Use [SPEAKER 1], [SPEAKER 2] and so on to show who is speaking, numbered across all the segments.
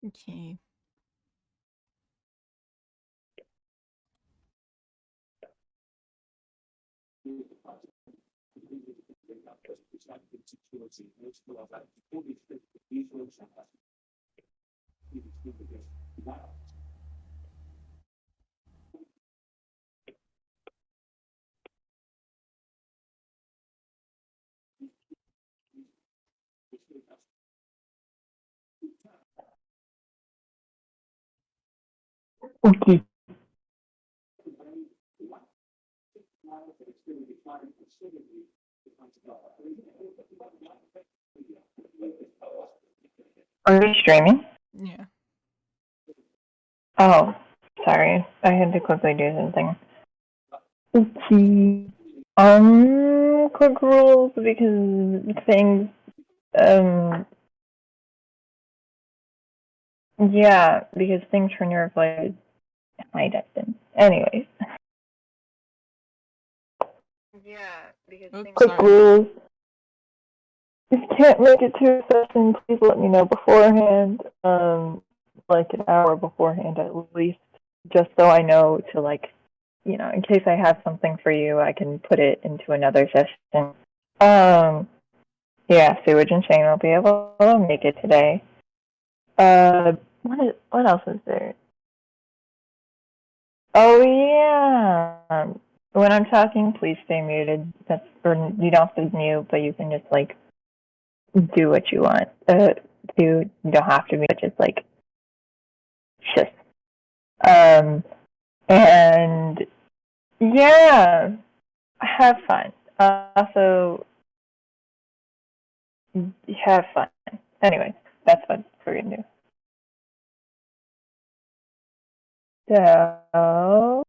[SPEAKER 1] Okay.
[SPEAKER 2] Okay. Are you streaming?
[SPEAKER 1] Yeah.
[SPEAKER 2] Oh, sorry. I had to quickly do something. Okay. Quick rules because things, yeah, because things for nerve like my destin. Anyways. Yeah, because
[SPEAKER 1] Oops,
[SPEAKER 2] quick
[SPEAKER 1] sorry.
[SPEAKER 2] rules. If you can't make it to a session, please let me know beforehand, like an hour beforehand at least, just so I know to in case I have something for you, I can put it into another session. Yeah, Sewage and Shane will be able to make it today. What else is there? Oh yeah. When I'm talking, please stay muted. Or you don't have to mute, but you can just do what you want. You don't have to be just just and yeah, have fun. Also, have fun. Anyway, that's what we're gonna do. So,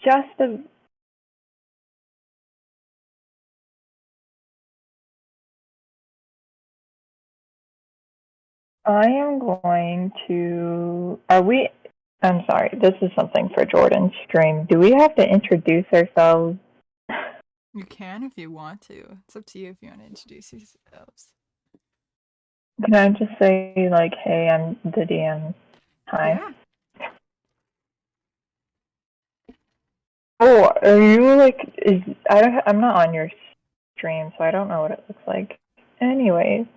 [SPEAKER 2] just a I am going to. I'm sorry. This is something for Jordan's stream. Do we have to introduce ourselves?
[SPEAKER 1] You can if you want to. It's up to you if you want to introduce yourselves.
[SPEAKER 2] Can I just say hey, I'm the DM. Hi.
[SPEAKER 1] Yeah.
[SPEAKER 2] Oh, are you I'm not on your stream, so I don't know what it looks like. Anyways,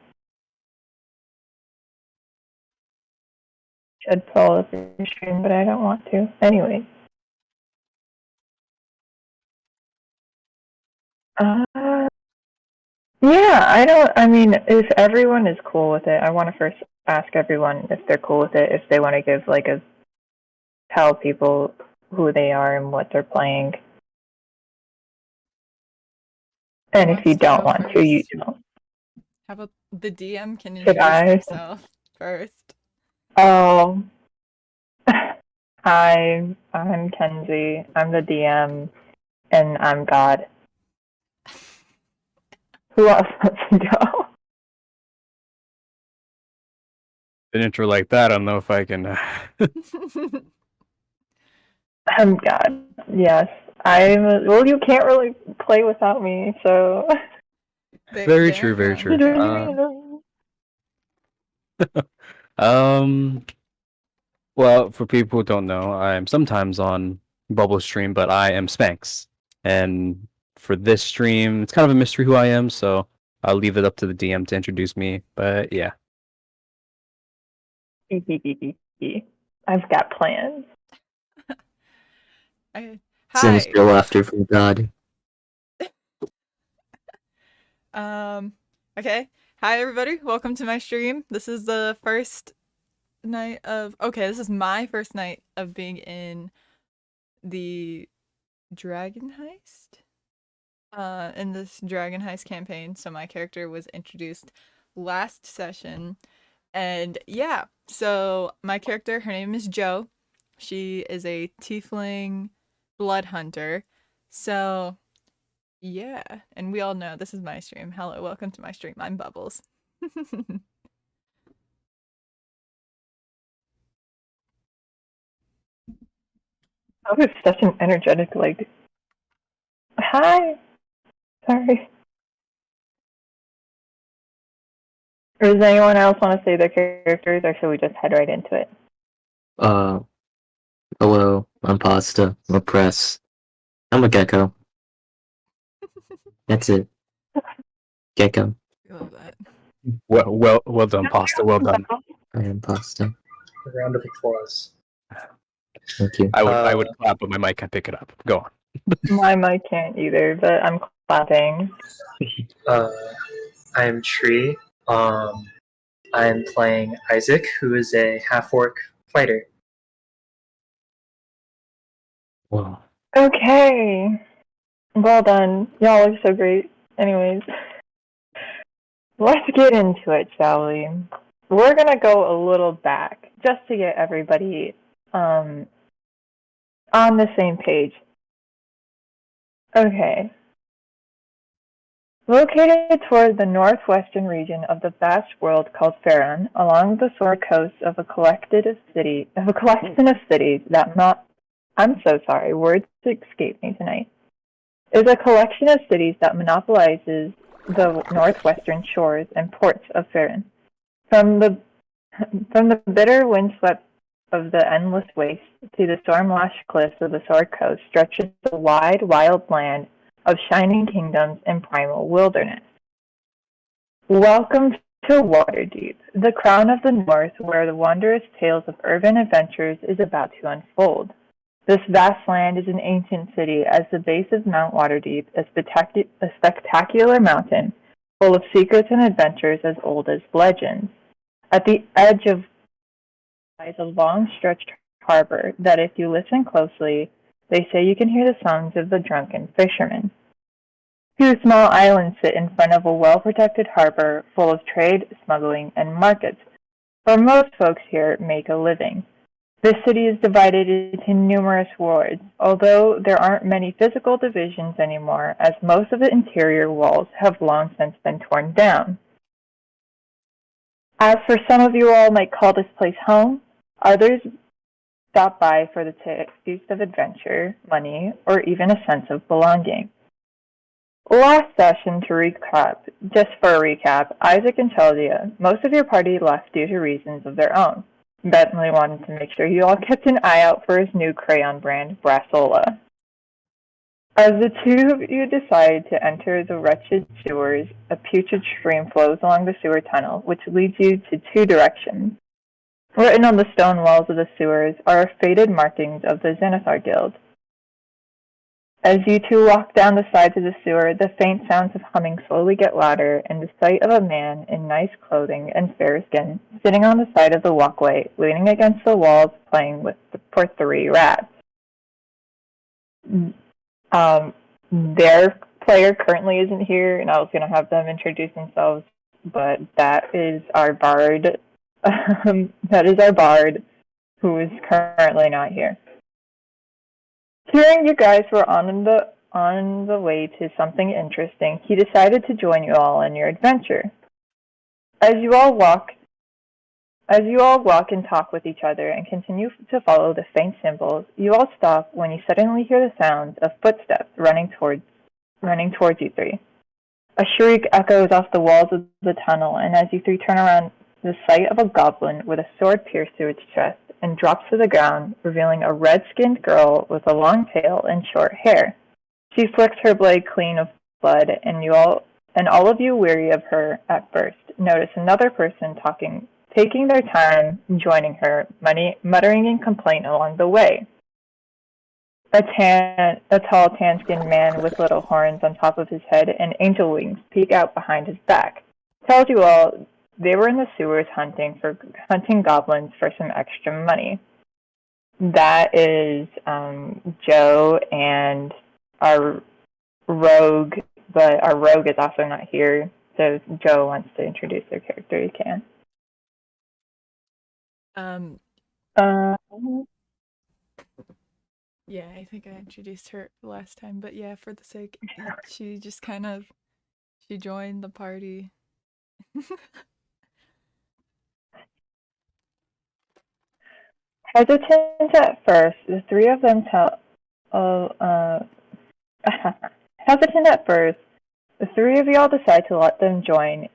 [SPEAKER 2] should pull up your stream, but I don't want to. Anyway. Yeah, if everyone is cool with it, I want to first ask everyone if they're cool with it, if they want to give tell people who they are and what they're playing. And if you don't want to, you don't.
[SPEAKER 1] How about the DM can
[SPEAKER 2] Should
[SPEAKER 1] introduce
[SPEAKER 2] I?
[SPEAKER 1] themselves first?
[SPEAKER 2] Oh, hi, I'm Kenzie. I'm the DM, and I'm God. Who else wants to go?
[SPEAKER 3] An intro like that, I don't know if I can.
[SPEAKER 2] I'm God. Yes, well, you can't really play without me, so.
[SPEAKER 3] Very true. Very true. Well, for people who don't know, I'm sometimes on Bubble Stream, but I am Spanks, and for this stream, it's kind of a mystery who I am, so I'll leave it up to the DM to introduce me. But yeah.
[SPEAKER 2] I've got plans.
[SPEAKER 1] Hi.
[SPEAKER 4] Sinister laughter from God.
[SPEAKER 1] Okay. Hi, everybody. Welcome to my stream. This is the first night of. Okay, this is my first night of being in the Dragon Heist. In this Dragon Heist campaign. So my character was introduced last session. And yeah, so my character, her name is Jo. She is a tiefling blood hunter. So yeah, and we all know this is my stream. Hello, welcome to my stream. I'm Bubbles.
[SPEAKER 2] That was such an energetic, hi. Sorry. Or does anyone else want to say their characters, or should we just head right into it?
[SPEAKER 4] Hello, I'm Pasta. I'm a press. I'm a gecko. That's it. Gecko.
[SPEAKER 1] I love that.
[SPEAKER 3] Well done, Pasta. Well done.
[SPEAKER 4] I am Pasta.
[SPEAKER 5] A round of applause.
[SPEAKER 4] Thank you.
[SPEAKER 3] I would clap, but my mic can't pick it up. Go on.
[SPEAKER 2] My mic can't either, but I'm clapping.
[SPEAKER 5] I'm Tree. I'm playing Isaac, who is a half-orc fighter.
[SPEAKER 4] Wow.
[SPEAKER 2] Okay. Well done. Y'all look so great. Anyways. Let's get into it, shall we? We're gonna go a little back, just to get everybody on the same page. Okay. Located toward the northwestern region of the vast world called Faerun, along the shore coast of a collection of cities that I'm so sorry, words escape me tonight. Is a collection of cities that monopolizes the northwestern shores and ports of Faerun. From the bitter windswept of the endless waste to the storm-lashed cliffs of the Sword Coast stretches the wide, wild land of shining kingdoms and primal wilderness. Welcome to Waterdeep, the crown of the north where the wondrous tales of urban adventures is about to unfold. This vast land is an ancient city as the base of Mount Waterdeep, a spectacular mountain full of secrets and adventures as old as legends. At the edge of lies a long stretched harbor that if you listen closely, they say you can hear the songs of the drunken fishermen. Two small islands sit in front of a well-protected harbor full of trade, smuggling, and markets, where most folks here make a living. This city is divided into numerous wards, although there aren't many physical divisions anymore, as most of the interior walls have long since been torn down. As for some of you all might call this place home, others stop by for the taste of adventure, money, or even a sense of belonging. Last session, just for a recap, Isaac and Chaldea, most of your party left due to reasons of their own. Bentley wanted to make sure you all kept an eye out for his new crayon brand, Brassola. As the two of you decide to enter the wretched sewers, a putrid stream flows along the sewer tunnel, which leads you to two directions. Written on the stone walls of the sewers are faded markings of the Zenithar Guild. As you two walk down the sides of the sewer, the faint sounds of humming slowly get louder, and the sight of a man in nice clothing and fair skin sitting on the side of the walkway, leaning against the walls, playing for 3 rats. Their player currently isn't here, and I was going to have them introduce themselves, but that is our bard. That is our bard, who is currently not here. Hearing you guys were on the way to something interesting, he decided to join you all in your adventure. As you all walk and talk with each other and continue to follow the faint symbols, you all stop when you suddenly hear the sounds of footsteps running towards you three. A shriek echoes off the walls of the tunnel, and as you three turn around, the sight of a goblin with a sword pierced through its chest and drops to the ground, revealing a red-skinned girl with a long tail and short hair. She flicks her blade clean of blood, and all of you, weary of her at first, notice another person taking their time, joining her, muttering in complaint along the way. A tall, tan-skinned man with little horns on top of his head and angel wings peek out behind his back. Tells you all they were in the sewers hunting goblins for some extra money. That is Joe and our rogue, but our rogue is also not here, so if Joe wants to introduce their character, he can.
[SPEAKER 1] Yeah, I think I introduced her last time, but yeah, for the sake, she just she joined the party.
[SPEAKER 2] Hesitant at first, the three of them Hesitant at first, the three of y'all decide to let them join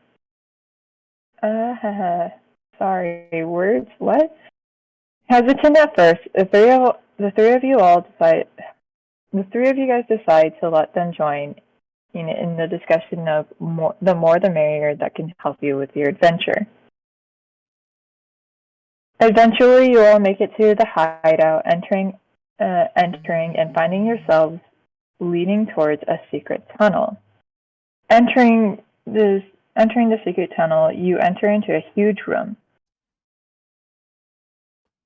[SPEAKER 2] Sorry, words, what? Hesitant at first, the three of you guys decide to let them join in the discussion of the more the merrier that can help you with your adventure. Eventually, you all make it to the hideout, entering and finding yourselves leading towards a secret tunnel. Entering the secret tunnel, you enter into a huge room.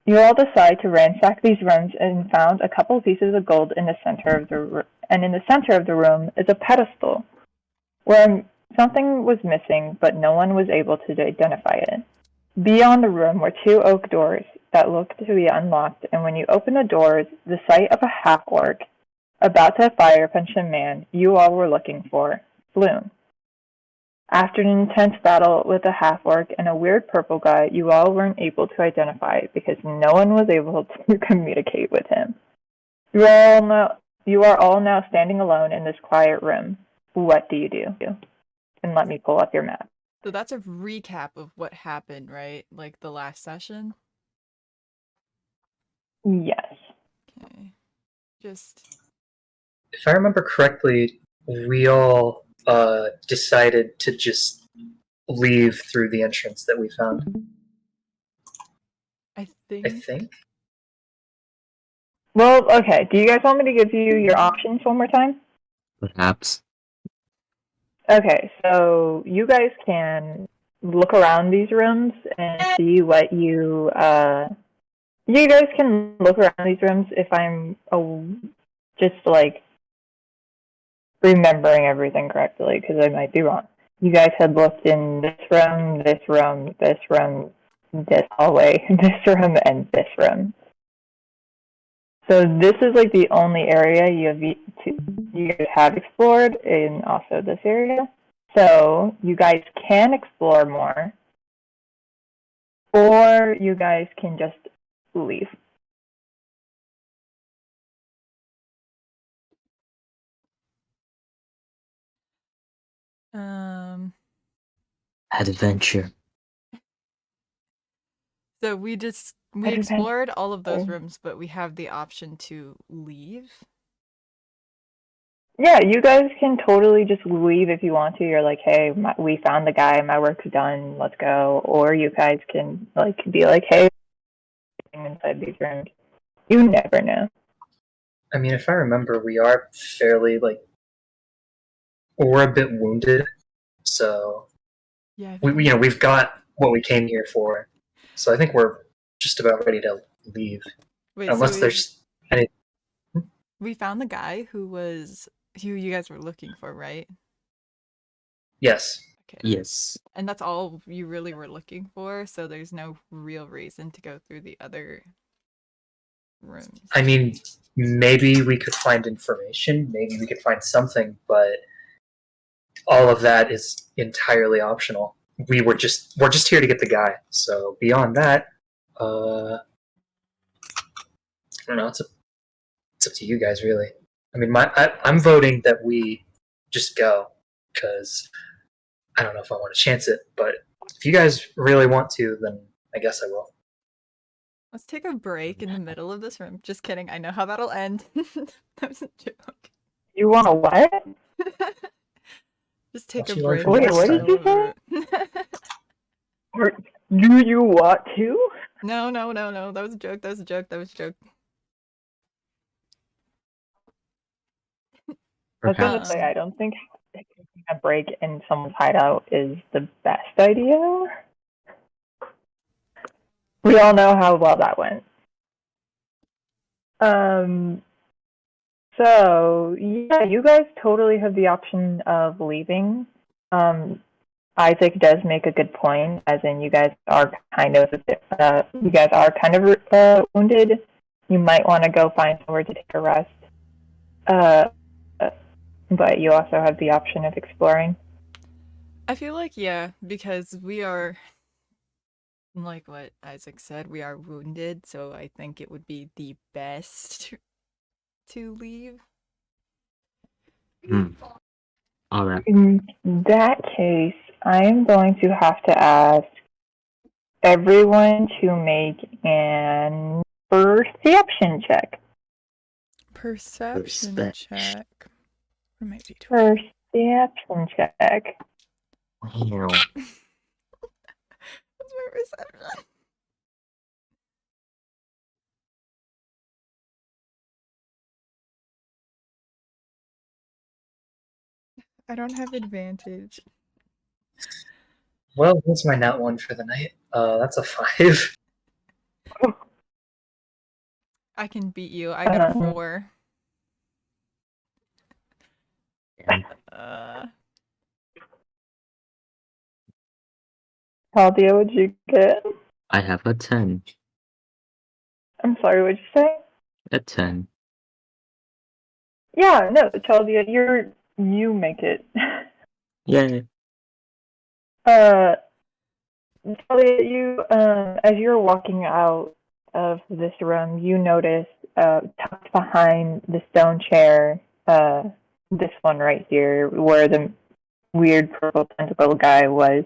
[SPEAKER 2] You all decide to ransack these rooms and found a couple pieces of gold in the center of the room. And in the center of the room is a pedestal where something was missing, but no one was able to identify it. Beyond the room were two oak doors that looked to be unlocked, and when you open the doors, the sight of a half-orc about to fire punch a man you all were looking for loomed. After an intense battle with a half-orc and a weird purple guy you all weren't able to identify because no one was able to communicate with him. You are all now standing alone in this quiet room. What do you do? And let me pull up your map.
[SPEAKER 1] So that's a recap of what happened, right? Like the last session?
[SPEAKER 2] Yes.
[SPEAKER 1] Okay. Just...
[SPEAKER 5] If I remember correctly, we all decided to just leave through the entrance that we found.
[SPEAKER 1] I
[SPEAKER 5] I think.
[SPEAKER 2] Well, okay. Do you guys want me to give you your options one more time?
[SPEAKER 4] Perhaps.
[SPEAKER 2] Okay, so you guys can look around these rooms and see what you guys can look around these rooms if I'm just like remembering everything correctly, because I might be wrong. You guys had looked in this room, this room, this room, this hallway, this room, and this room. So this is like the only area you guys have explored, and also this area. So you guys can explore more, or you guys can just leave.
[SPEAKER 4] Adventure.
[SPEAKER 1] So we explored all of those rooms, but we have the option to leave.
[SPEAKER 2] Yeah, you guys can totally just leave if you want to. You're like, hey, we found the guy, my work's done, let's go. Or you guys can like be like, hey, inside these rooms. You never know.
[SPEAKER 5] I mean, if I remember, we are fairly we're a bit wounded, so
[SPEAKER 1] Yeah.
[SPEAKER 5] we've got what we came here for. So I think we're just about ready to leave,
[SPEAKER 1] Wait,
[SPEAKER 5] unless
[SPEAKER 1] so
[SPEAKER 5] there's any.
[SPEAKER 1] we found the guy who you guys were looking for, right?
[SPEAKER 5] Yes.
[SPEAKER 1] Okay.
[SPEAKER 4] Yes.
[SPEAKER 1] And that's all you really were looking for, so there's no real reason to go through the other rooms.
[SPEAKER 5] I mean, maybe we could find information, maybe we could find something, but all of that is entirely optional. We're just here to get the guy. So beyond that, I don't know. It's up to you guys, really. I mean, I'm voting that we just go, because I don't know if I want to chance it, but if you guys really want to, then I guess I will.
[SPEAKER 1] Let's take a break in the middle of this room. Just kidding. I know how that'll end. That was a joke.
[SPEAKER 2] You want to what?
[SPEAKER 1] Just take
[SPEAKER 5] What
[SPEAKER 1] a
[SPEAKER 5] you learned
[SPEAKER 1] break.
[SPEAKER 5] from
[SPEAKER 2] Wait,
[SPEAKER 1] in the
[SPEAKER 2] what did
[SPEAKER 1] middle
[SPEAKER 2] you
[SPEAKER 1] of the room.
[SPEAKER 2] Or do you want to?
[SPEAKER 1] No. That was a joke. That was a joke. That was a joke.
[SPEAKER 2] I was gonna
[SPEAKER 4] Perhaps.
[SPEAKER 2] say, I don't think taking a break in someone's hideout is the best idea. We all know how well that went. So yeah, you guys totally have the option of leaving. Isaac does make a good point, as in you guys are kind of wounded. You might want to go find somewhere to take a rest. But you also have the option of exploring.
[SPEAKER 1] I feel like, yeah, because we are, like what Isaac said, we are wounded, so I think it would be the best to leave.
[SPEAKER 4] Alright.
[SPEAKER 2] In that case, I am going to have to ask everyone to make an perception check.
[SPEAKER 1] Perception
[SPEAKER 4] Perception.
[SPEAKER 1] check. What might be 20?
[SPEAKER 2] Perception check.
[SPEAKER 4] Wow.
[SPEAKER 1] What's my perception? I don't have advantage.
[SPEAKER 5] Well, that's my nat 1 for the night. That's a 5.
[SPEAKER 1] I can beat you. I got a 4.
[SPEAKER 2] Chaldea, what'd you get?
[SPEAKER 4] I have a 10.
[SPEAKER 2] I'm sorry, what'd you say?
[SPEAKER 4] A 10.
[SPEAKER 2] Yeah, no, Chaldea, you make it.
[SPEAKER 4] Yay.
[SPEAKER 2] Chaldea, you, as you're walking out of this room, you notice, tucked behind the stone chair, this one right here, where the weird purple tentacle guy was,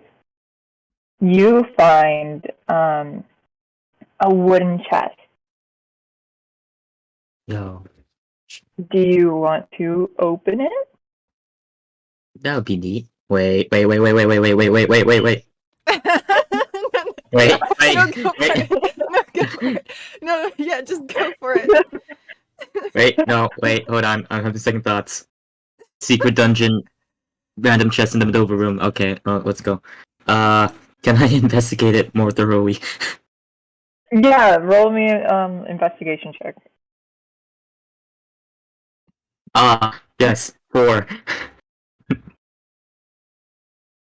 [SPEAKER 2] you find, a wooden chest.
[SPEAKER 4] Yo.
[SPEAKER 2] Do you want to open it?
[SPEAKER 4] That would be neat. Wait. Wait. Wait.
[SPEAKER 1] No,
[SPEAKER 4] Wait.
[SPEAKER 1] go for
[SPEAKER 4] Wait.
[SPEAKER 1] it. No, go for it. No, yeah, just go for it.
[SPEAKER 4] Wait, hold on. I'm having second thoughts. Secret dungeon, random chest in the middle of a room. Okay, let's go. Can I investigate it more thoroughly?
[SPEAKER 2] Yeah, roll me an investigation check.
[SPEAKER 4] Yes, 4.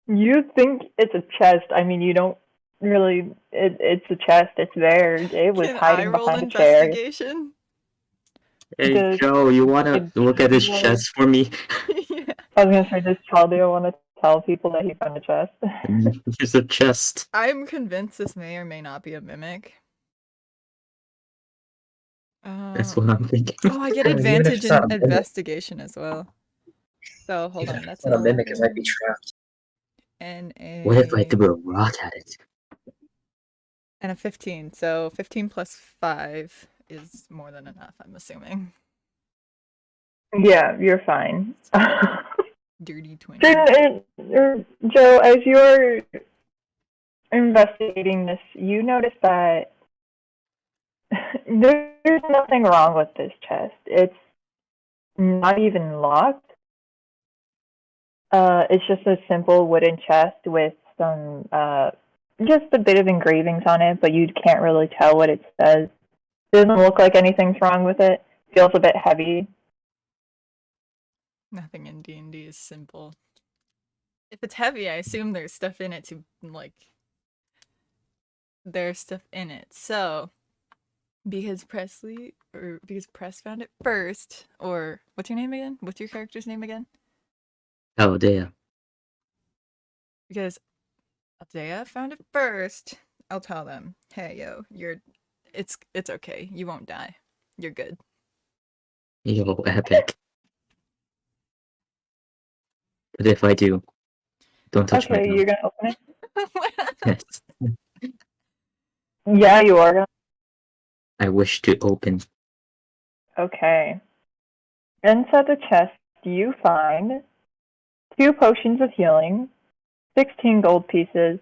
[SPEAKER 2] You think it's a chest. I mean, you don't really. It's a chest. It's there. It was
[SPEAKER 1] Can I
[SPEAKER 2] hiding
[SPEAKER 1] roll
[SPEAKER 2] behind a chair.
[SPEAKER 1] investigation?
[SPEAKER 4] Hey,
[SPEAKER 2] Does-
[SPEAKER 4] Joe, you wanna look at this
[SPEAKER 2] Well,
[SPEAKER 4] chest for me?
[SPEAKER 1] Yeah.
[SPEAKER 2] I was gonna say, does Chaldea want to tell people that he found a chest?
[SPEAKER 4] Here's a chest.
[SPEAKER 1] I'm convinced this may or may not be a mimic.
[SPEAKER 4] That's what I'm thinking.
[SPEAKER 1] Oh, I get
[SPEAKER 5] Even if
[SPEAKER 1] advantage
[SPEAKER 5] it's not
[SPEAKER 1] in
[SPEAKER 5] a mimic.
[SPEAKER 1] investigation as well. So hold
[SPEAKER 5] Even
[SPEAKER 1] on,
[SPEAKER 5] if
[SPEAKER 1] that's
[SPEAKER 5] it's not a mimic, it might be trapped.
[SPEAKER 1] and
[SPEAKER 4] What if I threw a rock at it?
[SPEAKER 1] a 15. So 15 plus 5 is more than enough, I'm assuming.
[SPEAKER 2] Yeah, you're fine.
[SPEAKER 1] Dirty 20.
[SPEAKER 2] Joe, as you're investigating this, you notice that there's nothing wrong with this chest. It's not even locked. It's just a simple wooden chest with some, just a bit of engravings on it, but you can't really tell what it says. Doesn't look like anything's wrong with it. Feels a bit heavy.
[SPEAKER 1] Nothing in D&D is simple. If it's heavy, I assume there's stuff in it to, like... There's stuff in it. So, because Press found it first, or... What's your name again? What's your character's name again?
[SPEAKER 4] Chaldea.
[SPEAKER 1] Because Chaldea found it first, I'll tell them, hey, yo, it's okay. You won't die. You're good.
[SPEAKER 4] Yo, epic. But if I do, don't touch my
[SPEAKER 2] Okay,
[SPEAKER 4] gun.
[SPEAKER 2] you're gonna open it?
[SPEAKER 4] Yes.
[SPEAKER 2] Yeah, you are gonna.
[SPEAKER 4] I wish to open.
[SPEAKER 2] Okay. Inside the chest, you find 2 potions of healing, 16 gold pieces,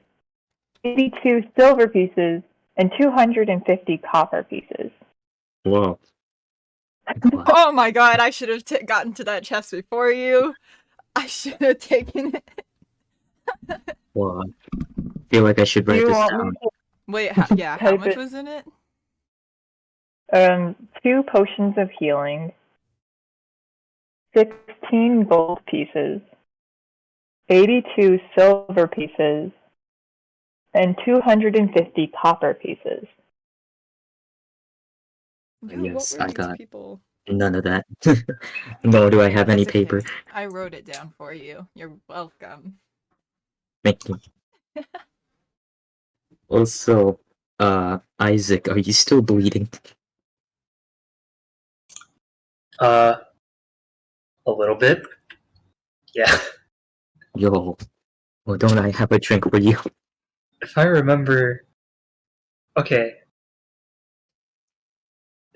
[SPEAKER 2] 82 silver pieces, and 250 copper pieces.
[SPEAKER 4] Whoa.
[SPEAKER 1] Oh my god, I should have gotten to that chest before you. I should have taken it.
[SPEAKER 4] Whoa. Feel like I should write
[SPEAKER 2] You
[SPEAKER 4] this
[SPEAKER 2] want
[SPEAKER 4] down.
[SPEAKER 2] me to
[SPEAKER 1] Wait, how
[SPEAKER 2] Type
[SPEAKER 1] much
[SPEAKER 2] it.
[SPEAKER 1] was in it?
[SPEAKER 2] 2 potions of healing, 16 gold pieces, 82 silver pieces, and 250 copper pieces.
[SPEAKER 1] Yo,
[SPEAKER 4] Yes,
[SPEAKER 1] what were
[SPEAKER 4] I
[SPEAKER 1] these
[SPEAKER 4] got
[SPEAKER 1] people?
[SPEAKER 4] none of that. Nor do I have any
[SPEAKER 1] It's okay.
[SPEAKER 4] paper.
[SPEAKER 1] I wrote it down for you. You're welcome.
[SPEAKER 4] Thank you. Also, Isaac, are you still bleeding?
[SPEAKER 5] A little bit. Yeah.
[SPEAKER 4] Yo, Well, don't I have a drink for you?
[SPEAKER 5] If I remember, okay.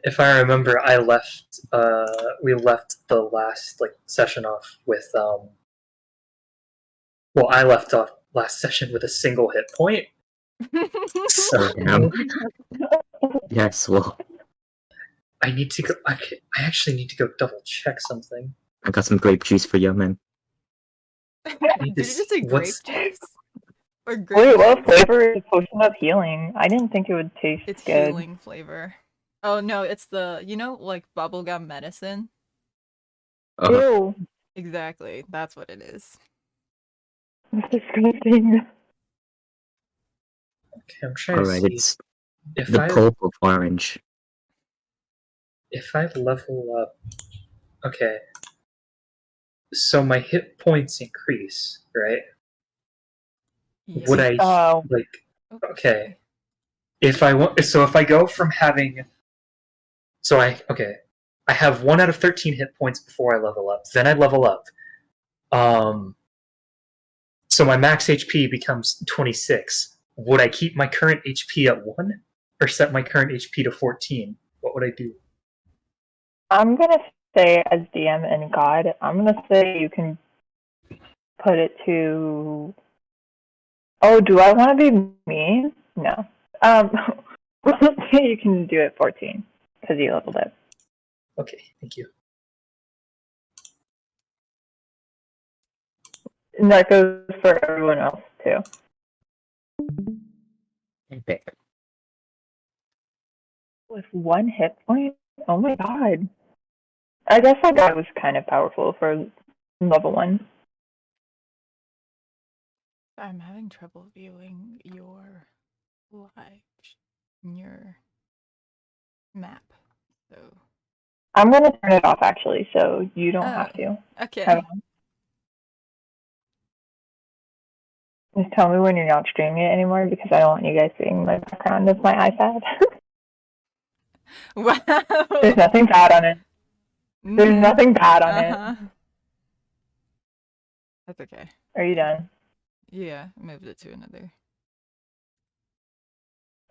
[SPEAKER 5] If I remember, I left. We left the last session off with Well, I left off last session with a single hit point. So
[SPEAKER 4] Damn. Yes, well,
[SPEAKER 5] I need to go. I actually need to go double check something.
[SPEAKER 4] I got some grape juice for you, man.
[SPEAKER 1] Did you just say grape
[SPEAKER 5] What's-
[SPEAKER 1] juice? Or
[SPEAKER 2] Wait,
[SPEAKER 1] grape
[SPEAKER 2] what
[SPEAKER 1] juice?
[SPEAKER 2] flavor is potion of healing? I didn't think it would taste
[SPEAKER 1] It's
[SPEAKER 2] good.
[SPEAKER 1] healing flavor. Oh no, it's the bubblegum medicine.
[SPEAKER 2] Ew,
[SPEAKER 1] Exactly, that's what it is.
[SPEAKER 2] that's disgusting.
[SPEAKER 5] Okay, I'm trying to
[SPEAKER 4] Alright,
[SPEAKER 5] see
[SPEAKER 4] it's
[SPEAKER 5] if
[SPEAKER 4] the
[SPEAKER 5] I
[SPEAKER 4] pulp of orange.
[SPEAKER 5] level up. Okay, so my hit points increase, right?
[SPEAKER 1] Yeah.
[SPEAKER 5] Would I
[SPEAKER 2] Oh.
[SPEAKER 5] Okay. If I go from having, I have 1 out of 13 hit points before I level up. Then I level up. So my max HP becomes 26. Would I keep my current HP at 1 or set my current HP to 14? What would I do?
[SPEAKER 2] I'm gonna say, as DM and God, I'm gonna say you can put it to. Oh, do I want to be mean? No. We'll say you can do it 14 because you leveled up.
[SPEAKER 5] Okay, thank you.
[SPEAKER 2] And that goes for everyone else too.
[SPEAKER 4] Epic.
[SPEAKER 2] With 1 hit point? Oh my god. I guess that guy was kind of powerful for level 1.
[SPEAKER 1] I'm having trouble viewing your your map. So
[SPEAKER 2] I'm gonna turn it off actually, so you don't have to.
[SPEAKER 1] okay.
[SPEAKER 2] Have on. Just tell me when you're not streaming it anymore because I don't want you guys seeing my background of my iPad.
[SPEAKER 1] Wow.
[SPEAKER 2] There's nothing bad on it. There's nothing bad on it.
[SPEAKER 1] Uh-huh. That's okay.
[SPEAKER 2] Are you done?
[SPEAKER 1] Yeah, I moved it to another.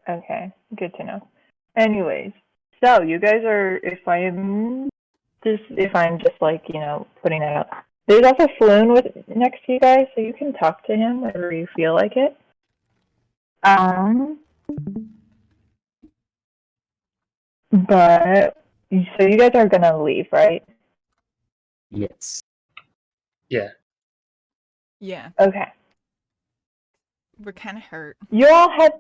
[SPEAKER 2] Okay, good to know. Anyways, so you guys are, if I'm just like, putting that out. There's also Floon next to you guys, so you can talk to him whenever you feel like it. But, so you guys are gonna leave, right?
[SPEAKER 4] Yes.
[SPEAKER 5] Yeah.
[SPEAKER 1] Yeah,
[SPEAKER 2] Okay.
[SPEAKER 1] we're kind of hurt.
[SPEAKER 2] You all head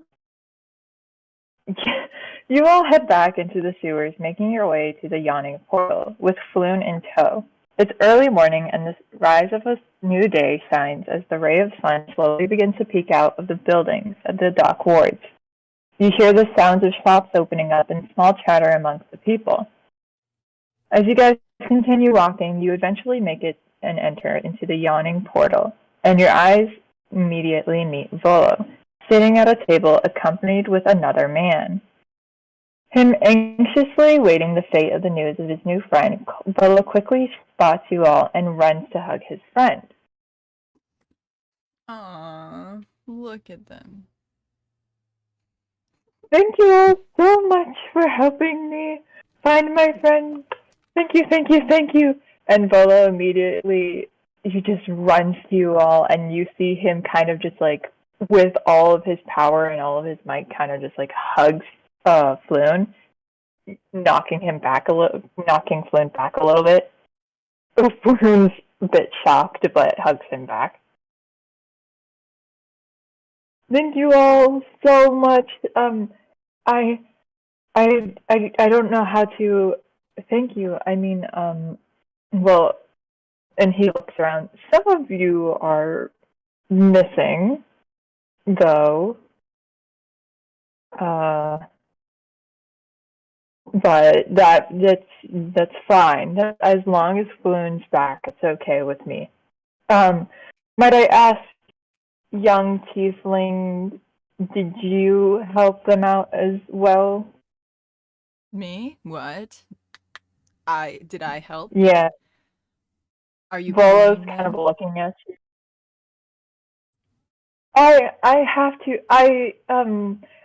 [SPEAKER 2] back into the sewers, making your way to the Yawning Portal, with Floon in tow. It's early morning, and the rise of a new day shines as the ray of sun slowly begins to peek out of the buildings at the dock wards. You hear the sounds of shops opening up and small chatter amongst the people. As you guys continue walking, you eventually make it and enter into the Yawning Portal, and your eyes immediately meet Volo, sitting at a table accompanied with another man. Him anxiously waiting the fate of the news of his new friend, Volo quickly spots you all and runs to hug his friend.
[SPEAKER 1] Aww, look at them.
[SPEAKER 2] Thank you all so much for helping me find my friend. Thank you, thank you, thank you. And Volo immediately, he just runs to you all, and you see him kind of just like, with all of his power and all of his might, kind of just like hugs Floon, knocking Floon back a little bit. Floon's a bit shocked, but hugs him back. Thank you all so much. I don't know how to thank you. I mean, well, and he looks around. Some of you are missing, though. But that's fine. As long as Floon's back, it's okay with me. Might I ask, young tiefling, did you help them out as well?
[SPEAKER 1] Me? What? Did I help?
[SPEAKER 2] Yeah.
[SPEAKER 1] Are you
[SPEAKER 2] Volo's
[SPEAKER 1] blaming
[SPEAKER 2] kind of
[SPEAKER 1] them?
[SPEAKER 2] looking at you. I have to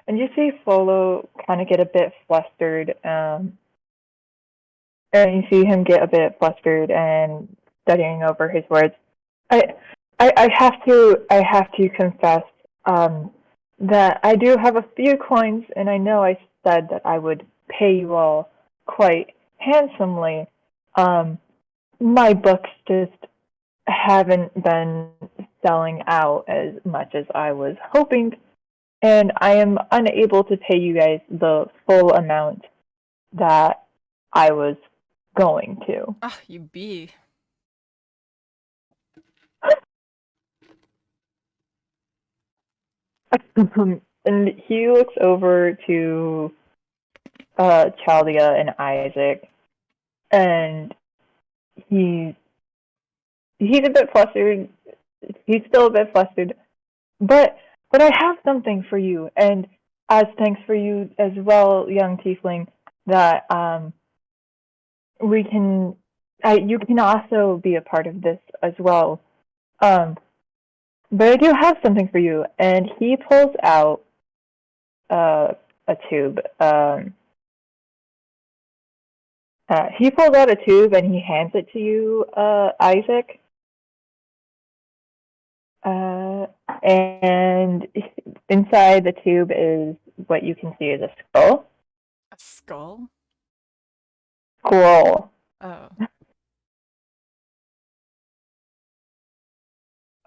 [SPEAKER 2] and you see Folo kind of get a bit flustered, and you see him get a bit flustered and studying over his words. I I have to confess that I do have a few coins, and I know I said that I would pay you all quite handsomely. My books just haven't been selling out as much as I was hoping, and I am unable to pay you guys the full amount that I was going to.
[SPEAKER 1] Ah, you be.
[SPEAKER 2] And he looks over to Chaldea and Isaac, and he's a bit flustered. He's still a bit flustered, but I have something for you, and as thanks for you as well, young tiefling, that we can. You can also be a part of this as well. But I do have something for you, and he pulls out a tube. He pulls out a tube and he hands it to you, Isaac. And inside the tube is what you can see is a skull.
[SPEAKER 1] A skull?
[SPEAKER 2] Scroll.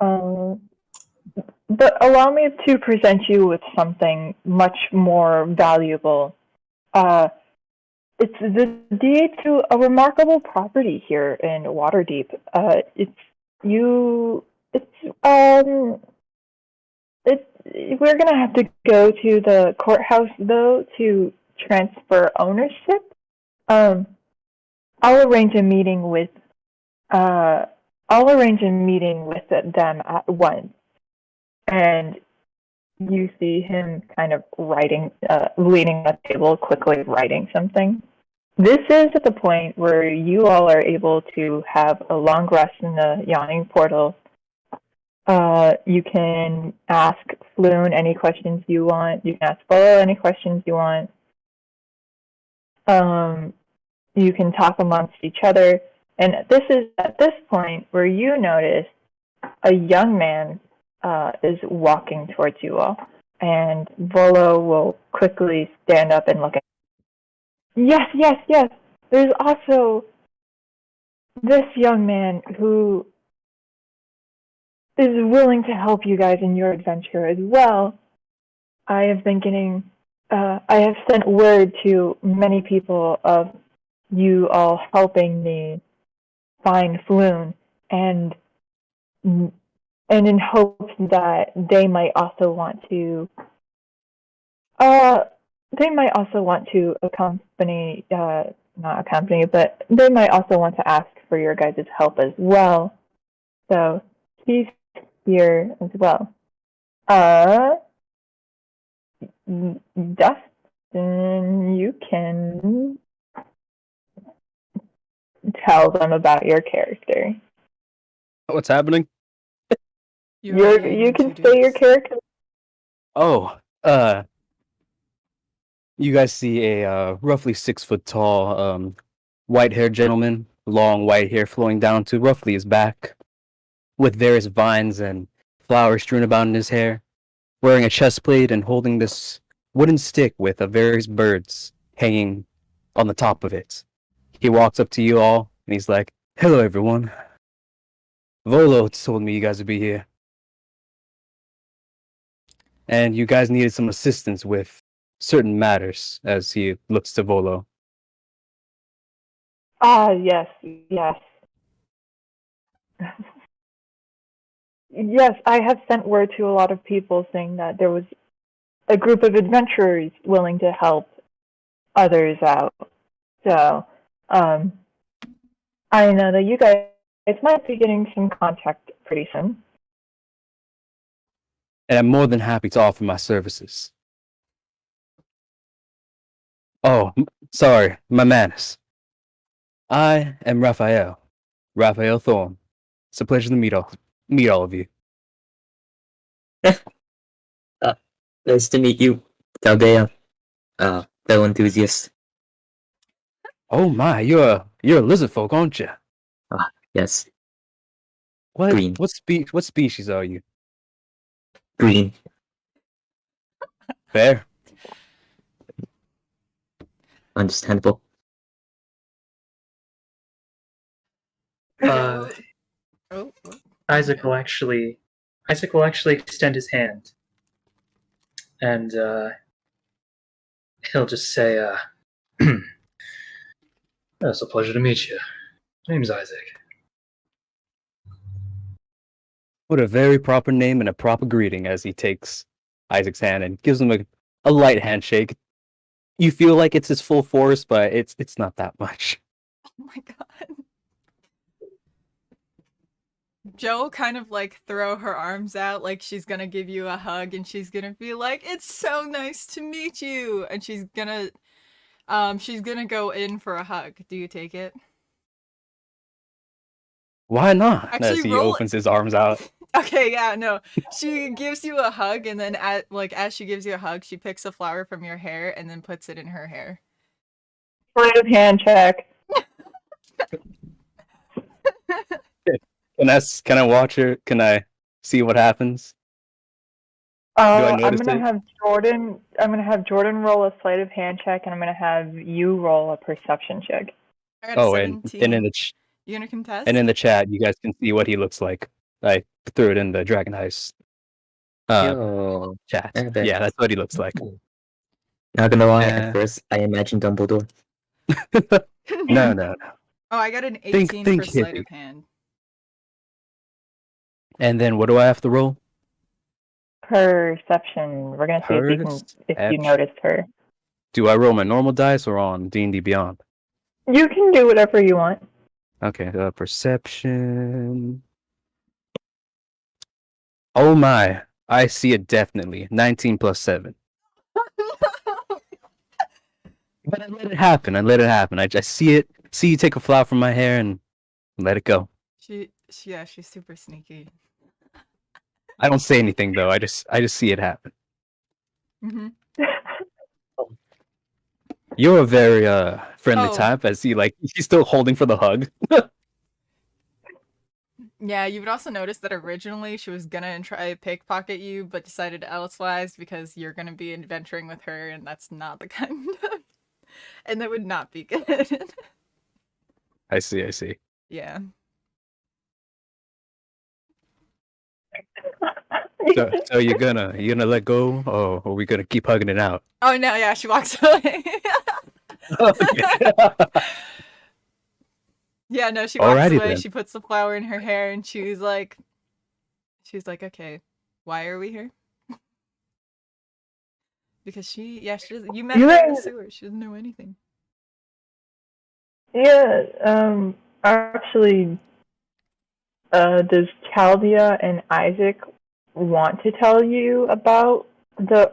[SPEAKER 1] Oh.
[SPEAKER 2] But allow me to present you with something much more valuable. It's the deed to a remarkable property here in Waterdeep. We're gonna have to go to the courthouse though to transfer ownership. I'll arrange a meeting with them at once. And you see him kind of writing, leaning on the table, quickly writing something. This is at the point where you all are able to have a long rest in the Yawning Portal. You can ask Floon any questions you want. You can ask Bolo any questions you want. You can talk amongst each other. And this is at this point where you notice a young man is walking towards you all. And Volo will quickly stand up and look at Yes. There's also this young man who is willing to help you guys in your adventure as well. I have sent word to many people of you all helping me find Floon, and in hopes that they might also want to accompany, not accompany, but they might also want to ask for your guys' help as well. So he's here as well. Dustin, you can tell them about your character.
[SPEAKER 3] What's happening?
[SPEAKER 1] You are
[SPEAKER 2] You can say your character.
[SPEAKER 3] Oh, you guys see a roughly 6 foot tall, white-haired gentleman, long white hair flowing down to roughly his back, with various vines and flowers strewn about in his hair, wearing a chest plate and holding this wooden stick with various birds hanging on the top of it. He walks up to you all and he's like, "Hello, everyone. Volo told me you guys would be here. And you guys needed some assistance with certain matters," as he looks to Volo.
[SPEAKER 2] Yes. Yes, I have sent word to a lot of people saying that there was a group of adventurers willing to help others out. So, I know that you guys might be getting some contact pretty soon.
[SPEAKER 3] And I'm more than happy to offer my services. Oh, sorry, my manners. I am Raphael. Raphael Thorn. It's a pleasure to meet all of you.
[SPEAKER 4] Nice to meet you, Chaldea. Fellow enthusiast.
[SPEAKER 3] Oh my, you're a lizard folk, aren't you?
[SPEAKER 4] Yes,
[SPEAKER 3] What
[SPEAKER 4] Green.
[SPEAKER 3] what species are you?
[SPEAKER 4] green.
[SPEAKER 3] Fair.
[SPEAKER 4] Understandable.
[SPEAKER 5] Uh,
[SPEAKER 1] Oh,
[SPEAKER 5] Isaac will actually extend his hand, and he'll just say, "It's a pleasure to meet you. My name's Isaac."
[SPEAKER 3] What a very proper name and a proper greeting as he takes Isaac's hand and gives him a light handshake. You feel like it's his full force, but it's not that much.
[SPEAKER 1] oh my god. Joe kind of like throw her arms out like she's gonna give you a hug, and she's gonna be like, "It's so nice to meet you," and she's gonna go in for a hug. Do you take it?
[SPEAKER 3] Why not? As
[SPEAKER 1] Actually,
[SPEAKER 3] he
[SPEAKER 1] roll
[SPEAKER 3] opens his arms out.
[SPEAKER 1] Okay, yeah, no. She gives you a hug, and then as she gives you a hug, she picks a flower from your hair and then puts it in her hair.
[SPEAKER 2] Sleight of hand check.
[SPEAKER 3] Can I watch her? Can I see what happens? I
[SPEAKER 2] I'm
[SPEAKER 3] notice
[SPEAKER 2] gonna
[SPEAKER 3] it?
[SPEAKER 2] have Jordan. I'm gonna have Jordan roll a sleight of hand check, and I'm gonna have you roll a perception check.
[SPEAKER 1] I got a
[SPEAKER 3] Oh, and
[SPEAKER 1] 17.
[SPEAKER 3] in
[SPEAKER 1] You gonna contest?
[SPEAKER 3] and in the chat, you guys can see what he looks like. I threw it in the Dragon Heist
[SPEAKER 4] Yo.
[SPEAKER 3] chat.
[SPEAKER 4] I bet.
[SPEAKER 3] Yeah, that's what he looks like.
[SPEAKER 4] Not gonna lie,
[SPEAKER 3] Yeah.
[SPEAKER 4] at first I imagined Dumbledore.
[SPEAKER 3] No.
[SPEAKER 1] Oh, I got an 18
[SPEAKER 3] think
[SPEAKER 1] for sleight
[SPEAKER 3] hippie.
[SPEAKER 1] of hand.
[SPEAKER 3] And then what do I have to roll?
[SPEAKER 2] Perception. We're gonna see if you
[SPEAKER 3] Perception.
[SPEAKER 2] noticed her.
[SPEAKER 3] Do I roll my normal dice or on D&D Beyond?
[SPEAKER 2] You can do whatever you want.
[SPEAKER 3] Okay, perception. Oh my, I see it definitely. 19 plus 7. But I let it happen. I just see it. See you take a flower from my hair and let it go.
[SPEAKER 1] She's super sneaky.
[SPEAKER 3] I don't say anything though. I just see it happen.
[SPEAKER 1] Mm-hmm.
[SPEAKER 3] You're a very friendly
[SPEAKER 1] Oh.
[SPEAKER 3] type. As he's still holding for the hug.
[SPEAKER 1] Yeah, you would also notice that originally she was gonna try pickpocket you, but decided elsewise because you're gonna be adventuring with her, and that's not the kind of... And that would not be good.
[SPEAKER 3] I see.
[SPEAKER 1] Yeah.
[SPEAKER 3] So you're gonna let go, or are we gonna keep hugging it out?
[SPEAKER 1] Oh no, yeah, she walks away. Yeah, no, she walks
[SPEAKER 3] Alrighty
[SPEAKER 1] away,
[SPEAKER 3] then.
[SPEAKER 1] she puts the flower in her hair, and she's like, okay, why are we here? Because she doesn't, you met her in the sewer, she doesn't know anything.
[SPEAKER 2] Yeah, actually, does Chaldea and Isaac want to tell you about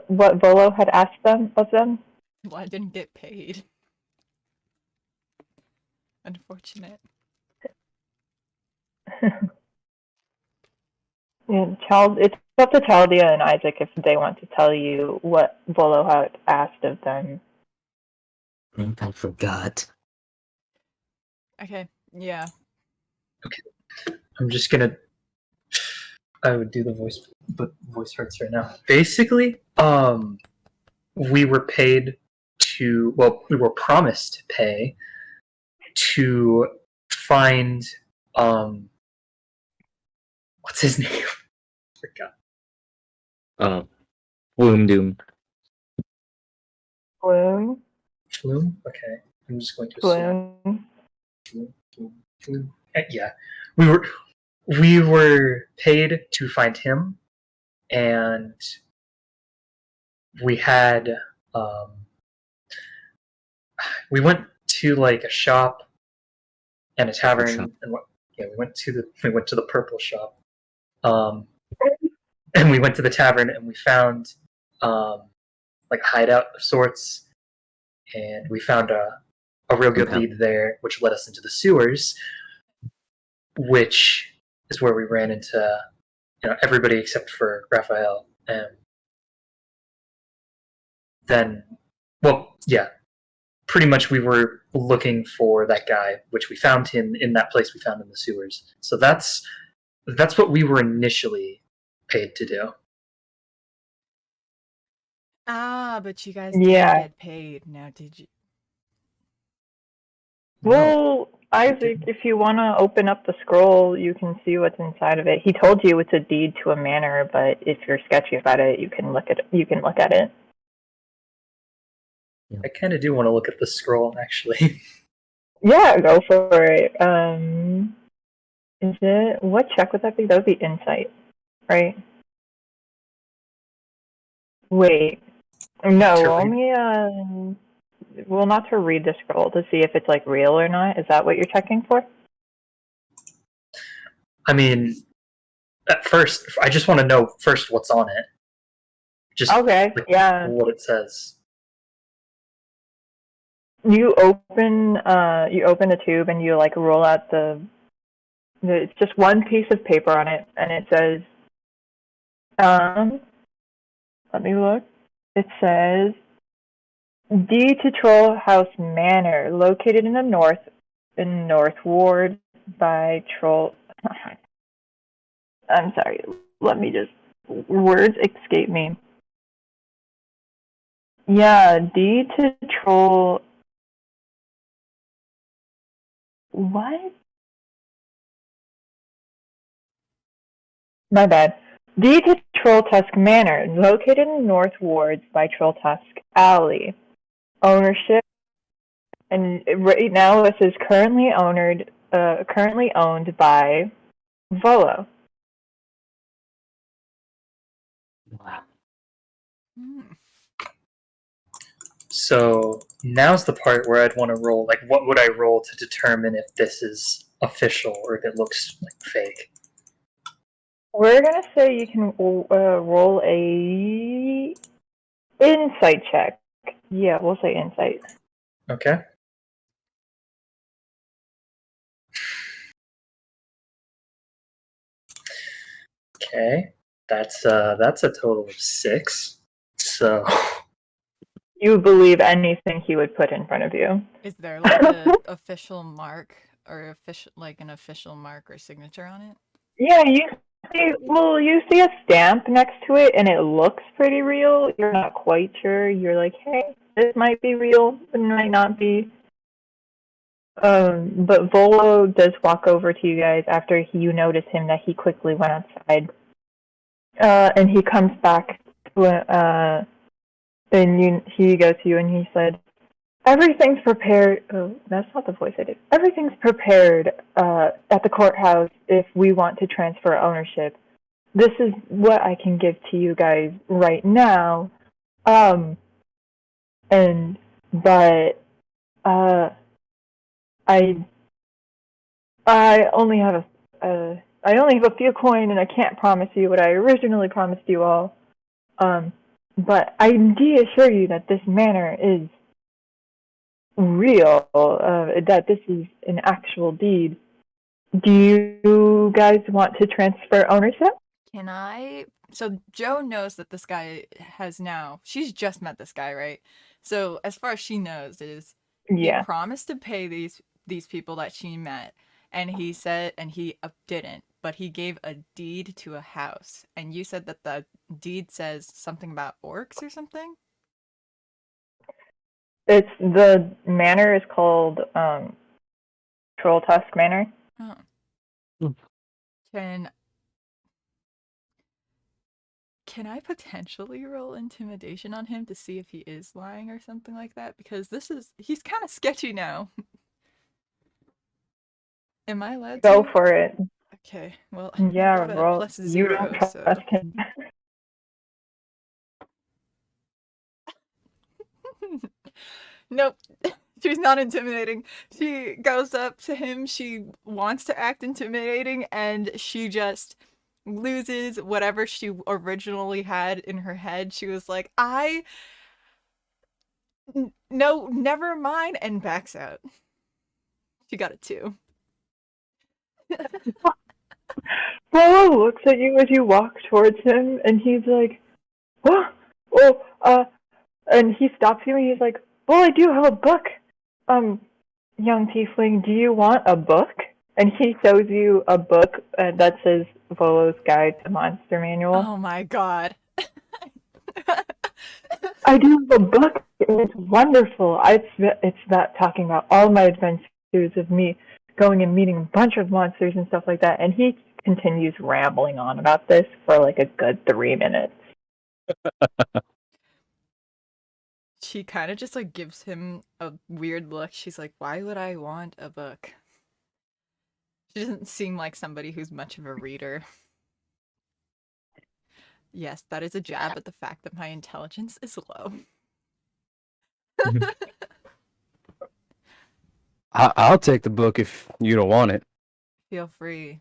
[SPEAKER 2] what Volo had asked of them?
[SPEAKER 1] Well, I didn't get paid. Unfortunate.
[SPEAKER 2] Yeah, it's up to Chaldea and Isaac if they want to tell you what Volo had asked of them.
[SPEAKER 4] I forgot.
[SPEAKER 1] Okay, yeah.
[SPEAKER 5] I'm just gonna. I would do the voice, but voice hurts right now. Basically, we were paid to. Well, we were promised to pay to find. What's his name? I forgot.
[SPEAKER 4] Bloom Doom.
[SPEAKER 2] Bloom?
[SPEAKER 5] Flume? Okay. I'm just going to
[SPEAKER 2] Bloom.
[SPEAKER 5] Flume. Yeah. We were paid to find him, and we had we went to like a shop and a tavern, and we went to the purple shop. And we went to the tavern and we found like a hideout of sorts, and we found a real good lead there, which led us into the sewers, which is where we ran into everybody except for Raphael. And then, well, yeah, pretty much we were looking for that guy, which we found him in that place we found in the sewers. So that's what we were initially paid to do.
[SPEAKER 1] Ah, but you guys
[SPEAKER 2] Yeah.
[SPEAKER 1] did get paid. Now, did you?
[SPEAKER 2] Well, Isaac, if you want to open up the scroll, you can see what's inside of it. He told you it's a deed to a manor, but if you're sketchy about it, you can look at it.
[SPEAKER 5] I kind of do want to look at the scroll, actually.
[SPEAKER 2] Yeah, go for it. Is it what check would that be? That would be insight, right? Wait, no,
[SPEAKER 5] To
[SPEAKER 2] roll
[SPEAKER 5] read-
[SPEAKER 2] me well, not to read the scroll, to see if it's like real or not. Is that what you're checking for?
[SPEAKER 5] I mean, at first, I just want to know first what's on it. Just
[SPEAKER 2] Okay, yeah.
[SPEAKER 5] what it says.
[SPEAKER 2] You open the tube and you like roll out it's just one piece of paper on it, and it says, let me look. It says, D to Troll House Manor, located in the North Ward by Troll. I'm sorry. Let me just. Words escape me. Yeah, D to Troll. What? My bad. D to Troll Tusk Manor, located in North Wards by Troll Tusk Alley. Ownership, and right now this is currently owned by Volo.
[SPEAKER 4] Wow.
[SPEAKER 1] Hmm.
[SPEAKER 5] So now's the part where I'd want to roll. Like, what would I roll to determine if this is official or if it looks like fake?
[SPEAKER 2] We're gonna say you can roll a insight check. Yeah, we'll say insight.
[SPEAKER 5] Okay. Okay. That's a total of 6. So
[SPEAKER 2] You believe anything he would put in front of you.
[SPEAKER 1] Is there like an official mark or an official mark or signature on it?
[SPEAKER 2] Yeah, you see a stamp next to it, and it looks pretty real. You're not quite sure. You're like, hey, this might be real, it might not be. But Volo does walk over to you guys after you notice him that he quickly went outside. And he comes back to he goes to you and he said, everything's prepared. Oh, that's not the voice I did. Everything's prepared at the courthouse if we want to transfer ownership. This is what I can give to you guys right now. But I only have a few coin, and I can't promise you what I originally promised you all. But I assure you that this manor is real, that this is an actual deed. Do you guys want to transfer ownership?
[SPEAKER 1] Can I? So Joe knows that this guy she's just met this guy, right? So as far as she knows is he
[SPEAKER 2] Yeah.
[SPEAKER 1] promised to pay these people that she met, and he said, and he didn't, but he gave a deed to a house, and you said that the deed says something about orcs or something?
[SPEAKER 2] The manor is called Troll Tusk Manor.
[SPEAKER 1] Oh.
[SPEAKER 3] Hmm.
[SPEAKER 1] Can I potentially roll intimidation on him to see if he is lying or something like that? Because he's kind of sketchy now. Am I allowed to?
[SPEAKER 2] Go for it.
[SPEAKER 1] Okay, well,
[SPEAKER 2] Yeah,
[SPEAKER 1] I got a
[SPEAKER 2] roll.
[SPEAKER 1] plus
[SPEAKER 2] You
[SPEAKER 1] 0,
[SPEAKER 2] don't trust
[SPEAKER 1] so...
[SPEAKER 2] him.
[SPEAKER 1] Nope. She's not intimidating. She goes up to him, she wants to act intimidating, and she just loses whatever she originally had in her head. She was like, no, never mind, and backs out. She got a 2.
[SPEAKER 2] Volo looks at you as you walk towards him, and he's like, and he stops you, and he's like, well, I do have a book. Young tiefling, do you want a book? And he shows you a book that says Volo's Guide to Monster Manual.
[SPEAKER 1] Oh my god.
[SPEAKER 2] I do have a book, and it's wonderful. It's about talking about all my adventures of me going and meeting a bunch of monsters and stuff like that. And he continues rambling on about this for like a good 3 minutes.
[SPEAKER 1] She kind of just like gives him a weird look. She's like, why would I want a book? She doesn't seem like somebody who's much of a reader. Yes, that is a jab at the fact that my intelligence is low.
[SPEAKER 3] I'll take the book if you don't want it.
[SPEAKER 1] Feel free.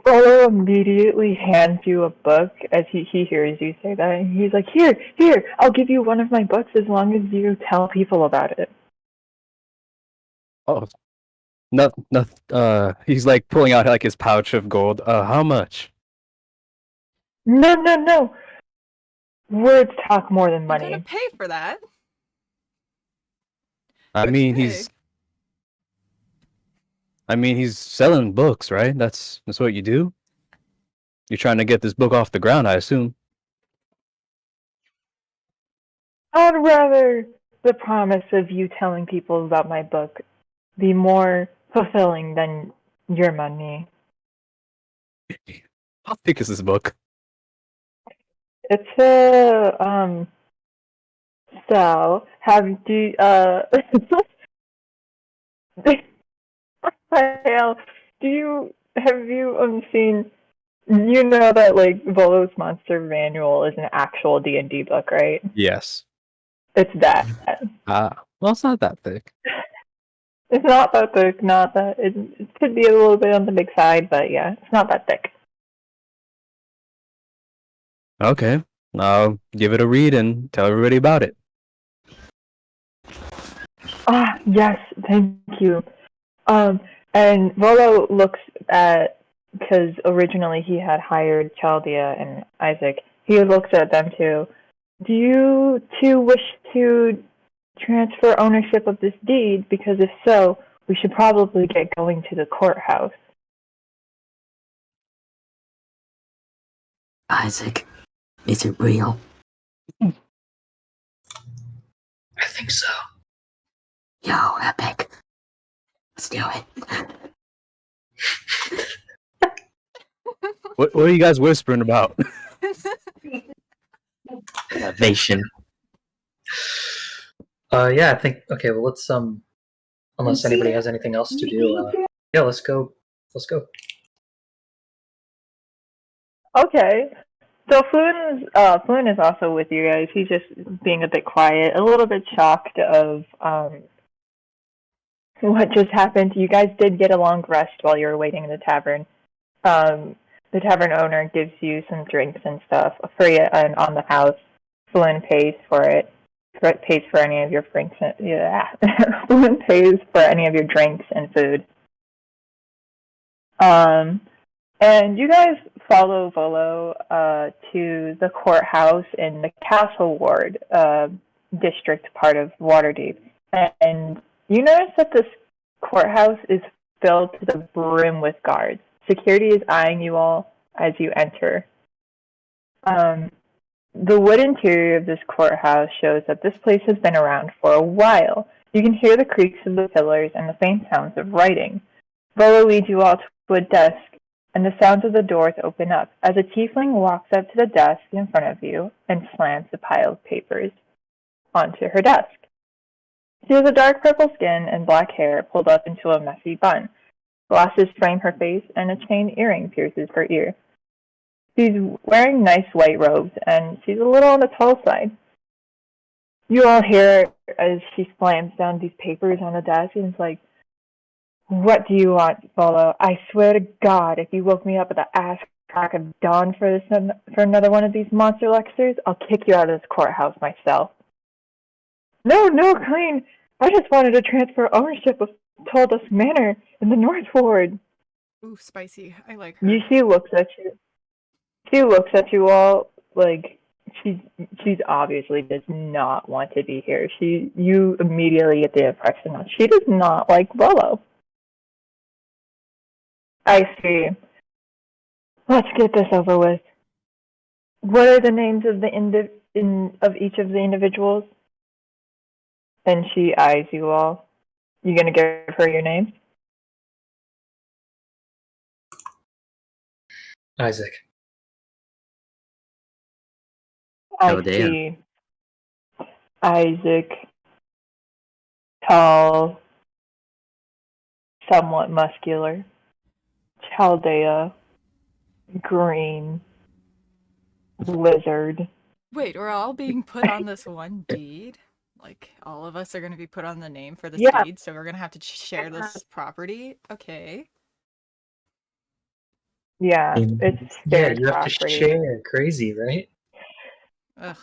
[SPEAKER 2] Volo immediately hands you a book as he hears you say that. And he's like, here, I'll give you one of my books as long as you tell people about it.
[SPEAKER 3] Oh, no, he's like pulling out like his pouch of gold. How much?
[SPEAKER 2] No. Words talk more than
[SPEAKER 1] I'm
[SPEAKER 2] money.
[SPEAKER 1] gonna pay for that.
[SPEAKER 3] I mean, he's selling books, right? That's what you do? You're trying to get this book off the ground, I assume.
[SPEAKER 2] I'd rather the promise of you telling people about my book be more fulfilling than your money.
[SPEAKER 3] How thick is this book?
[SPEAKER 2] It's a so have Raphael, have you seen, you know that like Volo's Monster Manual is an actual D&D book, right?
[SPEAKER 3] Yes.
[SPEAKER 2] It's that.
[SPEAKER 3] Well, it's not that thick.
[SPEAKER 2] It's not that thick, it could be a little bit on the big side, but yeah, it's not that thick.
[SPEAKER 3] Okay, I'll give it a read and tell everybody about it.
[SPEAKER 2] Yes, thank you. And Volo looks at, because originally he had hired Chaldea and Issac, he looks at them too. Do you two wish to transfer ownership of this deed? Because if so, we should probably get going to the courthouse.
[SPEAKER 4] Isaac, is it real?
[SPEAKER 5] I think so.
[SPEAKER 4] Yo, Epic. Let's do it.
[SPEAKER 3] What are you guys whispering about?
[SPEAKER 4] Innovation.
[SPEAKER 5] Yeah, I think, okay, well, let's, unless anybody has anything else to do, yeah, let's go.
[SPEAKER 2] Okay. So Floon is also with you guys. He's just being a bit quiet, a little bit shocked of what just happened. You guys did get a long rest while you were waiting in the tavern. The tavern owner gives you some drinks and stuff free and on the house. Floon pays for it. Pays for any of your drinks. Floon pays for any of your drinks and food. And you guys follow Volo to the courthouse in the Castle Ward district part of Waterdeep. And you notice that this courthouse is filled to the brim with guards. Security is eyeing you all as you enter. The wood interior of this courthouse shows that this place has been around for a while. You can hear the creaks of the pillars and the faint sounds of writing. Volo leads you all to a desk, and the sounds of the doors open up as a tiefling walks up to the desk in front of you and slams a pile of papers onto her desk. She has a dark purple skin and black hair pulled up into a messy bun. Glasses frame her face, and a chain earring pierces her ear. She's wearing nice white robes, and she's a little on the tall side. You all hear her as she slams down these papers on the desk, and it's like, what do you want, Volo? I swear to God, if you woke me up at the ass crack of dawn for another one of these monster lectures, I'll kick you out of this courthouse myself. No, Colleen. I just wanted to transfer ownership of Toldos Manor in the North Ward.
[SPEAKER 1] Ooh, spicy. I like her.
[SPEAKER 2] She looks at you. She looks at you all like she's obviously does not want to be here. You immediately get the impression that she does not like Bolo. I see. Let's get this over with. What are the names of of each of the individuals? And she eyes you all. You gonna give her your names?
[SPEAKER 5] Isaac.
[SPEAKER 2] I
[SPEAKER 4] Chaldea.
[SPEAKER 2] see. Isaac, tall, somewhat muscular. Chaldea, green, lizard.
[SPEAKER 1] Wait, we're all being put on this one deed? Like, all of us are gonna be put on the name for this
[SPEAKER 2] Yeah.
[SPEAKER 1] deed, so we're gonna have to share this property? Okay.
[SPEAKER 2] Yeah, it's
[SPEAKER 5] Yeah,
[SPEAKER 2] shared
[SPEAKER 5] you have to
[SPEAKER 2] property.
[SPEAKER 5] share. Crazy, right?
[SPEAKER 1] Ugh.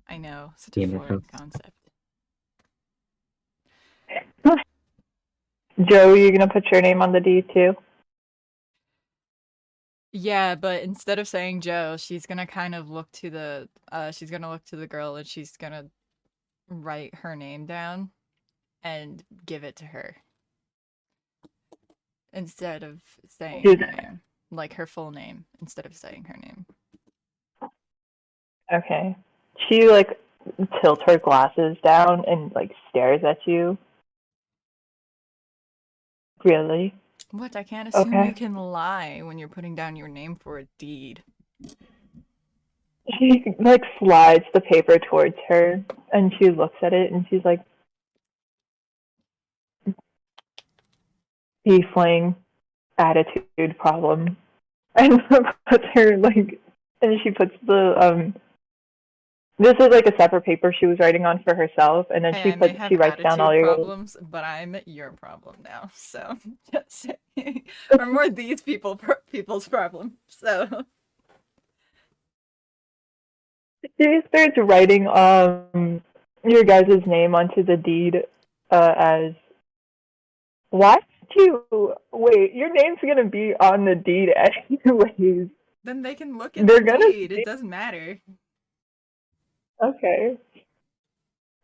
[SPEAKER 1] I know, such a
[SPEAKER 4] Yeah,
[SPEAKER 1] foreign concept.
[SPEAKER 2] Joe, you gonna put your name on the deed too?
[SPEAKER 1] Yeah, but instead of saying Joe, she's gonna kind of look to the girl and she's gonna write her name down and give it to her. Instead of saying
[SPEAKER 2] Do
[SPEAKER 1] her
[SPEAKER 2] that.
[SPEAKER 1] name. Like her full name, instead of saying her name.
[SPEAKER 2] Okay. She like tilts her glasses down and like stares at you. Really?
[SPEAKER 1] What? I can't assume
[SPEAKER 2] Okay.
[SPEAKER 1] you can lie when you're putting down your name for a deed.
[SPEAKER 2] She like slides the paper towards her and she looks at it and she's like, tiefling attitude problem. And puts her like, and she puts the this is like a separate paper she was writing on for herself, and then
[SPEAKER 1] Hey, I may have
[SPEAKER 2] she writes down all
[SPEAKER 1] attitude
[SPEAKER 2] your
[SPEAKER 1] problems, but I'm your problem now. So just saying, or more these people's problem. So
[SPEAKER 2] She starts writing your guys' name onto the deed as why did you wait, your name's gonna be on the deed anyways.
[SPEAKER 1] then they can look at
[SPEAKER 2] They're
[SPEAKER 1] the
[SPEAKER 2] gonna
[SPEAKER 1] deed. It doesn't matter.
[SPEAKER 2] Okay.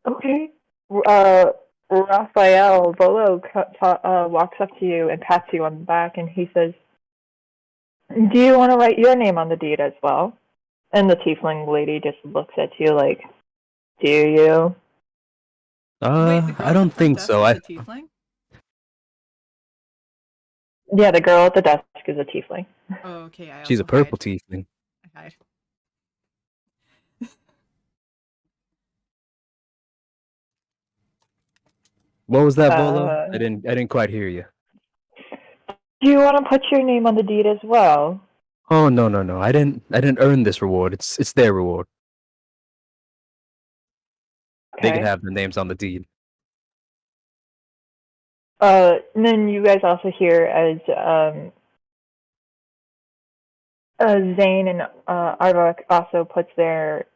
[SPEAKER 2] Okay. Raphael Volo walks up to you and pats you on the back and he says, do you want to write your name on the deed as well? And the tiefling lady just looks at you like, do you?
[SPEAKER 1] Wait, the girl
[SPEAKER 3] I
[SPEAKER 1] at the
[SPEAKER 3] don't
[SPEAKER 1] front
[SPEAKER 3] think
[SPEAKER 1] desk
[SPEAKER 3] so.
[SPEAKER 1] is a tiefling?
[SPEAKER 2] Yeah, the girl at the desk is a tiefling.
[SPEAKER 1] Oh, okay. I
[SPEAKER 3] She's
[SPEAKER 1] also
[SPEAKER 3] a purple
[SPEAKER 1] hide.
[SPEAKER 3] tiefling.
[SPEAKER 1] I hide.
[SPEAKER 3] What was that, Volo?
[SPEAKER 2] Uh,
[SPEAKER 3] I didn't quite hear you.
[SPEAKER 2] Do you want to put your name on the deed as well?
[SPEAKER 3] Oh no. I didn't earn this reward. It's their reward. They can
[SPEAKER 2] Okay.
[SPEAKER 3] have the names on the deed.
[SPEAKER 2] And then you guys also hear as Zane and Arvok also puts their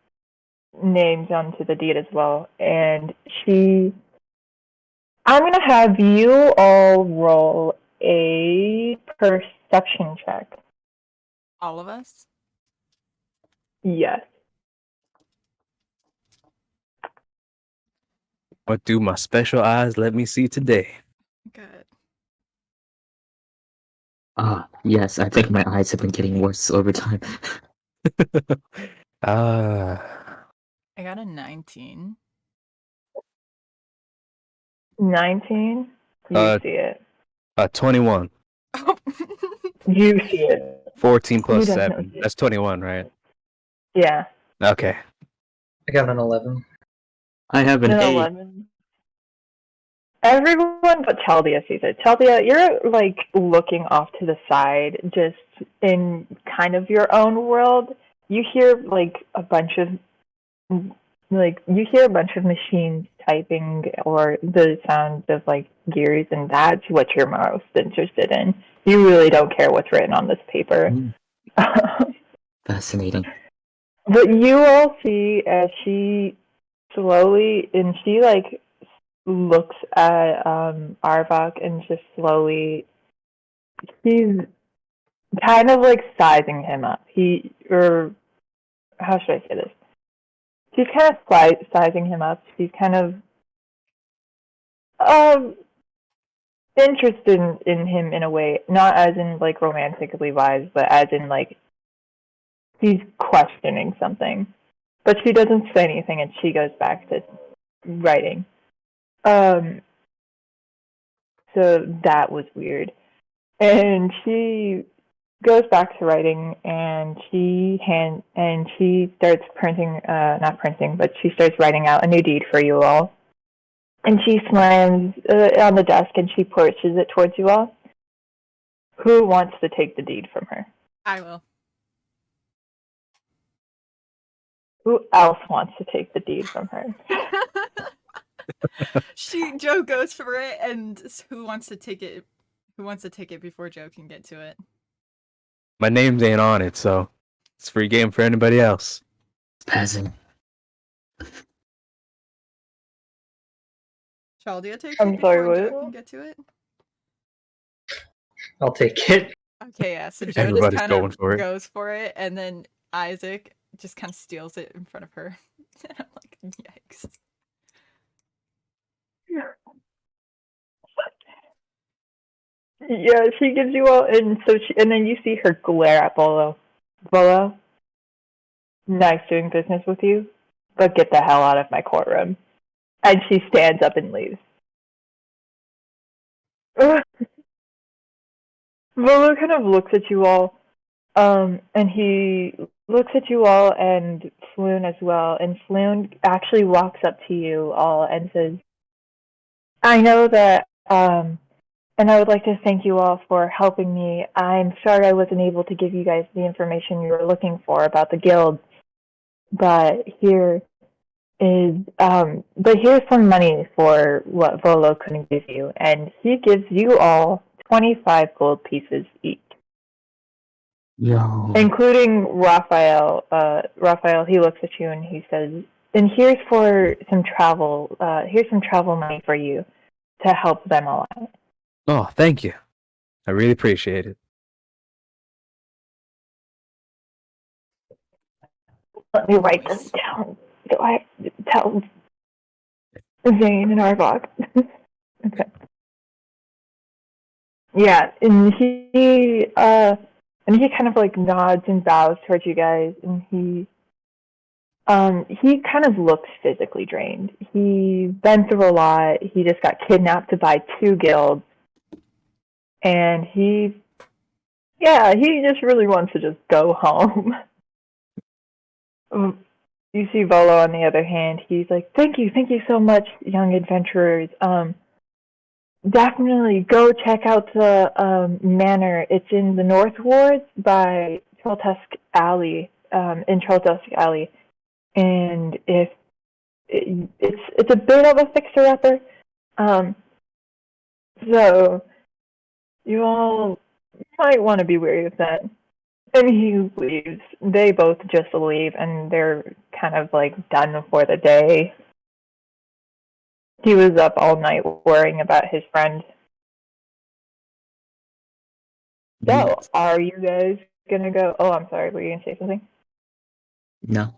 [SPEAKER 2] names onto the deed as well, and I'm gonna have you all roll a perception check.
[SPEAKER 1] All of us?
[SPEAKER 2] Yes.
[SPEAKER 3] What do my special eyes let me see today?
[SPEAKER 1] Good.
[SPEAKER 4] Ah, yes, I think my eyes have been getting worse over time.
[SPEAKER 3] Ah.
[SPEAKER 1] I got a 19.
[SPEAKER 2] 19. You
[SPEAKER 3] Uh,
[SPEAKER 2] see it.
[SPEAKER 3] 21.
[SPEAKER 2] You see it.
[SPEAKER 3] 14 plus
[SPEAKER 2] Who doesn't
[SPEAKER 3] 7.
[SPEAKER 2] see it?
[SPEAKER 3] That's 21, right?
[SPEAKER 2] Yeah.
[SPEAKER 3] Okay.
[SPEAKER 5] I got an 11.
[SPEAKER 4] I have an
[SPEAKER 2] An
[SPEAKER 4] 8.
[SPEAKER 2] 11. Everyone but Chaldea sees it. Chaldea, you're like looking off to the side, just in kind of your own world. You hear like a bunch of machines typing or the sound of like gears, and that's what you're most interested in. You really don't care what's written on this paper.
[SPEAKER 4] Fascinating.
[SPEAKER 2] But you all see as she slowly, and she like looks at Arvok and just slowly he's kind of like sizing him up. Or how should I say this? She's kind of sizing him up. She's kind of interested in him in a way, not as in like romantically wise, but as in like she's questioning something. But she doesn't say anything, and she goes back to writing. So that was weird. And she goes back to writing, and she starts printing, not printing, but she starts writing out a new deed for you all. And she slams on the desk, and she pushes it towards you all. Who wants to take the deed from her?
[SPEAKER 1] I will.
[SPEAKER 2] Who else wants to take the deed from her?
[SPEAKER 1] Joe goes for it, and who wants to take it? Who wants to take it before Joe can get to it?
[SPEAKER 3] My name's ain't on it, so it's free game for anybody else.
[SPEAKER 4] Passing.
[SPEAKER 1] Chaldea takes
[SPEAKER 2] I'm
[SPEAKER 1] it
[SPEAKER 2] sorry,
[SPEAKER 1] before Joe
[SPEAKER 2] what?
[SPEAKER 1] can get to it.
[SPEAKER 5] I'll take it.
[SPEAKER 1] Okay, yeah. So Joe
[SPEAKER 3] Everybody's
[SPEAKER 1] just kind
[SPEAKER 3] going
[SPEAKER 1] of
[SPEAKER 3] for it.
[SPEAKER 1] goes for it, and then Isaac just kind of steals it in front of her. And I'm like, yikes.
[SPEAKER 2] Yeah, she gives you all, and then you see her glare at Bolo. Bolo, nice doing business with you, but get the hell out of my courtroom. And she stands up and leaves. Bolo kind of looks at you all, and he looks at you all and Floon as well, and Floon actually walks up to you all and says, I know that, and I would like to thank you all for helping me. I'm sorry I wasn't able to give you guys the information you were looking for about the guild, but here's some money for what Volo couldn't give you, and he gives you all 25 gold pieces each.
[SPEAKER 4] Yo.
[SPEAKER 2] Including Raphael. Raphael, he looks at you and he says, and here's some travel money for you to help them all out.
[SPEAKER 3] Oh, thank you. I really appreciate it.
[SPEAKER 2] Let me write this down. So I tell Zane and Arbok. Okay. Yeah, and he kind of like nods and bows towards you guys, and he kind of looks physically drained. He's been through a lot. He just got kidnapped by 2 guilds, and he just really wants to just go home. You see Volo on the other hand. He's like, thank you so much, young adventurers. Definitely go check out the manor. It's in the North Wards by Chaltusk Alley, in Chaltusk Alley. And if it's a bit of a fixer-upper, so you all might want to be wary of that. And he leaves. They both just leave, and they're kind of like done for the day. He was up all night worrying about his friend. So, are you guys gonna go? Oh, I'm sorry. Were you gonna say something?
[SPEAKER 4] No.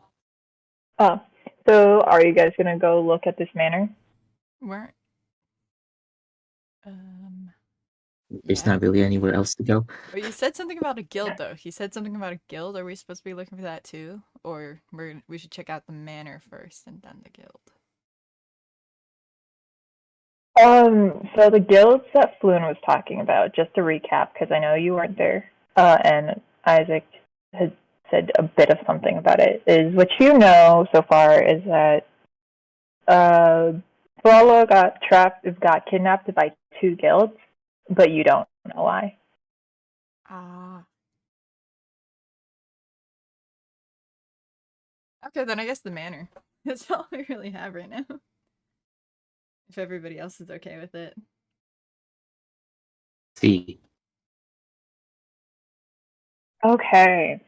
[SPEAKER 2] Oh, so are you guys gonna go look at this manor?
[SPEAKER 1] Where?
[SPEAKER 4] There's
[SPEAKER 1] Yeah.
[SPEAKER 4] not really anywhere else to go.
[SPEAKER 1] But you said something about a guild, though. He said something about a guild. Are we supposed to be looking for that too, or we should check out the manor first and then the guild?
[SPEAKER 2] So the guilds that Floon was talking about, just to recap, because I know you weren't there, and Isaac had said a bit of something about it, is what you know so far is that Frollo got kidnapped by 2 guilds, but you don't know why.
[SPEAKER 1] Ah. Okay, then I guess the manor. That's all we really have right now. If everybody else is okay with it.
[SPEAKER 4] See.
[SPEAKER 2] Okay.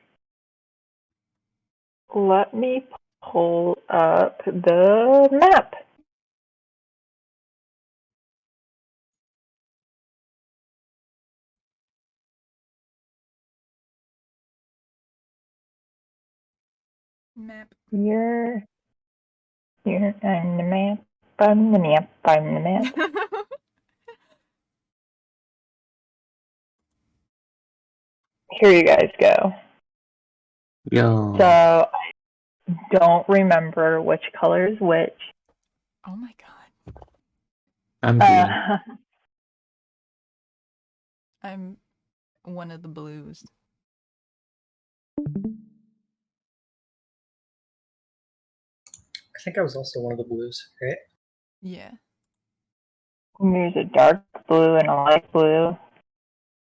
[SPEAKER 2] Let me pull up the map.
[SPEAKER 1] Map.
[SPEAKER 2] You're on the map. On the map. On the map. Here you guys go.
[SPEAKER 4] Yo.
[SPEAKER 2] So, I don't remember which color is which.
[SPEAKER 1] Oh my god.
[SPEAKER 4] I'm green.
[SPEAKER 1] I'm one of the blues.
[SPEAKER 5] I think I was also one of the blues, right?
[SPEAKER 1] Yeah.
[SPEAKER 2] There's a dark blue and a light blue.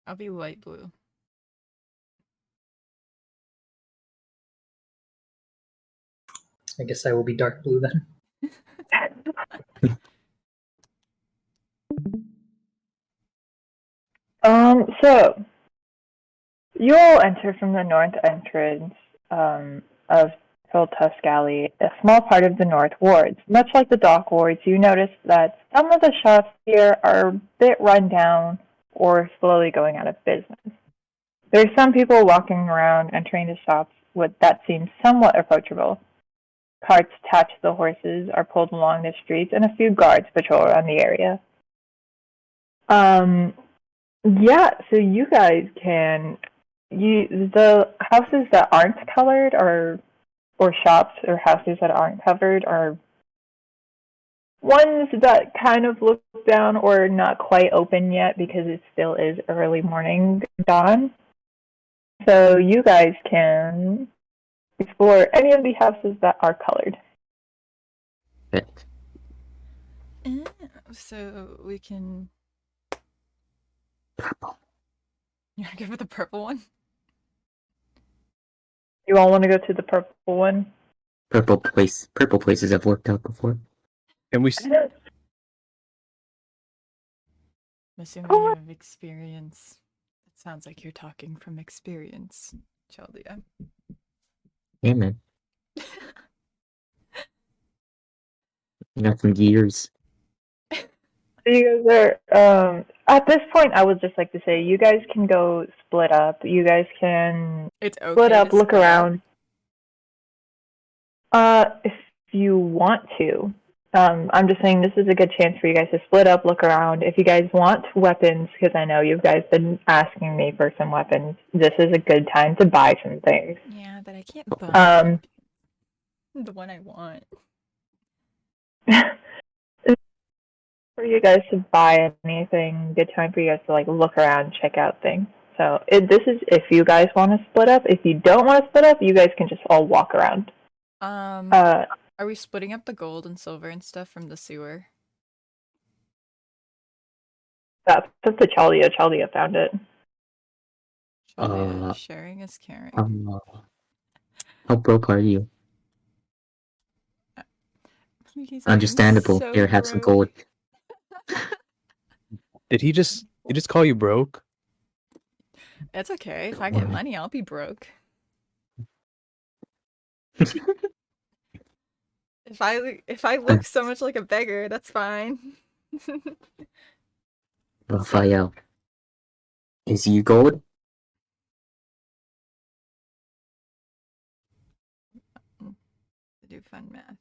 [SPEAKER 1] I'll be light blue.
[SPEAKER 5] I guess I will be dark blue then.
[SPEAKER 2] So you all enter from the north entrance of Tusk Alley, a small part of the North Wards. Much like the Dock Wards, you notice that some of the shops here are a bit run down or slowly going out of business. There are some people walking around entering the shops that seem somewhat approachable. Carts attached to the horses are pulled along the streets, and a few guards patrol around the area. Yeah, so you guys can the houses that aren't colored or shops or houses that aren't covered are ones that kind of look down or not quite open yet because it still is early morning dawn. So you guys can explore any of the houses that are colored.
[SPEAKER 1] So we can.
[SPEAKER 4] Purple.
[SPEAKER 1] You wanna go for the purple one?
[SPEAKER 2] You all want to go to the purple one?
[SPEAKER 4] Purple places have worked out before.
[SPEAKER 3] Can we?
[SPEAKER 1] I'm assuming you have experience. It sounds like you're talking from experience, Chaldea.
[SPEAKER 4] Yeah, man. You got some gears.
[SPEAKER 2] So you guys are, at this point, I would just like to say, you guys can go split up. You guys can
[SPEAKER 1] It's okay.
[SPEAKER 2] split up,
[SPEAKER 1] to
[SPEAKER 2] look
[SPEAKER 1] split up.
[SPEAKER 2] around. If you want to. I'm just saying this is a good chance for you guys to split up, look around. If you guys want weapons, because I know you guys been asking me for some weapons, this is a good time to buy some things.
[SPEAKER 1] Yeah, but I can't buy the one I want.
[SPEAKER 2] For you guys to buy anything, good time for you guys to like look around, check out things. So this is if you guys want to split up. If you don't want to split up, you guys can just all walk around.
[SPEAKER 1] Are we splitting up the gold and silver and stuff from the sewer?
[SPEAKER 2] That's up to Chaldea. Chaldea found it.
[SPEAKER 1] Chaldea, sharing is caring.
[SPEAKER 4] How broke are you?
[SPEAKER 1] Please, I'm
[SPEAKER 4] Understandable.
[SPEAKER 1] so
[SPEAKER 4] Here, have some
[SPEAKER 1] broke.
[SPEAKER 4] gold.
[SPEAKER 3] Did he just call you broke?
[SPEAKER 1] It's okay. If I get money, I'll be broke. If I look so much like a beggar, that's fine.
[SPEAKER 4] Raphael. Is you gold?
[SPEAKER 1] Do fun math.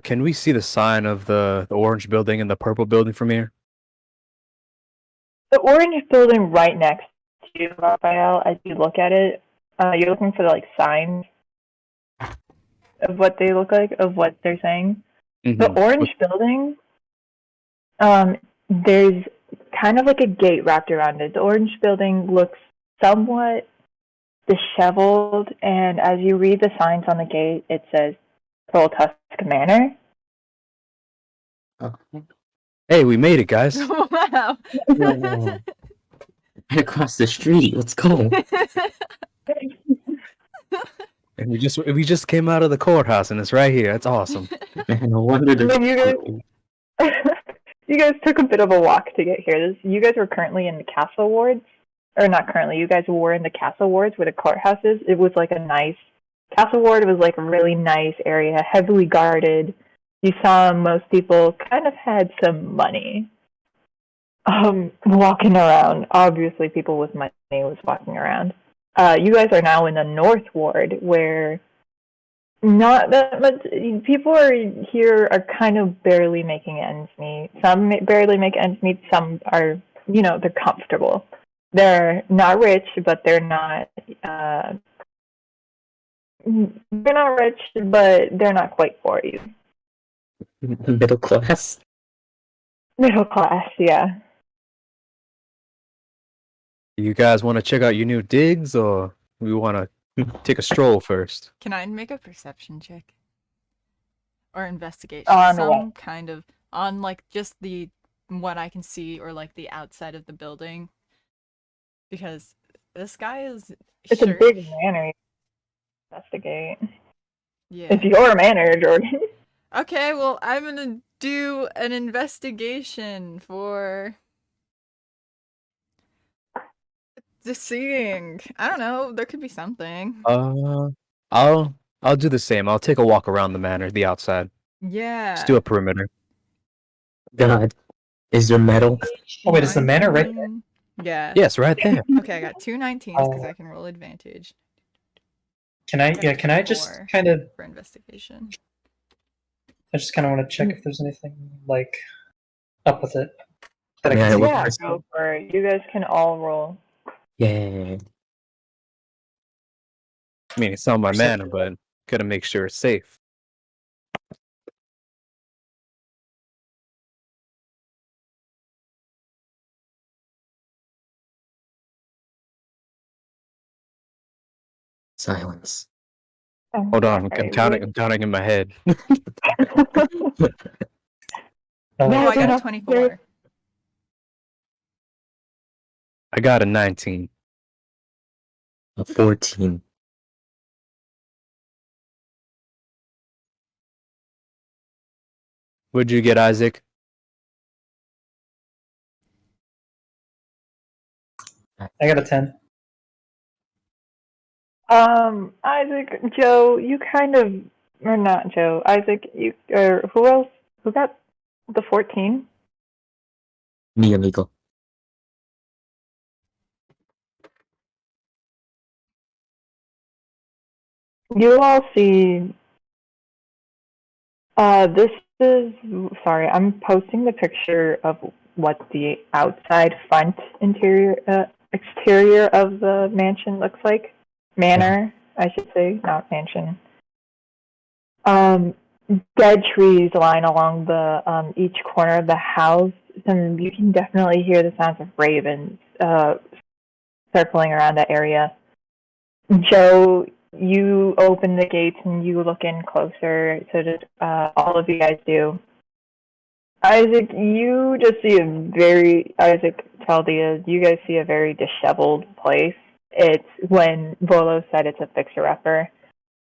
[SPEAKER 3] Can we see the sign of the orange building and the purple building from here?
[SPEAKER 2] The orange building right next to you, Raphael, as you look at it, you're looking for like signs of what they look like, of what they're saying. The orange building, there's kind of like a gate wrapped around it. The orange building looks somewhat disheveled, and as you read the signs on the gate, it says Pearl Tusk Manor.
[SPEAKER 3] Hey, we made it, guys.
[SPEAKER 1] Wow.
[SPEAKER 4] Right across the street. Let's go.
[SPEAKER 3] And we just came out of the courthouse and it's right here. That's awesome.
[SPEAKER 4] Man, no wonder
[SPEAKER 2] You guys took a bit of a walk to get here. You guys were currently in the castle wards. Or not currently, you guys were in the castle wards where the courthouse is. It was like a nice castle ward. It was like a really nice area, heavily guarded. You saw most people kind of had some money. walking around. Obviously, people with money was walking around. You guys are now in the North Ward, where not that much people here are kind of barely making ends meet. Some barely make ends meet. Some are, they're comfortable. They're not rich, but they're not. They're not rich, but they're not quite poor either.
[SPEAKER 4] Middle class.
[SPEAKER 2] Middle class, yeah.
[SPEAKER 3] You guys want to check out your new digs, or we want to take a stroll first?
[SPEAKER 1] Can I make a perception check? Or investigation?
[SPEAKER 2] On
[SPEAKER 1] Some
[SPEAKER 2] what?
[SPEAKER 1] kind of on like just the what I can see or like the outside of the building. Because this guy is
[SPEAKER 2] It's a big manor. You investigate.
[SPEAKER 1] Yeah.
[SPEAKER 2] It's your manor, Jordan.
[SPEAKER 1] Okay, well I'm gonna do an investigation for just seeing. I don't know, there could be something.
[SPEAKER 3] I'll do the same. I'll take a walk around the manor, the outside.
[SPEAKER 1] Yeah.
[SPEAKER 3] Just do a perimeter.
[SPEAKER 4] God. Is there metal?
[SPEAKER 5] Oh wait, is the manor right there?
[SPEAKER 1] 19. Yeah.
[SPEAKER 3] Yes, right there.
[SPEAKER 1] Okay, I got 2 19s because I can roll advantage.
[SPEAKER 5] Can I
[SPEAKER 1] got
[SPEAKER 5] just
[SPEAKER 1] 4
[SPEAKER 5] kind of
[SPEAKER 1] for investigation.
[SPEAKER 5] I just kind of want to check if there's anything like up with it that I
[SPEAKER 4] Yeah,
[SPEAKER 5] can see.
[SPEAKER 2] Yeah, go for it. You guys can all roll.
[SPEAKER 4] Yeah.
[SPEAKER 3] I mean, it's not my manor, but gotta make sure it's safe.
[SPEAKER 4] Silence.
[SPEAKER 3] Hold on, I'm
[SPEAKER 2] Alright,
[SPEAKER 3] counting in my head.
[SPEAKER 1] Oh,
[SPEAKER 2] Yeah,
[SPEAKER 1] I got a
[SPEAKER 2] enough.
[SPEAKER 1] 24.
[SPEAKER 3] I got a 19.
[SPEAKER 4] A 14.
[SPEAKER 3] What'd you get, Isaac?
[SPEAKER 5] I got a 10.
[SPEAKER 2] Isaac, Joe, you kind of, or not Joe, Isaac, or who else? Who got the 14?
[SPEAKER 4] Me, amigo.
[SPEAKER 2] You all see, this is, sorry, I'm posting the picture of what the outside front exterior of the mansion looks like. Manor, I should say, not mansion. Dead trees line along the each corner of the house. You can definitely hear the sounds of ravens circling around that area. Joe, you open the gates and you look in closer. So just all of you guys do. Isaac, you just see Isaac, Chaldea, you guys see a very disheveled place. It's when Volo said it's a fixer-upper.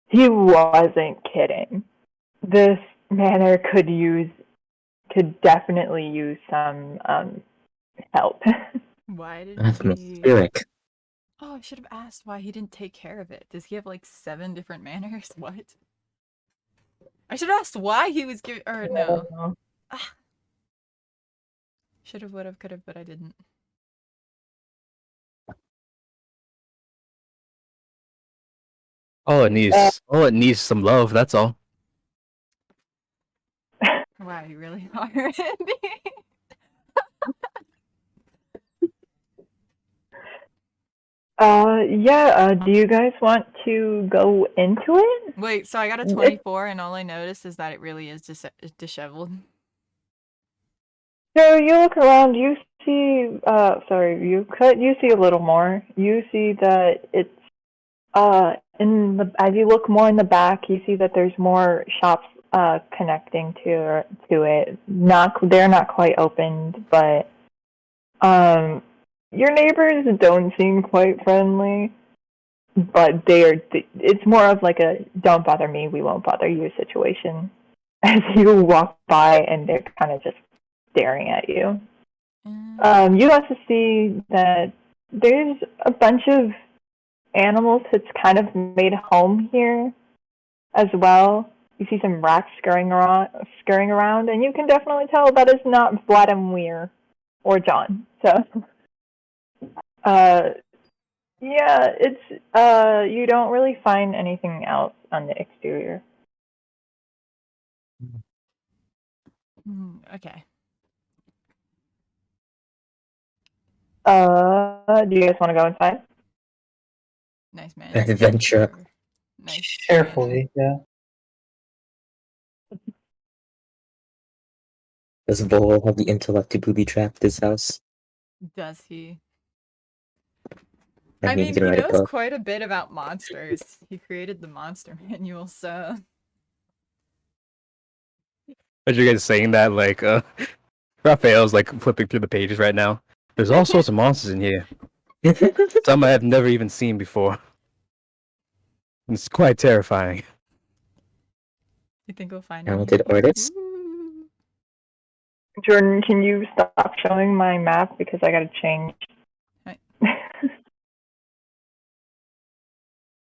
[SPEAKER 2] He wasn't kidding. This manor could definitely use some help.
[SPEAKER 1] Why did he...
[SPEAKER 4] Atmospheric.
[SPEAKER 1] Oh, I should have asked why he didn't take care of it. Does he have like 7 different manors? What? I should have asked why he was giving... Or no. Ah. Should have, would have, could have, but I didn't.
[SPEAKER 3] All it needs some love, that's all.
[SPEAKER 1] Wow, you really are.
[SPEAKER 2] Do you guys want to go into it?
[SPEAKER 1] Wait, so I got a 24 and all I noticed is that it really is disheveled.
[SPEAKER 2] So you look around, you see, you see a little more. You see that it's, as you look more in the back, you see that there's more shops, connecting to it. They're not quite opened, but, your neighbors don't seem quite friendly, but it's more of like a don't bother me, we won't bother you situation. As you walk by and they're kind of just staring at you. You also see that there's a bunch of animals that's kind of made home here as well. You see some rats scurrying around, and you can definitely tell that is not Vladimir. or John. So, yeah, it's you don't really find anything else on the exterior.
[SPEAKER 1] Okay.
[SPEAKER 2] Do you guys want to go inside?
[SPEAKER 1] Nice man.
[SPEAKER 4] Adventure.
[SPEAKER 1] Nice.
[SPEAKER 5] Carefully, yeah.
[SPEAKER 4] Does Vol have the intellect to booby trap this house?
[SPEAKER 1] Does he?
[SPEAKER 4] I
[SPEAKER 1] I
[SPEAKER 4] need
[SPEAKER 1] mean,
[SPEAKER 4] to
[SPEAKER 1] he
[SPEAKER 4] write a
[SPEAKER 1] knows
[SPEAKER 4] book.
[SPEAKER 1] quite a bit about monsters. He created the monster manual, so.
[SPEAKER 3] As you guys saying that, like, Raphael's like flipping through the pages right now. There's all sorts of monsters in here. Some I have never even seen before. It's quite terrifying.
[SPEAKER 1] You think we'll find
[SPEAKER 4] Talented
[SPEAKER 1] anything?
[SPEAKER 4] artist?
[SPEAKER 1] Ooh.
[SPEAKER 2] Jordan, can you stop showing my map because I gotta change?
[SPEAKER 1] Hi.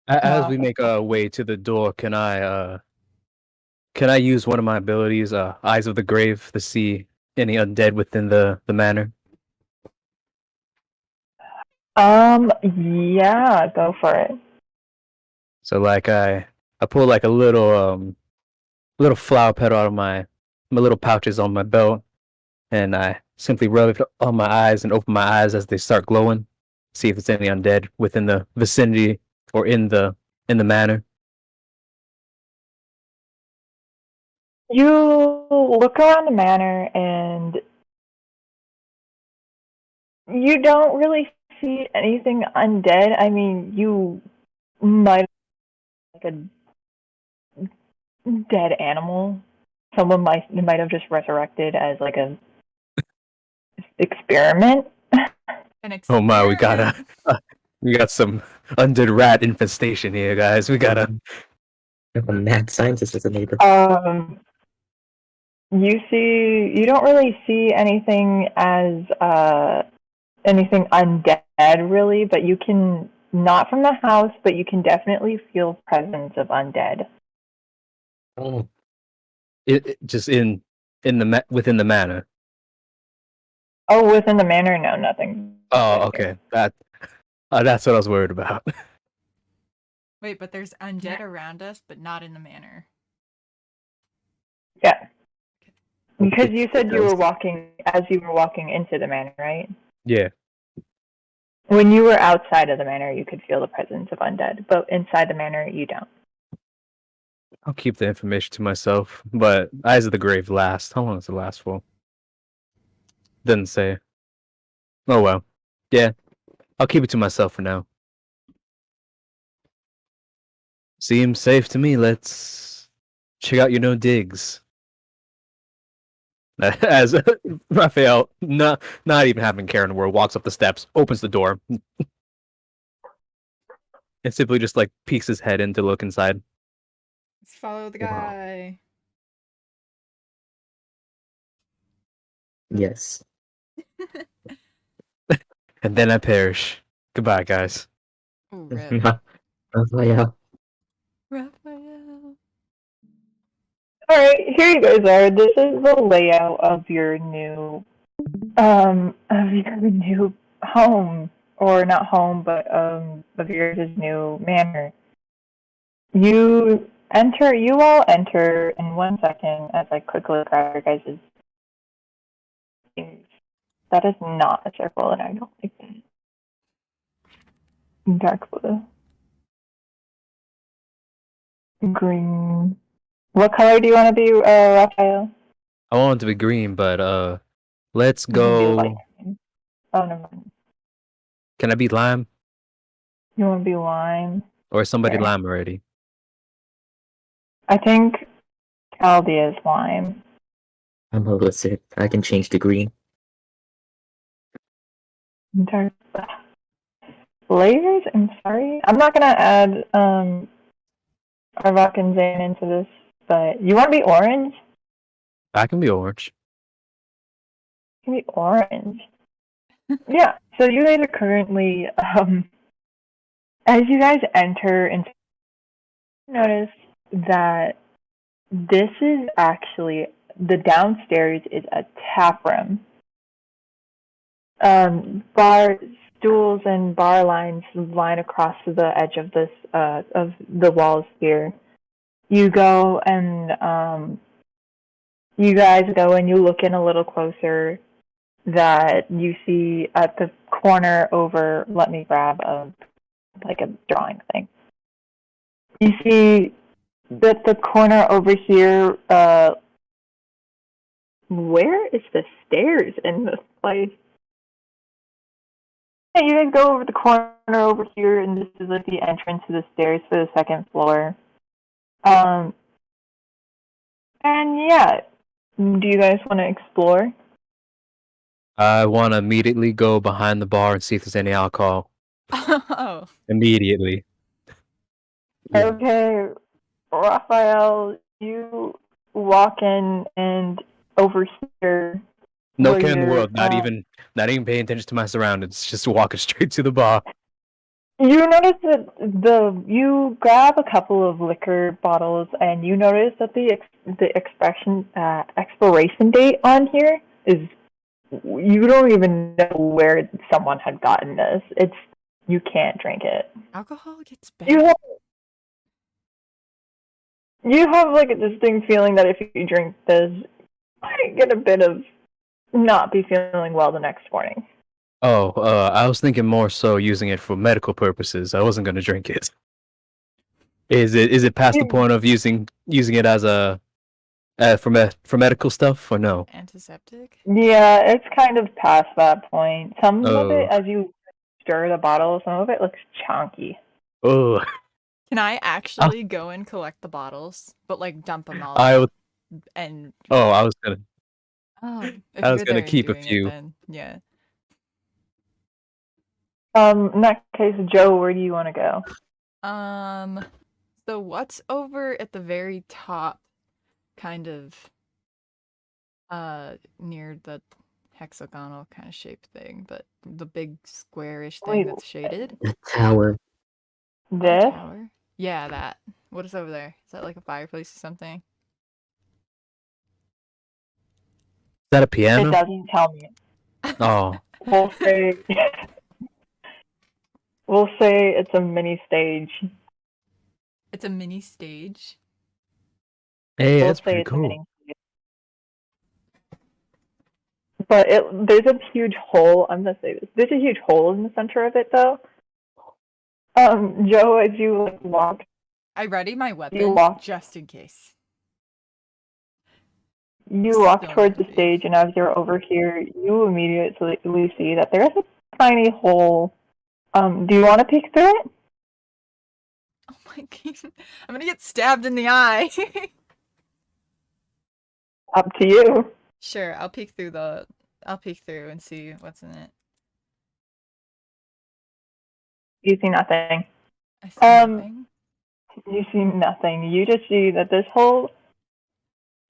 [SPEAKER 3] As
[SPEAKER 2] Wow.
[SPEAKER 3] we make our way to the door, can I use one of my abilities, Eyes of the Grave, to see any undead within the manor?
[SPEAKER 2] Yeah, go for it.
[SPEAKER 3] So like I pull like a little flower petal out of my little pouches on my belt, and I simply rub it on my eyes and open my eyes as they start glowing. See if it's any undead within the vicinity or in the manor.
[SPEAKER 2] You look around the manor and you don't really see anything undead. I mean, you might like a dead animal. Someone might have just resurrected as like a experiment.
[SPEAKER 1] An
[SPEAKER 3] Oh my, we
[SPEAKER 1] experiment.
[SPEAKER 3] got some undead rat infestation here, guys. We gotta.
[SPEAKER 4] A mad scientist as a neighbor.
[SPEAKER 2] You don't really see anything as anything undead really, but you can not from the house, but you can definitely feel presence of undead.
[SPEAKER 4] Oh,
[SPEAKER 3] It just in the within the manor.
[SPEAKER 2] Oh, within the manor, no, nothing.
[SPEAKER 3] Oh, okay. That's what I was worried about.
[SPEAKER 1] Wait, but there's undead around us, but not in the manor.
[SPEAKER 2] Yeah, because
[SPEAKER 4] it-
[SPEAKER 2] you
[SPEAKER 4] it
[SPEAKER 2] said you were
[SPEAKER 4] does.
[SPEAKER 2] walking into the manor, right?
[SPEAKER 3] Yeah.
[SPEAKER 2] When you were outside of the manor, you could feel the presence of undead, but inside the manor, you don't.
[SPEAKER 3] I'll keep the information to myself, but Eyes of the Grave last. How long does it last for? Didn't say. Oh well. Yeah. I'll keep it to myself for now. Seems safe to me. Let's check out your no digs. As Raphael, not even having care in the world, walks up the steps, opens the door, and simply just like peeks his head in to look inside.
[SPEAKER 1] Let's follow the
[SPEAKER 4] Wow.
[SPEAKER 1] guy.
[SPEAKER 4] Yes.
[SPEAKER 3] And then I perish. Goodbye, guys.
[SPEAKER 1] Ooh, rip.
[SPEAKER 4] Raphael.
[SPEAKER 1] Raphael.
[SPEAKER 2] All right, here you guys are. This is the layout of your new home, or not home, but of your new manor. You all enter in 1 second as I quickly grab your guys' things. That is not a circle, and I don't like that. Dark blue. Green. What color do you want to be, Raphael?
[SPEAKER 3] I want it to be green, but let's
[SPEAKER 2] You can be
[SPEAKER 3] go.
[SPEAKER 2] light green. Oh, never mind.
[SPEAKER 3] Can I be lime?
[SPEAKER 2] You want to be lime?
[SPEAKER 3] Or is somebody
[SPEAKER 2] Here.
[SPEAKER 3] lime already?
[SPEAKER 2] I think Chaldea is lime.
[SPEAKER 4] I'm a wizard. I can change to green.
[SPEAKER 2] Dark layers? I'm sorry. I'm not gonna add Arvok and Zane into this, but you want to be orange?
[SPEAKER 3] I can be orange.
[SPEAKER 2] You can be orange. Yeah. So you guys are currently as you guys enter and notice that this is actually the downstairs is a tap room. bar stools and bar lines line across the edge of this of the walls here. You go and you guys go and you look in a little closer. That you see at the corner over. Let me grab a drawing thing. You see that the corner over here. Where is the stairs in this place? Yeah, you guys go over the corner over here, and this is like the entrance to the stairs for the second floor. And yeah, do you guys want to explore?
[SPEAKER 3] I want to immediately go behind the bar and see if there's any alcohol.
[SPEAKER 1] Oh.
[SPEAKER 3] Immediately.
[SPEAKER 2] Okay, Raphael, you walk in and over here.
[SPEAKER 3] No
[SPEAKER 2] where
[SPEAKER 3] care in the
[SPEAKER 2] you're,
[SPEAKER 3] world. Not even paying attention to my surroundings. Just walking straight to the bar.
[SPEAKER 2] You notice that you grab a couple of liquor bottles, and you notice that the expiration date on here is, you don't even know where someone had gotten this. You can't drink it.
[SPEAKER 1] Alcohol gets
[SPEAKER 2] You
[SPEAKER 1] bad.
[SPEAKER 2] have you have like a distinct feeling that if you drink this, you might get a bit of not be feeling well the next morning.
[SPEAKER 3] Oh, I was thinking more so using it for medical purposes. I wasn't gonna drink it. Is it past the point of using it as a for medical stuff or no?
[SPEAKER 1] Antiseptic?
[SPEAKER 2] Yeah, it's kind of past that point. Some of it,
[SPEAKER 3] Oh.
[SPEAKER 2] as you stir the bottle, some of it looks chunky.
[SPEAKER 3] Oh,
[SPEAKER 1] Can I actually go and collect the bottles, but like dump them all
[SPEAKER 3] I
[SPEAKER 1] out
[SPEAKER 3] would.
[SPEAKER 1] and?
[SPEAKER 3] Oh, I was gonna.
[SPEAKER 1] Oh, if
[SPEAKER 3] I was
[SPEAKER 1] you're
[SPEAKER 3] gonna
[SPEAKER 1] there
[SPEAKER 3] keep a
[SPEAKER 1] doing it,
[SPEAKER 3] few.
[SPEAKER 1] then yeah.
[SPEAKER 2] In that case, Joe, where do you want to go?
[SPEAKER 1] So what's over at the very top, kind of, near the hexagonal kind of shaped thing, but the big squarish thing
[SPEAKER 2] Wait,
[SPEAKER 1] that's shaded?
[SPEAKER 4] The tower.
[SPEAKER 2] This?
[SPEAKER 1] Tower? Yeah, that. What is over there? Is that like a fireplace or something?
[SPEAKER 3] Is that a
[SPEAKER 2] It
[SPEAKER 3] piano?
[SPEAKER 2] doesn't tell me.
[SPEAKER 3] Oh,
[SPEAKER 2] We'll say we'll say it's a mini stage.
[SPEAKER 1] It's a mini stage.
[SPEAKER 3] hey,
[SPEAKER 2] We'll
[SPEAKER 3] that's
[SPEAKER 2] say
[SPEAKER 3] pretty
[SPEAKER 2] it's a
[SPEAKER 3] cool.
[SPEAKER 2] mini stage. But there's a huge hole. I'm gonna say this. There's a huge hole in the center of it, though. Joe, as you walk,
[SPEAKER 1] I ready my weapon
[SPEAKER 2] walk-
[SPEAKER 1] just in case.
[SPEAKER 2] you walk
[SPEAKER 1] Still
[SPEAKER 2] towards
[SPEAKER 1] not
[SPEAKER 2] the
[SPEAKER 1] big.
[SPEAKER 2] stage, and as you're over here, you immediately see that there's a tiny hole. Do you want to peek through it?
[SPEAKER 1] Oh my god. I'm gonna get stabbed in the eye.
[SPEAKER 2] Up to you.
[SPEAKER 1] Sure, I'll peek through and see what's in it.
[SPEAKER 2] You see nothing.
[SPEAKER 1] I see nothing.
[SPEAKER 2] You see nothing. You just see that this hole,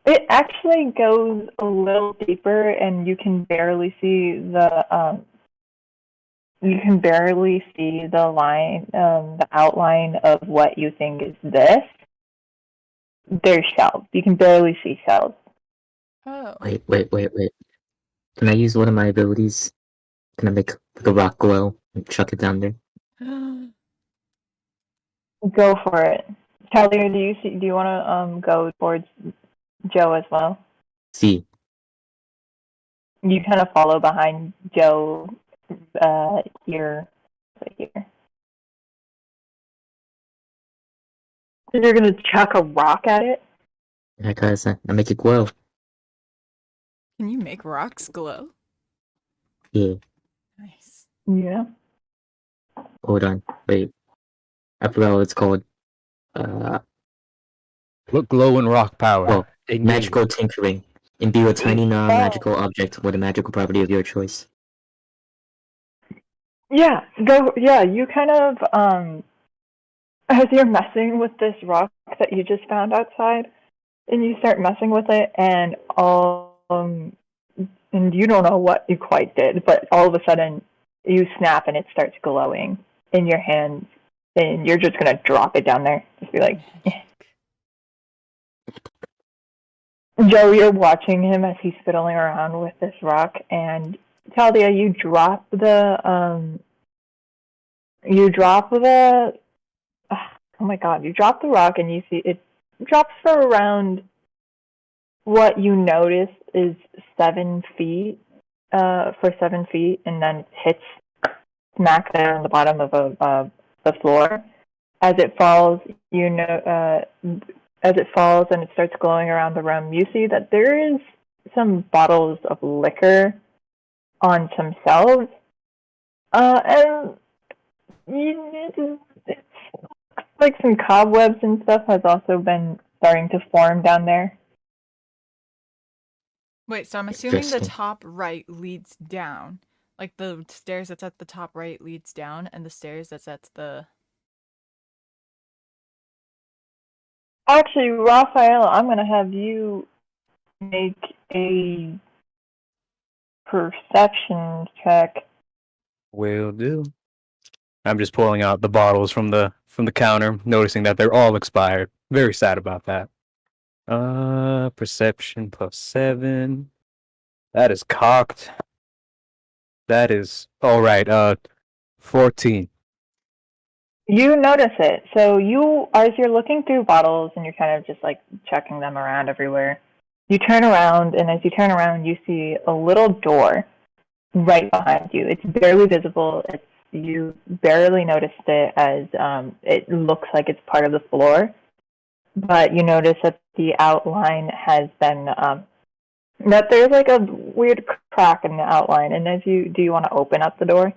[SPEAKER 2] it actually goes a little deeper, and you can barely see the line, the outline of what you think is this. There's shells. You can barely see shells.
[SPEAKER 1] Oh.
[SPEAKER 4] Wait. Can I use one of my abilities? Can I make like a rock glow and chuck it down there?
[SPEAKER 2] Go for it. Chaldea, do you want to go towards Joe as well?
[SPEAKER 4] See.
[SPEAKER 2] You kind of follow behind Joe here. Right here. And you're gonna chuck a rock at it?
[SPEAKER 4] Yeah, guys, I make it glow.
[SPEAKER 1] Can you make rocks glow?
[SPEAKER 4] Yeah.
[SPEAKER 1] Nice.
[SPEAKER 2] Yeah.
[SPEAKER 4] Hold on. Wait. I forgot what it's called.
[SPEAKER 3] Look, glow and rock power.
[SPEAKER 4] Oh,
[SPEAKER 3] Engage.
[SPEAKER 4] magical tinkering. Imbue a tiny non-magical object with a magical property of your choice.
[SPEAKER 2] Yeah, you kind of, as you're messing with this rock that you just found outside, and you start messing with it, and and you don't know what you quite did, but all of a sudden, you snap and it starts glowing in your hands, and you're just gonna drop it down there. Just be like, Joe, you're watching him as he's fiddling around with this rock, and Chaldea, you drop the oh my god, you drop the rock and you see it drops for around what you notice is 7 feet, for 7 feet, and then hits smack there on the bottom of the floor. As it falls, as it falls and it starts glowing around the room, you see that there is some bottles of liquor on some shelves, and it's like some cobwebs and stuff has also been starting to form down there.
[SPEAKER 1] Wait, so I'm assuming the
[SPEAKER 4] Interesting.
[SPEAKER 1] top right leads down. Like the stairs that's at the top right leads down, and the stairs that's at the...
[SPEAKER 2] Actually, Raphael, I'm gonna have you make a perception check.
[SPEAKER 3] Will do. I'm just pulling out the bottles from the counter, noticing that they're all expired. Very sad about that. Perception +7. That is cocked. That is all right. 14.
[SPEAKER 2] You notice it. So as you're looking through bottles and you're kind of just like checking them around everywhere, you turn around, and as you turn around, you see a little door right behind you. It's barely visible. You barely noticed it, as it looks like it's part of the floor, but you notice that the outline has been that there's like a weird crack in the outline. And do you want to open up the door?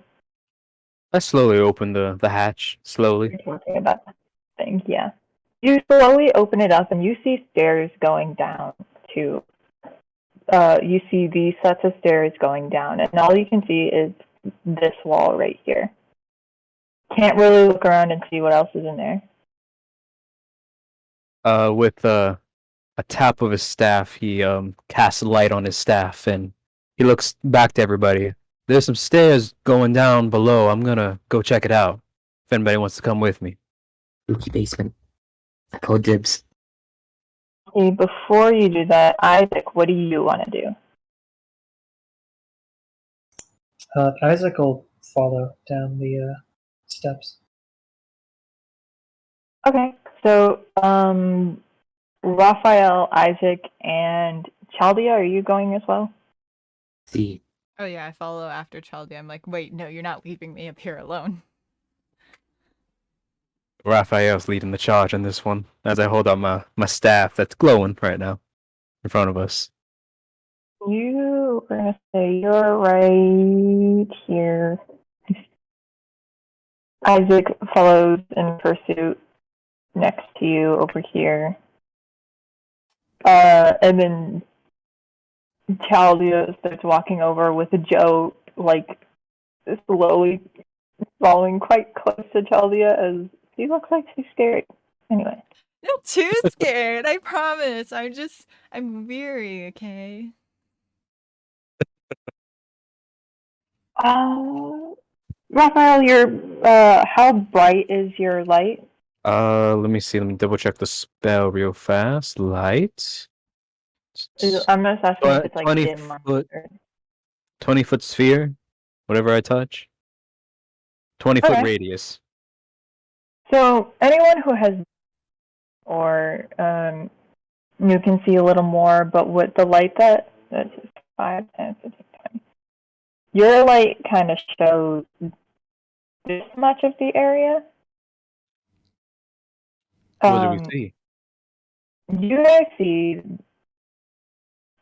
[SPEAKER 3] I slowly open the hatch. Slowly.
[SPEAKER 2] You're talking about that thing, yeah. You slowly open it up, and you see stairs going down to. You see these sets of stairs going down, and all you can see is this wall right here. Can't really look around and see what else is in there.
[SPEAKER 3] With a tap of his staff, he casts light on his staff, and he looks back to everybody. There's some stairs going down below. I'm gonna go check it out. If anybody wants to come with me.
[SPEAKER 4] Spooky basement. I call dibs.
[SPEAKER 2] Okay, before you do that, Isaac, what do you want to do?
[SPEAKER 5] Isaac will follow down the steps.
[SPEAKER 2] Okay, so Raphael, Isaac, and Chaldea, are you going as well?
[SPEAKER 4] See.
[SPEAKER 1] Oh yeah, I follow after Chaldea. I'm like, wait, no, you're not leaving me up here alone.
[SPEAKER 3] Raphael's leading the charge on this one, as I hold out my staff that's glowing right now in front of us.
[SPEAKER 2] You are going to say you're right here. Isaac follows in pursuit next to you over here. And then Chaldea starts walking over with Joe, like, slowly following quite close to Chaldea, as she looks like she's scared. Anyway.
[SPEAKER 1] Not too scared, I promise. I'm weary, okay?
[SPEAKER 2] Raphael, how bright is your light?
[SPEAKER 3] Let me see. Let me double check the spell real fast. Light.
[SPEAKER 2] I'm just asking if it's like
[SPEAKER 3] 20
[SPEAKER 2] dim
[SPEAKER 3] foot.
[SPEAKER 2] or...
[SPEAKER 3] 20-foot sphere. Whatever I touch. 20-foot
[SPEAKER 2] Okay.
[SPEAKER 3] radius.
[SPEAKER 2] So anyone who has, or you can see a little more, but with the light that's 5, 10, 15, 20. Your light kind of shows this much of the area.
[SPEAKER 3] What do we see?
[SPEAKER 2] You guys see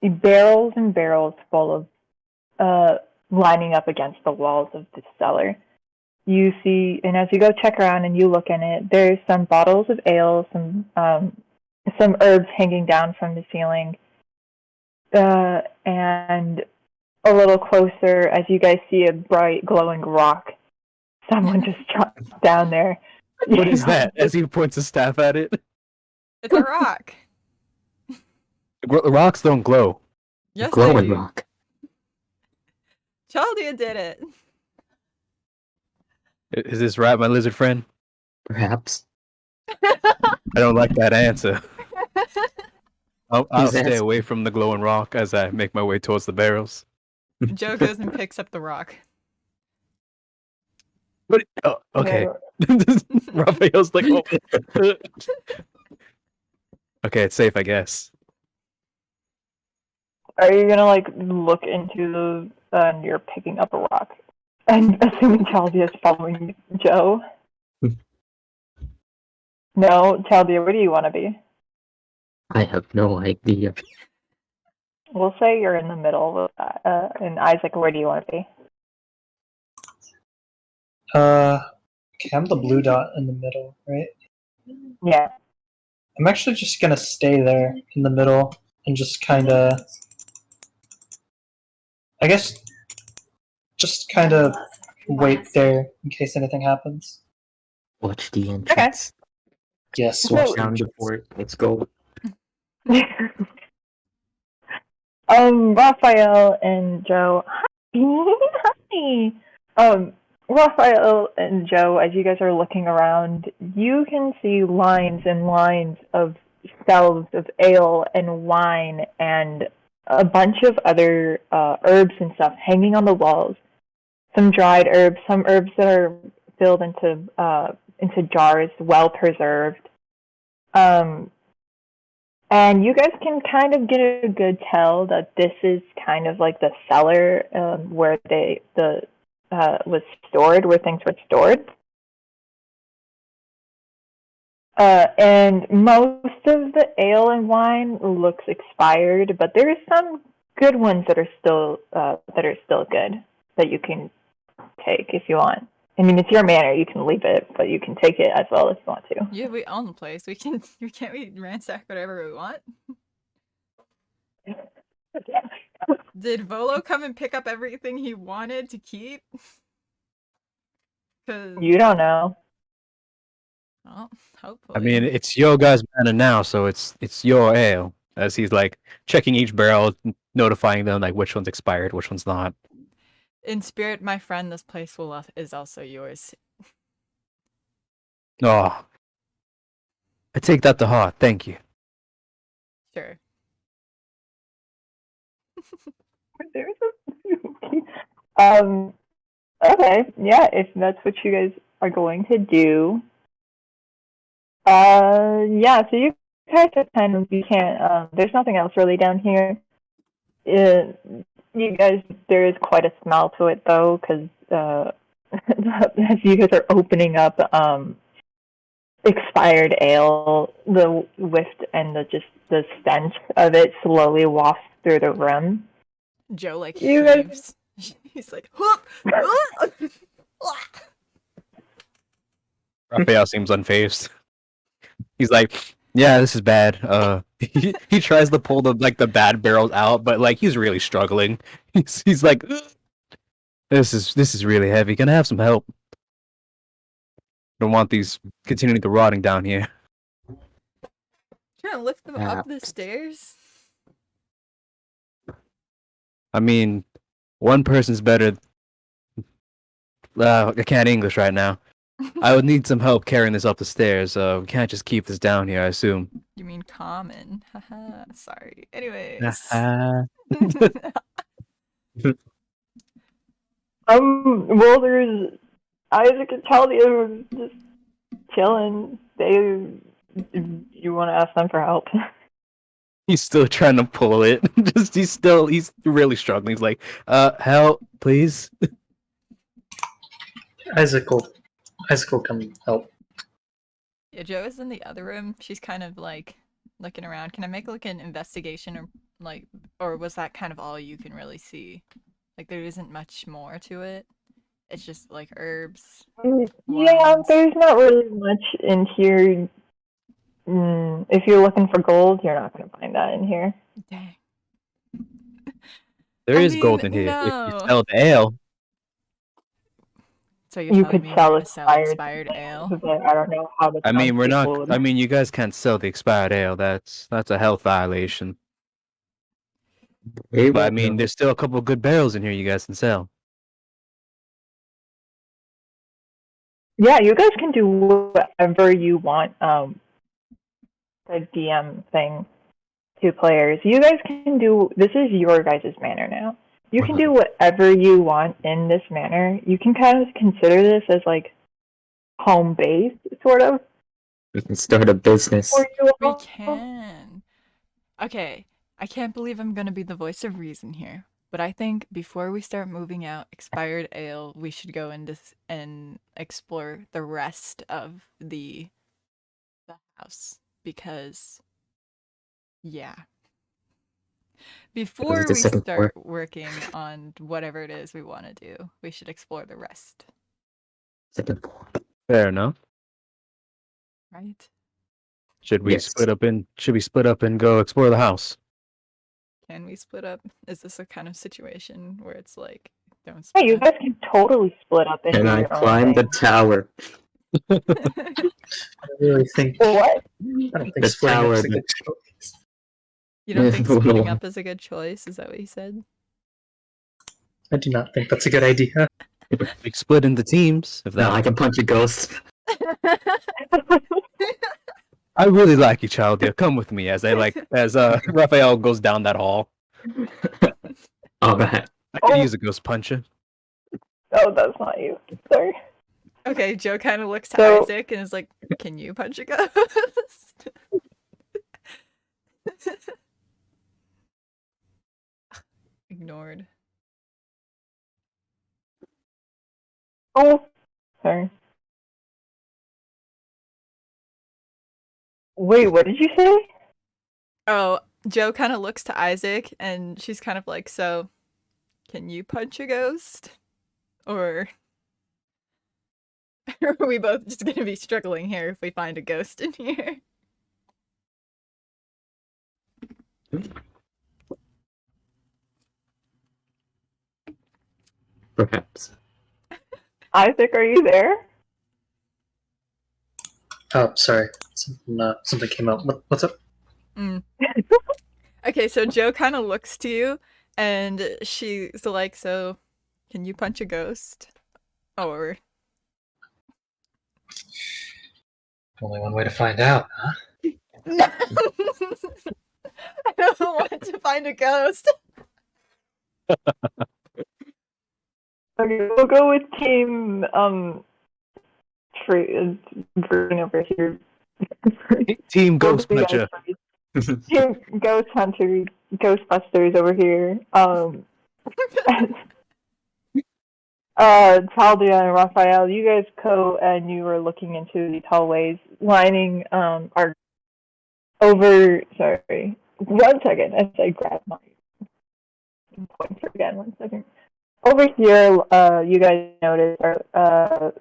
[SPEAKER 2] barrels and barrels full of lining up against the walls of the cellar. You see, and as you go check around and you look in it, there's some bottles of ale, some herbs hanging down from the ceiling, and a little closer, as you guys see a bright glowing rock. Someone just dropped down there.
[SPEAKER 3] What is that? As he points his staff at it.
[SPEAKER 1] It's a rock.
[SPEAKER 3] The rocks don't glow.
[SPEAKER 1] Yes, they
[SPEAKER 4] Glowing
[SPEAKER 1] do.
[SPEAKER 4] rock.
[SPEAKER 1] Chaldea did it.
[SPEAKER 3] Is this right, my lizard friend?
[SPEAKER 4] Perhaps.
[SPEAKER 3] I don't like that answer. I'll
[SPEAKER 4] He's
[SPEAKER 3] stay
[SPEAKER 4] asking.
[SPEAKER 3] away from the glowing rock as I make my way towards the barrels.
[SPEAKER 1] Joe goes and picks up the rock.
[SPEAKER 3] What? Oh, okay.
[SPEAKER 2] Okay.
[SPEAKER 3] Raphael's like, oh. Okay, it's safe, I guess.
[SPEAKER 2] Are you gonna like look into the and you're picking up a rock? And assuming Chaldea is following Joe. No, Chaldea, where do you want to be?
[SPEAKER 4] I have no idea.
[SPEAKER 2] We'll say you're in the middle of that. And Isaac, where do you want to be?
[SPEAKER 5] Okay, I'm the blue dot in the middle, right?
[SPEAKER 2] Yeah.
[SPEAKER 5] I'm actually just gonna stay there in the middle and just kind of, I guess, just kind of wait there in case anything happens.
[SPEAKER 4] Watch the entrance.
[SPEAKER 5] Yes,
[SPEAKER 2] So-
[SPEAKER 5] watch the
[SPEAKER 4] Down the
[SPEAKER 5] entrance.
[SPEAKER 4] port. Let's go.
[SPEAKER 2] Raphael and Joe. Hi. Raphael and Joe, as you guys are looking around, you can see lines and lines of shelves of ale and wine and a bunch of other herbs and stuff hanging on the walls. Some dried herbs, some herbs that are filled into jars, well preserved. And you guys can kind of get a good tell that this is kind of like the cellar where was stored, where things were stored. And most of the ale and wine looks expired, but there are some good ones that are still good that you can take if you want. I mean, it's your manor; you can leave it, but you can take it as well if you want to.
[SPEAKER 1] Yeah, we own the place. We can't we ransack whatever we want. Did Volo come and pick up everything he wanted to keep? Cause
[SPEAKER 2] You don't know.
[SPEAKER 1] well, hopefully.
[SPEAKER 3] I mean, it's your guys' manor now, so it's your ale. As he's like checking each barrel, notifying them like which one's expired, which one's not.
[SPEAKER 1] In spirit, my friend, this place is also yours.
[SPEAKER 3] Oh, I take that to heart. Thank you.
[SPEAKER 1] Sure.
[SPEAKER 2] There's a okay, yeah, if that's what you guys are going to do. Yeah, so you guys are kind of, you can't, there's nothing else really down here. You guys, there is quite a smell to it though, because as you guys are opening up expired ale, the whiff and the stench of it slowly wafts through the room.
[SPEAKER 1] Joe like
[SPEAKER 2] You guys-
[SPEAKER 1] heaves. He's like, "Huh?
[SPEAKER 3] Raphael seems unfazed. He's like, yeah, this is bad. He tries to pull the bad barrels out, but like he's really struggling. He's like, "Ugh. This is really heavy. Can I have some help? Don't want these continuing to rotting down here.
[SPEAKER 1] Trying to lift them up the stairs.
[SPEAKER 3] I mean, one person's better. I can't English right now. I would need some help carrying this up the stairs. We can't just keep this down here, I assume.
[SPEAKER 1] You mean common? Haha. Sorry. Anyways.
[SPEAKER 2] Well, there's Isaac and Chaldea who just chilling. You want to ask them for help?
[SPEAKER 3] He's still trying to pull it. He's really struggling. He's like, help, please.
[SPEAKER 5] Isaac will come help.
[SPEAKER 1] Yeah, Joe is in the other room. She's kind of like looking around. Can I make like an investigation or was that kind of all you can really see? Like there isn't much more to it. It's just like herbs.
[SPEAKER 2] Yeah,
[SPEAKER 1] wines.
[SPEAKER 2] there's not really much in here. If you're looking for gold, you're not going to find that in here.
[SPEAKER 1] Dang.
[SPEAKER 3] There
[SPEAKER 1] I
[SPEAKER 3] is
[SPEAKER 1] mean,
[SPEAKER 3] gold in here. If
[SPEAKER 1] no.
[SPEAKER 3] you sell the ale.
[SPEAKER 1] So you're
[SPEAKER 2] You
[SPEAKER 1] telling
[SPEAKER 2] could
[SPEAKER 1] me
[SPEAKER 2] sell
[SPEAKER 1] we're gonna sell expired ale?
[SPEAKER 2] But I don't know how the
[SPEAKER 3] I mean, we're not.
[SPEAKER 2] townspeople would-
[SPEAKER 3] I mean, you guys can't sell the expired ale. That's a health violation.
[SPEAKER 4] Hey,
[SPEAKER 3] But I mean, there's still a couple of good barrels in here you guys can sell.
[SPEAKER 2] Yeah, you guys can do whatever you want. The DM thing, 2 players. You guys can do. This is your guys' manor now. You can do whatever you want in this manor. You can kind of consider this as like home base, sort of.
[SPEAKER 4] We can start a business.
[SPEAKER 2] For you
[SPEAKER 1] We
[SPEAKER 2] all.
[SPEAKER 1] can. Okay, I can't believe I'm gonna be the voice of reason here, but I think before we start moving out expired ale, we should go and explore the rest of the house because, yeah. Before
[SPEAKER 4] the
[SPEAKER 1] we
[SPEAKER 4] second
[SPEAKER 1] start
[SPEAKER 4] floor.
[SPEAKER 1] working on whatever it is we want to do, we should explore the rest,
[SPEAKER 4] Second floor.
[SPEAKER 3] Fair enough.
[SPEAKER 1] right?
[SPEAKER 3] Should we
[SPEAKER 4] Yes.
[SPEAKER 3] split up and go explore the house?
[SPEAKER 1] Can we split up? Is this a kind of situation where it's like, don't
[SPEAKER 2] Hey,
[SPEAKER 1] split
[SPEAKER 2] you
[SPEAKER 1] up?
[SPEAKER 2] guys can totally split up and
[SPEAKER 4] Can
[SPEAKER 2] do
[SPEAKER 4] I
[SPEAKER 2] your own
[SPEAKER 4] climb the
[SPEAKER 2] thing.
[SPEAKER 4] tower?
[SPEAKER 5] I really think
[SPEAKER 2] What?
[SPEAKER 5] I don't think
[SPEAKER 4] The
[SPEAKER 5] splitting
[SPEAKER 4] tower.
[SPEAKER 5] up's a good choice.
[SPEAKER 1] You don't think
[SPEAKER 4] No,
[SPEAKER 1] splitting
[SPEAKER 4] no.
[SPEAKER 1] up is a good choice? Is that what you said?
[SPEAKER 5] I do not think that's a good idea.
[SPEAKER 3] We split into teams. If
[SPEAKER 4] No,
[SPEAKER 3] that,
[SPEAKER 4] I can punch a ghost.
[SPEAKER 3] I really like you, Chaldea. Come with me as Raphael goes down that hall.
[SPEAKER 4] Alright.
[SPEAKER 3] I could
[SPEAKER 2] Oh.
[SPEAKER 3] use a ghost puncher.
[SPEAKER 2] Oh, that's not you. Sorry.
[SPEAKER 1] Okay, Joe kind of looks to
[SPEAKER 2] So-
[SPEAKER 1] Isaac and is like, "Can you punch a ghost?" Ignored.
[SPEAKER 2] Oh, sorry. Wait, what did you say?
[SPEAKER 1] Oh, Joe kind of looks to Isaac and she's kind of like, "So, can you punch a ghost?" Or are we both just gonna be struggling here if we find a ghost in here?
[SPEAKER 4] Perhaps.
[SPEAKER 2] Isaac, are you there?
[SPEAKER 5] Oh, sorry. Something came up. What's up?
[SPEAKER 1] Mm. Okay, so Joe kind of looks to you and she's like, "So, can you punch a ghost?" Or
[SPEAKER 5] Only one way to find out, huh?
[SPEAKER 1] no. I don't want to find a ghost.
[SPEAKER 2] Okay, we'll go with team green over here.
[SPEAKER 3] Team Ghost
[SPEAKER 2] We'll do
[SPEAKER 3] Puncher.
[SPEAKER 2] that first. Team Ghost Hunter, Ghostbusters over here. Chaldea and Raphael, you guys go and you were looking into these hallways, lining our over. Sorry, 1 second. As I grab my pointer again. 1 second. Over here, you guys notice are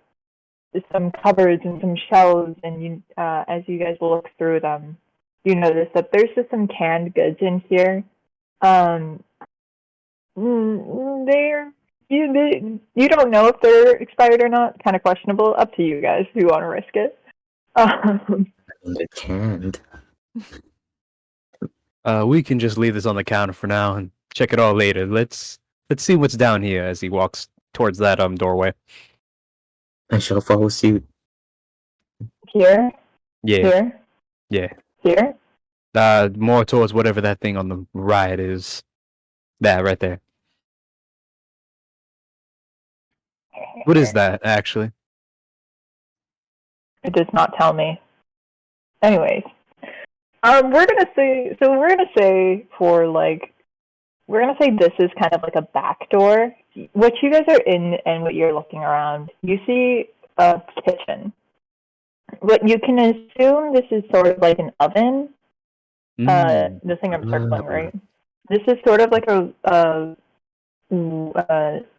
[SPEAKER 2] some cupboards and some shelves, and you, as you guys look through them, you notice that there's just some canned goods in here. You don't know if they're expired or not. Kind of questionable. Up to you guys if you want to risk it.
[SPEAKER 4] It can't.
[SPEAKER 3] We can just leave this on the counter for now and check it all later. Let's see what's down here as he walks towards that doorway.
[SPEAKER 4] I shall follow suit.
[SPEAKER 2] Here,
[SPEAKER 3] Yeah,
[SPEAKER 2] here,
[SPEAKER 3] yeah.
[SPEAKER 2] here.
[SPEAKER 3] More towards whatever that thing on the right is. That right there. What is that actually?
[SPEAKER 2] It does not tell me. Anyways, we're gonna say this is kind of like a back door. What you guys are in and what you're looking around, you see a kitchen. What you can assume this is sort of like an oven. The thing I'm circling, right? This is sort of like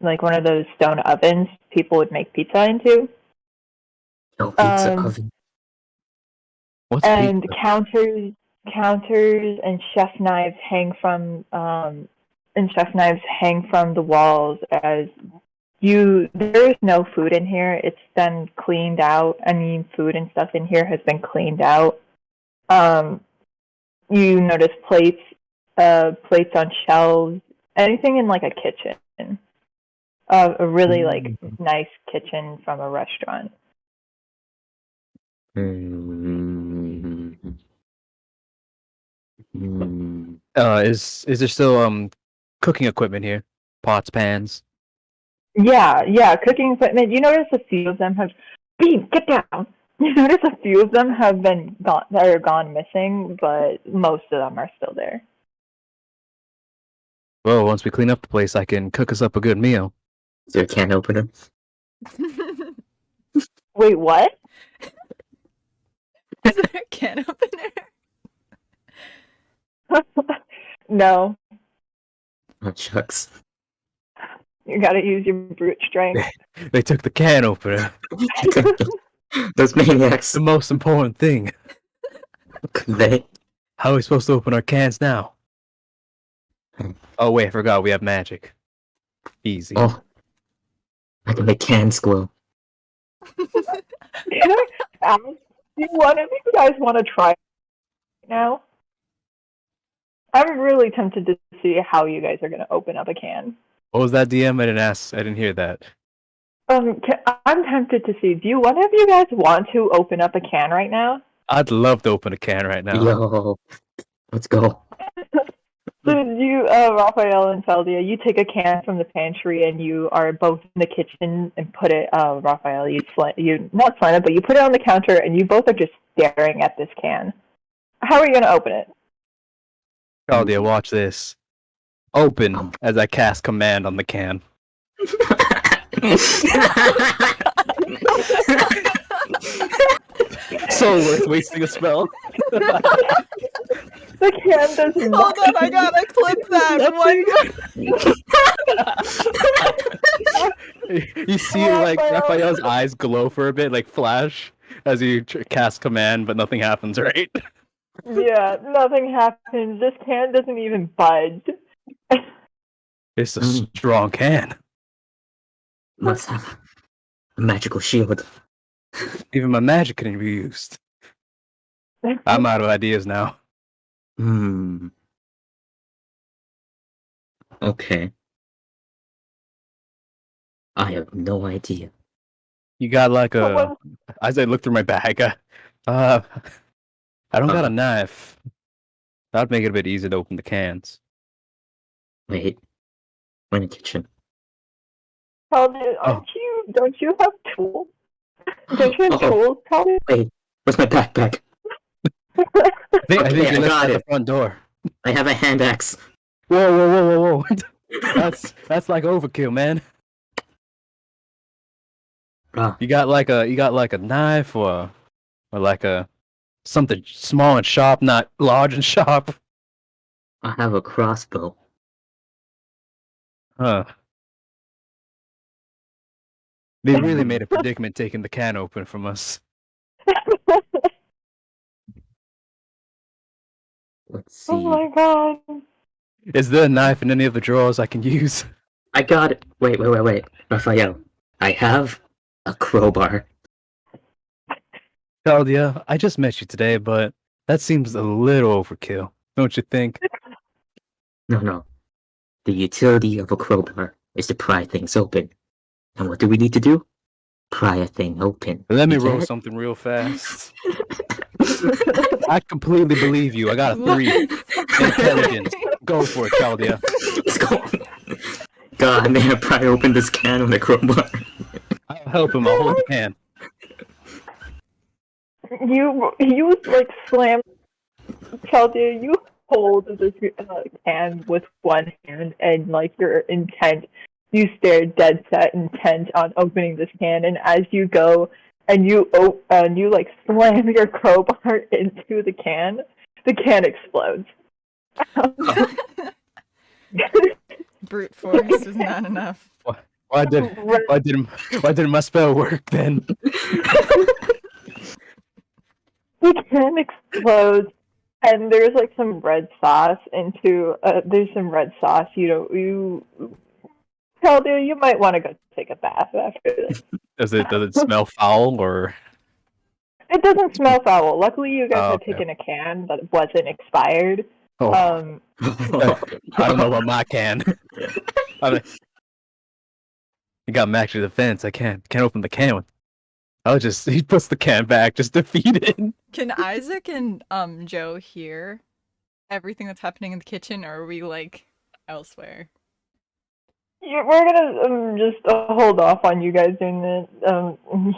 [SPEAKER 2] like one of those stone ovens people would make pizza into.
[SPEAKER 4] No pizza
[SPEAKER 2] Um,
[SPEAKER 4] oven.
[SPEAKER 3] What's
[SPEAKER 2] And
[SPEAKER 3] pizza?
[SPEAKER 2] counters and chef knives hang from the walls as there is no food in here. It's been cleaned out. I mean, food and stuff in here has been cleaned out. You notice plates on shelves, anything in like a kitchen. A really like nice kitchen from a restaurant.
[SPEAKER 3] Is there still cooking equipment here? pots, pans.
[SPEAKER 2] Yeah, cooking equipment. You notice a few of them have. Bean, get down. You notice a few of them have been gone missing, but most of them are still there.
[SPEAKER 3] Well, once we clean up the place, I can cook us up a good meal.
[SPEAKER 4] Is there a can opener?
[SPEAKER 2] Wait, what?
[SPEAKER 1] Is there a can opener?
[SPEAKER 2] No,
[SPEAKER 4] Oh, shucks.
[SPEAKER 2] you gotta use your brute strength.
[SPEAKER 3] They took the can opener.
[SPEAKER 4] Those maniacs.
[SPEAKER 3] The most important thing.
[SPEAKER 4] They.
[SPEAKER 3] How are we supposed to open our cans now? Oh wait, I forgot we have magic. Easy.
[SPEAKER 4] Oh. I can make cans glow.
[SPEAKER 2] Can I ask, do one of you guys want to try now? I'm really tempted to see how you guys are gonna open up a can.
[SPEAKER 3] What was that, DM? I didn't ask. I didn't hear that.
[SPEAKER 2] I'm tempted to see. Do one of you guys want to open up a can right now?
[SPEAKER 3] I'd love to open a can right now.
[SPEAKER 4] Yo. Let's go.
[SPEAKER 2] So you, Raphael and Chaldea, you take a can from the pantry and you are both in the kitchen and put it. Raphael, you not slam it, but you put it on the counter and you both are just staring at this can. How are you gonna open it?
[SPEAKER 3] Chaldea, watch this. Open as I cast command on the can. So worth wasting a spell.
[SPEAKER 2] The can does
[SPEAKER 1] Hold
[SPEAKER 2] not.
[SPEAKER 1] on, I gotta clip that one.
[SPEAKER 3] You see, like, Raphael's eyes glow for a bit, like flash, as you cast command, but nothing happens, right?
[SPEAKER 2] Yeah, nothing happens. This can doesn't even budge.
[SPEAKER 3] It's a strong can.
[SPEAKER 4] Must have a magical shield.
[SPEAKER 3] Even my magic couldn't be used. I'm out of ideas now.
[SPEAKER 4] Okay. I have no idea.
[SPEAKER 3] You got like a.
[SPEAKER 2] Someone-
[SPEAKER 3] As I look through my bag, I don't got a knife. That'd make it a bit easier to open the cans.
[SPEAKER 4] Wait. We're in the kitchen.
[SPEAKER 2] Chaldea, don't you have tools? Don't you have tools, Chaldea?
[SPEAKER 4] Wait. Where's my backpack?
[SPEAKER 3] I think
[SPEAKER 4] Okay,
[SPEAKER 3] you
[SPEAKER 4] I
[SPEAKER 3] left
[SPEAKER 4] got
[SPEAKER 3] at the
[SPEAKER 4] it.
[SPEAKER 3] front door.
[SPEAKER 4] I have a hand axe.
[SPEAKER 3] Whoa! That's like overkill, man.
[SPEAKER 4] Ah,
[SPEAKER 3] You got like a knife or like a something small and sharp, not large and sharp.
[SPEAKER 4] I have a crossbow.
[SPEAKER 3] Huh. They really made a predicament taking the can open from us.
[SPEAKER 4] Let's see.
[SPEAKER 2] Oh my god.
[SPEAKER 3] Is there a knife in any of the drawers I can use?
[SPEAKER 4] I got it. Wait. Raphael, I have a crowbar.
[SPEAKER 3] Chaldea, I just met you today, but that seems a little overkill, don't you think?
[SPEAKER 4] No. The utility of a crowbar is to pry things open. And what do we need to do? Pry a thing open.
[SPEAKER 3] Let me
[SPEAKER 4] You
[SPEAKER 3] roll
[SPEAKER 4] get it?
[SPEAKER 3] something real fast. I completely believe you. I got a 3. Intelligence. Go for it, Chaldea.
[SPEAKER 4] Let's go. God, may I pry open this can with a crowbar?
[SPEAKER 3] I'll help him. I'll hold the can.
[SPEAKER 2] You like slam. Chaldea, you hold this can with one hand and like you're intent. You stare dead set intent on opening this can, and as you go and you like slam your crowbar into the can explodes.
[SPEAKER 1] Brute force is not enough.
[SPEAKER 3] Why didn't my spell work then?
[SPEAKER 2] The can explodes, and there's like some red sauce there's some red sauce. Chaldea, you might want to go take a bath after this.
[SPEAKER 3] Does it smell foul or?
[SPEAKER 2] It doesn't smell foul. Luckily, you guys
[SPEAKER 3] Oh,
[SPEAKER 2] had
[SPEAKER 3] okay.
[SPEAKER 2] taken a can that wasn't expired.
[SPEAKER 3] Oh, I don't know about my can. You got Max to the fence. I can't open the can with. He puts the can back, just defeated.
[SPEAKER 1] Can Isaac and Joe hear everything that's happening in the kitchen, or are we like elsewhere?
[SPEAKER 2] We're gonna just hold off on you guys doing that,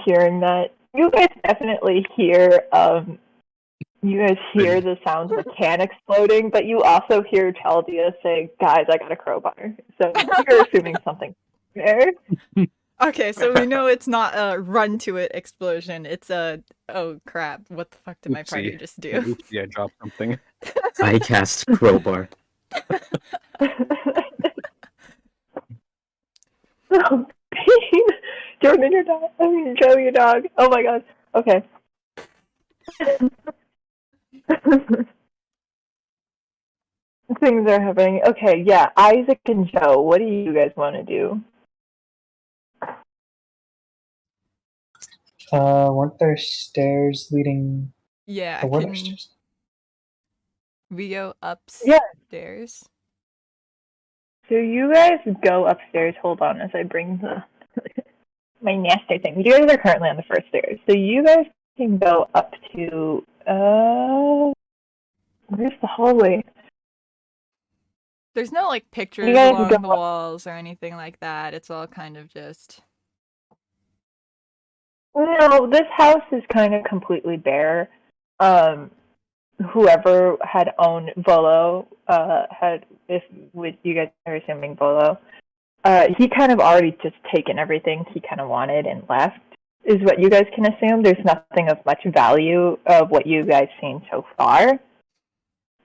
[SPEAKER 2] hearing that. You guys definitely hear, the sounds of a can exploding, but you also hear Chaldea say, "Guys, I got a crowbar." So you're assuming something there.
[SPEAKER 1] Okay, so we know it's not a run to it explosion. It's a, oh crap, what the fuck did my party
[SPEAKER 3] Oopsie.
[SPEAKER 1] just do?
[SPEAKER 3] Oopsie, I dropped something.
[SPEAKER 4] I cast crowbar.
[SPEAKER 2] Oh, Jordan, your dog. I mean, Joe, your dog. Oh my god. Okay. Things are happening. Okay, yeah. Isaac and Joe, what do you guys want to do?
[SPEAKER 5] Weren't there stairs leading?
[SPEAKER 1] Yeah,
[SPEAKER 5] Or were there
[SPEAKER 1] can
[SPEAKER 5] stairs?
[SPEAKER 1] we go
[SPEAKER 2] Yeah.
[SPEAKER 1] upstairs?
[SPEAKER 2] So you guys go upstairs. Hold on as I bring the my nasty thing. You guys are currently on the first stairs. So you guys can go up to where's the hallway?
[SPEAKER 1] There's no like pictures
[SPEAKER 2] guys
[SPEAKER 1] along
[SPEAKER 2] go
[SPEAKER 1] the
[SPEAKER 2] up.
[SPEAKER 1] walls or anything like that. It's all kind of just
[SPEAKER 2] No, this house is kind of completely bare. Whoever had owned Volo, with you guys are assuming Volo, he kind of already just taken everything he kind of wanted and left, is what you guys can assume. There's nothing of much value of what you guys seen so far.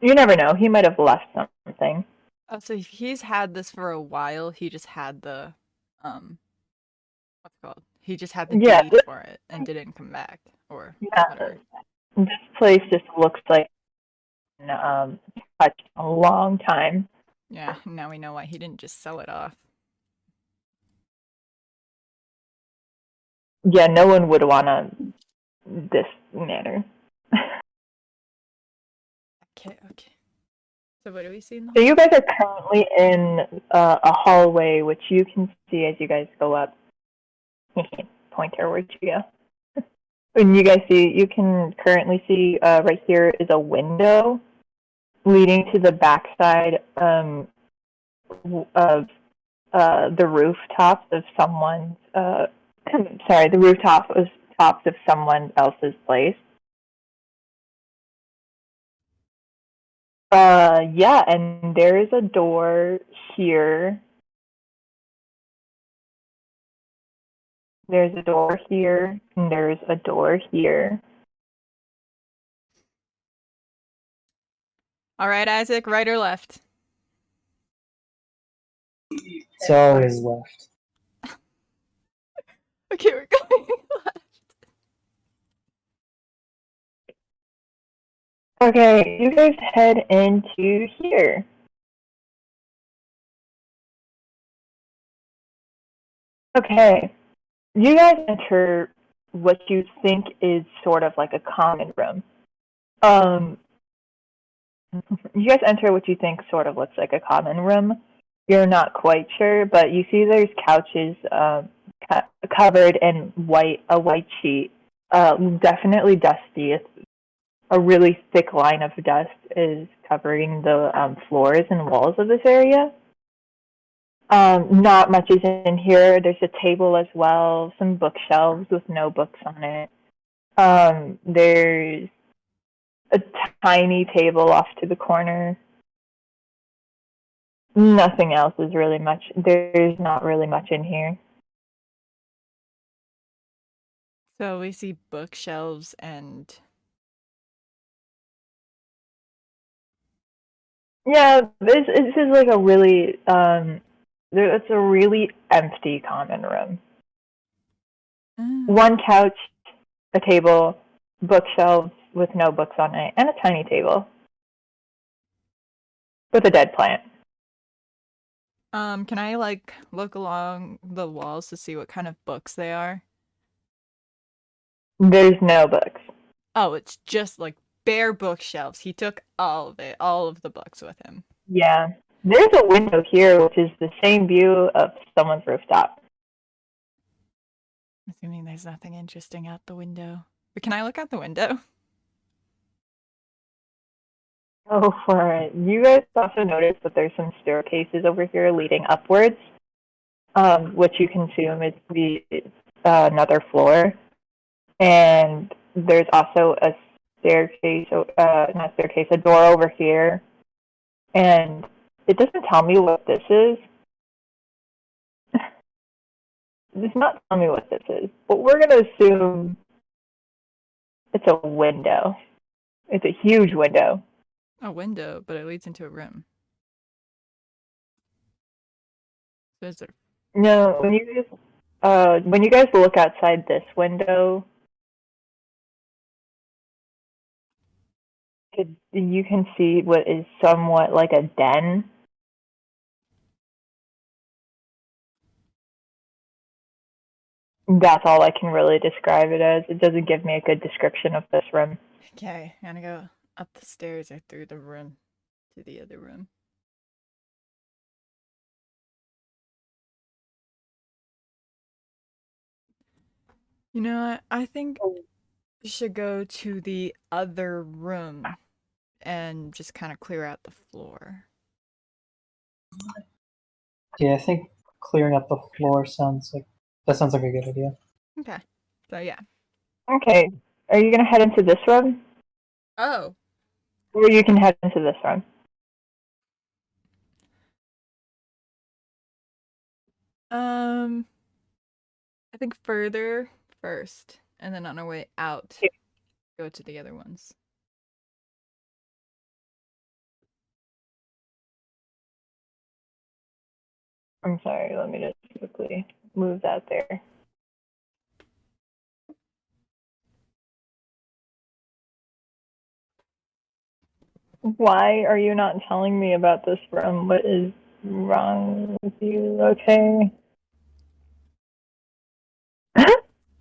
[SPEAKER 2] You never know. He might have left something.
[SPEAKER 1] oh, so if he's had this for a while. He just had the what's it called? He just had the
[SPEAKER 2] Yeah,
[SPEAKER 1] deed for it and didn't come back or
[SPEAKER 2] yeah.
[SPEAKER 1] whatever.
[SPEAKER 2] This place just looks like touched a long time.
[SPEAKER 1] Yeah, now we know why he didn't just sell it off.
[SPEAKER 2] Yeah, no one would want to this manner.
[SPEAKER 1] Okay. So what do we see in the
[SPEAKER 2] So you guys are currently in a hallway, which you can see as you guys go up. Pointer, where'd you go? And you guys see, you can currently see right here is a window leading to the backside of the rooftops of someone's. Sorry, the tops of someone else's place. Yeah, and there is a door here. There's a door here, and there's a door here.
[SPEAKER 1] All right, Isaac, right or left?
[SPEAKER 5] It's always left.
[SPEAKER 1] Okay, we're going left.
[SPEAKER 2] Okay, you guys head into here. Okay, you guys enter what you think is sort of like a common room. You guys enter what you think sort of looks like a common room. You're not quite sure, but you see there's couches covered in a white sheet. Definitely dusty. A really thick line of dust is covering the floors and walls of this area. Not much is in here. There's a table as well, some bookshelves with no books on it. There's a tiny table off to the corner. Nothing else is really much. There's not really much in here.
[SPEAKER 1] So we see bookshelves and
[SPEAKER 2] Yeah, this is like a really it's a really empty common room. One couch, a table, bookshelves with no books on it, and a tiny table with a dead plant.
[SPEAKER 1] Can I like look along the walls to see what kind of books they are?
[SPEAKER 2] There's no books.
[SPEAKER 1] Oh, it's just like bare bookshelves. He took all of it, all of the books with him.
[SPEAKER 2] Yeah. There's a window here, which is the same view of someone's rooftop.
[SPEAKER 1] Assuming there's nothing interesting out the window. But can I look out the window?
[SPEAKER 2] Go for it. You guys also notice that there's some staircases over here leading upwards. which you can assume is the another floor. And there's also a staircase, not staircase, a door over here. And it doesn't tell me what this is. It does not tell me what this is, but we're going to assume it's a window. It's a huge window.
[SPEAKER 1] A window, but it leads into a room. So is there?
[SPEAKER 2] No, when you guys look outside this window, you can see what is somewhat like a den. That's all I can really describe it as. It doesn't give me a good description of this room.
[SPEAKER 1] Okay, I'm gonna go up the stairs or through the room to the other room. You know what? I think we should go to the other room and just kind of clear out the floor.
[SPEAKER 6] Yeah, I think clearing up the floor sounds like a good idea.
[SPEAKER 1] Okay. So yeah.
[SPEAKER 2] Okay, are you gonna head into this room?
[SPEAKER 1] Oh.
[SPEAKER 2] Or you can head into this room.
[SPEAKER 1] I think further first, and then on our way out,
[SPEAKER 2] Yeah.
[SPEAKER 1] go to the other ones.
[SPEAKER 2] I'm sorry, let me just quickly move that there. Why are you not telling me about this room? What is wrong with you? Okay.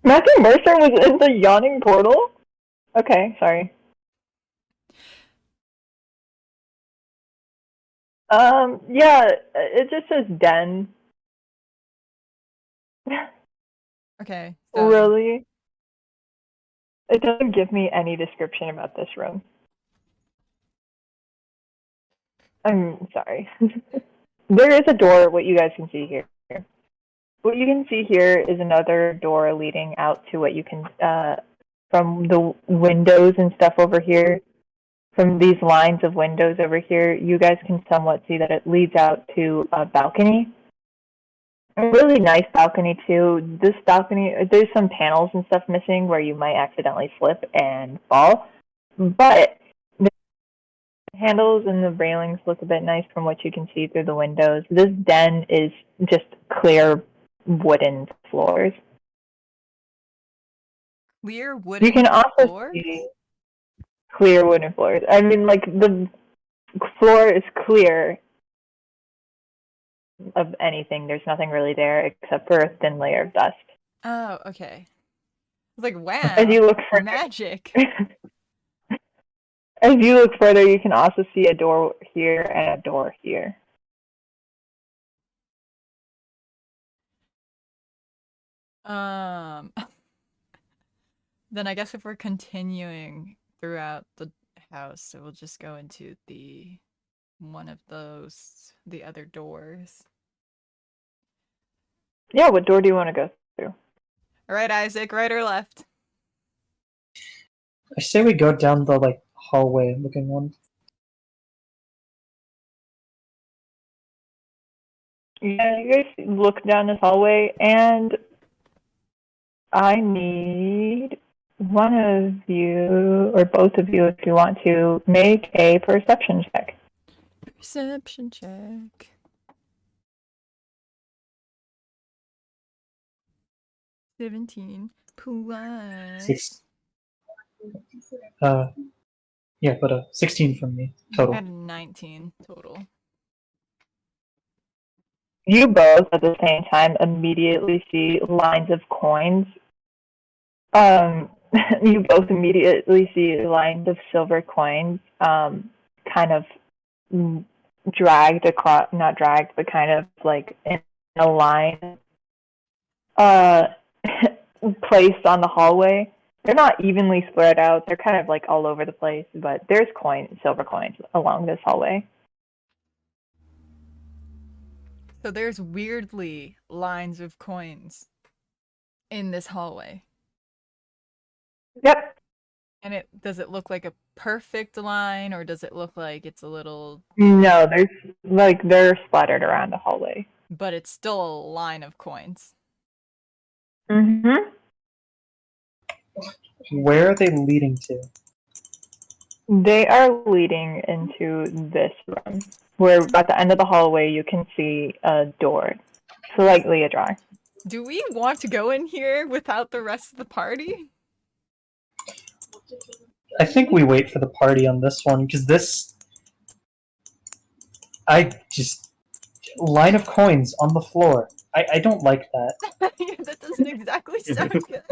[SPEAKER 2] Matthew Mercer was in the Yawning Portal? Okay, sorry. Yeah, it just says den.
[SPEAKER 1] Okay. So
[SPEAKER 2] Really? It doesn't give me any description about this room. I'm sorry. There is a door, what you guys can see here. What you can see here is another door leading out to what you can, from the windows and stuff over here, from these lines of windows over here, you guys can somewhat see that it leads out to a balcony. A really nice balcony too. This balcony, there's some panels and stuff missing where you might accidentally slip and fall, but the handles and the railings look a bit nice from what you can see through the windows. This den is just clear wooden floors.
[SPEAKER 1] clear wooden
[SPEAKER 2] You can also
[SPEAKER 1] floors?
[SPEAKER 2] see clear wooden floors. I mean, like, the floor is clear of anything. There's nothing really there except for a thin layer of dust.
[SPEAKER 1] Oh, okay. I was like, wow.
[SPEAKER 2] As you look further,
[SPEAKER 1] Magic.
[SPEAKER 2] as you look further, you can also see a door here and a door here.
[SPEAKER 1] Then I guess if we're continuing throughout the house, so we'll just go into the one of those, the other doors.
[SPEAKER 2] Yeah, what door do you want to go through?
[SPEAKER 1] All right, Isaac, right or left?
[SPEAKER 6] I say we go down the hallway looking one.
[SPEAKER 2] Yeah, you guys look down this hallway, and I need one of you, or both of you, if you want to, make a perception check.
[SPEAKER 1] Perception check. $17 plus.
[SPEAKER 6] Six. Yeah, but 16 from me
[SPEAKER 1] I
[SPEAKER 6] total.
[SPEAKER 1] got a 19 total.
[SPEAKER 2] You both, at the same time, immediately see lines of coins. You both immediately see lines of silver coins, kind of dragged across, not dragged, but kind of like in a line, placed on the hallway. They're not evenly spread out. They're kind of like all over the place, but there's silver coins along this hallway.
[SPEAKER 1] So there's weirdly lines of coins in this hallway.
[SPEAKER 2] Yep.
[SPEAKER 1] And does it look like a perfect line, or does it look like it's a little,
[SPEAKER 2] No, they're splattered around the hallway.
[SPEAKER 1] but it's still a line of coins?
[SPEAKER 2] Mm-hmm.
[SPEAKER 6] Where are they leading to?
[SPEAKER 2] They are leading into this room, where at the end of the hallway you can see a door, slightly ajar.
[SPEAKER 1] Do we want to go in here without the rest of the party?
[SPEAKER 6] I think we wait for the party on this one, because this... Line of coins on the floor. I don't like that.
[SPEAKER 1] That doesn't exactly sound good.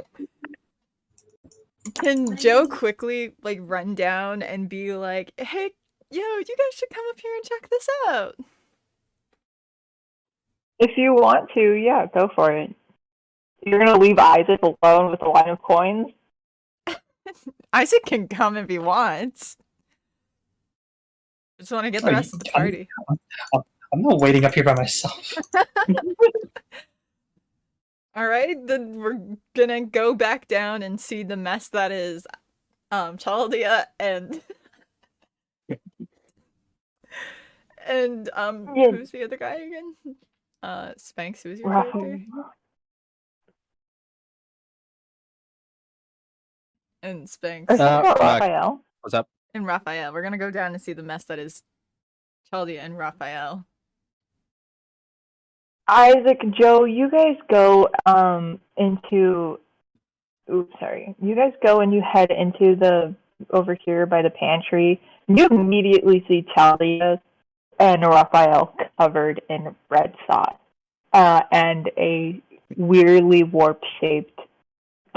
[SPEAKER 1] Can Joe quickly run down and be like, "Hey, yo, you guys should come up here and check this out"?
[SPEAKER 2] If you want to, yeah, go for it. You're gonna leave Isaac alone with a line of coins?
[SPEAKER 1] Isaac can come if he wants. Just want to get the rest of the party.
[SPEAKER 6] I'm not waiting up here by myself.
[SPEAKER 1] Alright, then we're gonna go back down and see the mess that is Chaldea and who's the other guy again? Spanks, who's your character? And Spanks.
[SPEAKER 2] Raphael.
[SPEAKER 3] What's up?
[SPEAKER 1] And Raphael. We're gonna go down and see the mess that is Chaldea and Raphael.
[SPEAKER 2] Isaac, Joe, you guys go into. Oops, sorry. You guys go and you head into the over here by the pantry. You immediately see Chaldea and Raphael covered in red sauce, and a weirdly warp-shaped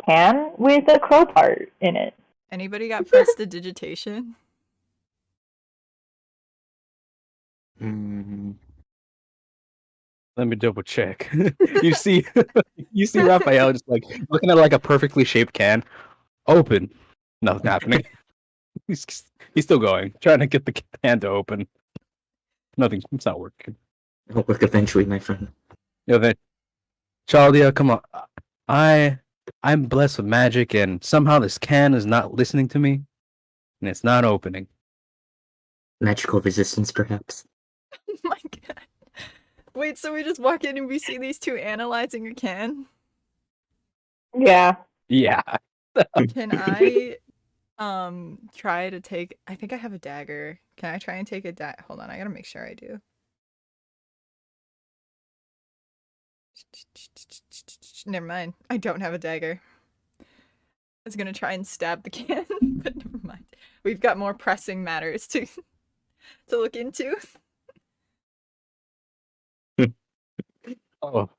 [SPEAKER 2] can with a crow part in it.
[SPEAKER 1] Anybody got prestidigitation?
[SPEAKER 3] Let me double check. you see Raphael just looking at a perfectly shaped can. Open. Nothing happening. he's still going, trying to get the can to open. Nothing. It's not working.
[SPEAKER 4] It'll work eventually, my friend.
[SPEAKER 3] Then Chaldea, come on. I'm blessed with magic, and somehow this can is not listening to me, and it's not opening.
[SPEAKER 4] Magical resistance, perhaps.
[SPEAKER 1] Oh my god. Wait, so we just walk in and we see these two analyzing a can?
[SPEAKER 2] Yeah.
[SPEAKER 3] Yeah.
[SPEAKER 1] Can I try to take, I think I have a dagger. Can I try and take a dagger? Hold on, I gotta make sure I do. Never mind. I don't have a dagger. I was gonna try and stab the can, but never mind. We've got more pressing matters to look into.
[SPEAKER 3] Oh.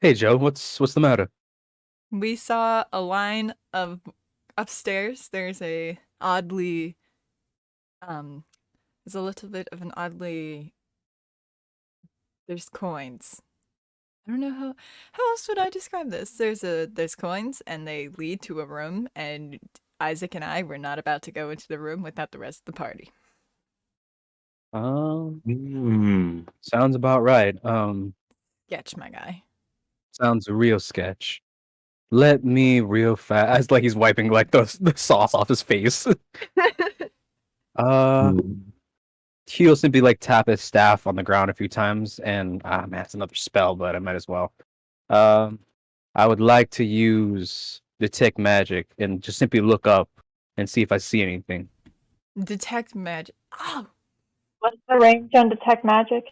[SPEAKER 3] Hey Joe, what's the matter?
[SPEAKER 1] We saw a line of upstairs. There's a oddly there's a little bit of an oddly, there's coins. I don't know how else would I describe this. There's coins and they lead to a room, and Isaac and I were not about to go into the room without the rest of the party.
[SPEAKER 3] Sounds about right.
[SPEAKER 1] Sketch, my guy.
[SPEAKER 3] Sounds real sketch. Let me real fast. He's wiping the sauce off his face. He'll simply tap his staff on the ground a few times, and man, it's another spell, but I might as well. I would like to use detect magic and just simply look up and see if I see anything.
[SPEAKER 1] Detect magic. Oh.
[SPEAKER 2] What's the range on detect magic?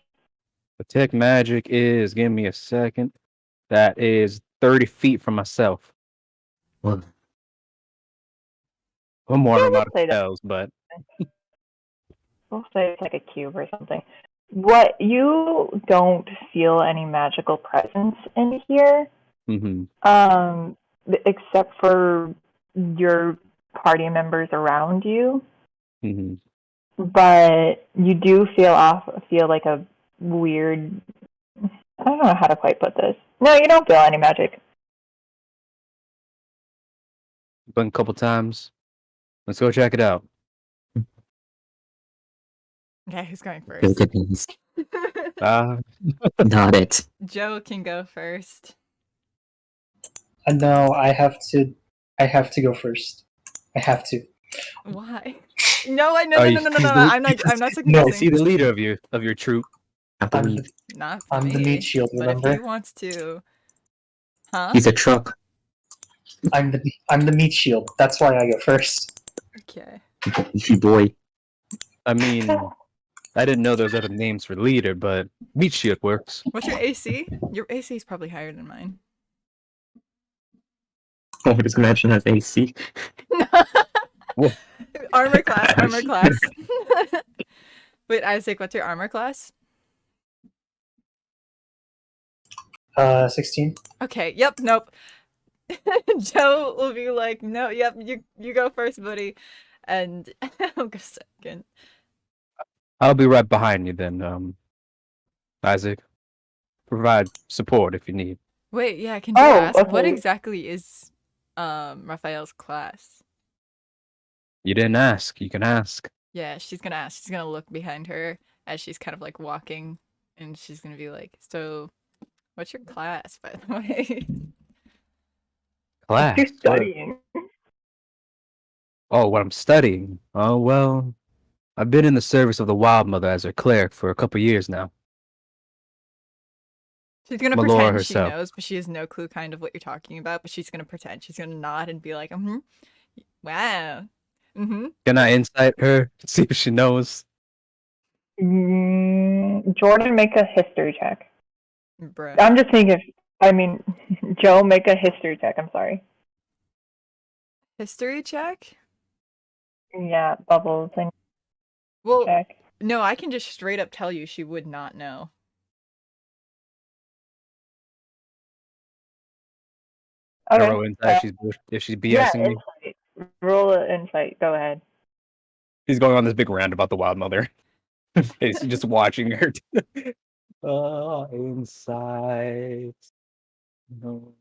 [SPEAKER 3] Detect magic is, give me a second. That is 30 feet from myself.
[SPEAKER 4] Well,
[SPEAKER 3] One more
[SPEAKER 2] Yeah,
[SPEAKER 3] I'm out
[SPEAKER 2] let's say
[SPEAKER 3] of
[SPEAKER 2] that.
[SPEAKER 3] spells, but
[SPEAKER 2] We'll say it's like a cube or something. What, you don't feel any magical presence in here, except for your party members around you. But you do feel like a weird. I don't know how to quite put this. No, you don't feel any magic.
[SPEAKER 3] been a couple times. Let's go check it out.
[SPEAKER 1] Okay, who's going
[SPEAKER 4] Good
[SPEAKER 1] first?
[SPEAKER 4] goodness.
[SPEAKER 3] Uh,
[SPEAKER 4] Not it.
[SPEAKER 1] Joe can go first.
[SPEAKER 6] No, I have to. I have to go first. I have to.
[SPEAKER 1] Why? No, no,
[SPEAKER 3] Oh,
[SPEAKER 1] no,
[SPEAKER 3] you-
[SPEAKER 1] no, no, no,
[SPEAKER 3] he's
[SPEAKER 1] no,
[SPEAKER 3] the-
[SPEAKER 1] I'm not second
[SPEAKER 6] No,
[SPEAKER 3] is he
[SPEAKER 1] guessing.
[SPEAKER 3] the leader of your troop?
[SPEAKER 4] I
[SPEAKER 6] I'm
[SPEAKER 4] believe
[SPEAKER 6] the,
[SPEAKER 1] Not for
[SPEAKER 6] I'm the
[SPEAKER 1] me.
[SPEAKER 6] meat shield.
[SPEAKER 1] But if he
[SPEAKER 6] Remember,
[SPEAKER 1] wants to, huh?
[SPEAKER 4] he's a truck.
[SPEAKER 6] I'm the meat shield. That's why I go first.
[SPEAKER 1] Okay.
[SPEAKER 4] Beefy boy.
[SPEAKER 3] I mean, I didn't know there was other names for leader, but meat shield works.
[SPEAKER 1] What's your AC? Your AC is probably higher than mine.
[SPEAKER 4] Oh, just imagine that AC.
[SPEAKER 3] Whoa.
[SPEAKER 1] Armor class, armor class. Wait, Isaac, what's your armor class?
[SPEAKER 6] 16.
[SPEAKER 1] Okay, yep, nope. Joe will be like, no, yep, you go first, buddy. And I'll go second.
[SPEAKER 3] I'll be right behind you then, Isaac. Provide support if you need.
[SPEAKER 1] Wait, yeah, can Joe
[SPEAKER 2] Oh,
[SPEAKER 1] ask what
[SPEAKER 2] okay.
[SPEAKER 1] exactly is Raphael's class?
[SPEAKER 3] You didn't ask. You can ask.
[SPEAKER 1] Yeah, she's gonna ask. She's gonna look behind her as she's kind of like walking, and she's gonna be like, "So, what's your class, by the way?"
[SPEAKER 3] Class.
[SPEAKER 2] You're
[SPEAKER 3] What?
[SPEAKER 2] studying.
[SPEAKER 3] Oh, what I'm studying. Oh well, I've been in the service of the Wild Mother as her cleric for a couple years now.
[SPEAKER 1] She's gonna
[SPEAKER 3] Malora
[SPEAKER 1] pretend she
[SPEAKER 3] herself.
[SPEAKER 1] knows, but she has no clue kind of what you're talking about. But she's gonna pretend. She's gonna nod and be like, "Mm-hmm, wow, mm-hmm."
[SPEAKER 3] Can I insight her? See if she knows.
[SPEAKER 2] Jordan, make a history check.
[SPEAKER 1] Bruh.
[SPEAKER 2] I'm just thinking. Joe, make a history check. I'm sorry.
[SPEAKER 1] History check?
[SPEAKER 2] Yeah, bubbles and
[SPEAKER 1] Well,
[SPEAKER 2] check.
[SPEAKER 1] no, I can just straight up tell you she would not know.
[SPEAKER 3] Can I
[SPEAKER 2] Okay.
[SPEAKER 3] roll insight if she's
[SPEAKER 2] Yeah,
[SPEAKER 3] BSing me?
[SPEAKER 2] insight. Roll an insight. Go ahead.
[SPEAKER 3] He's going on this big rant about the Wild Mother. He's just watching her. Insight. No.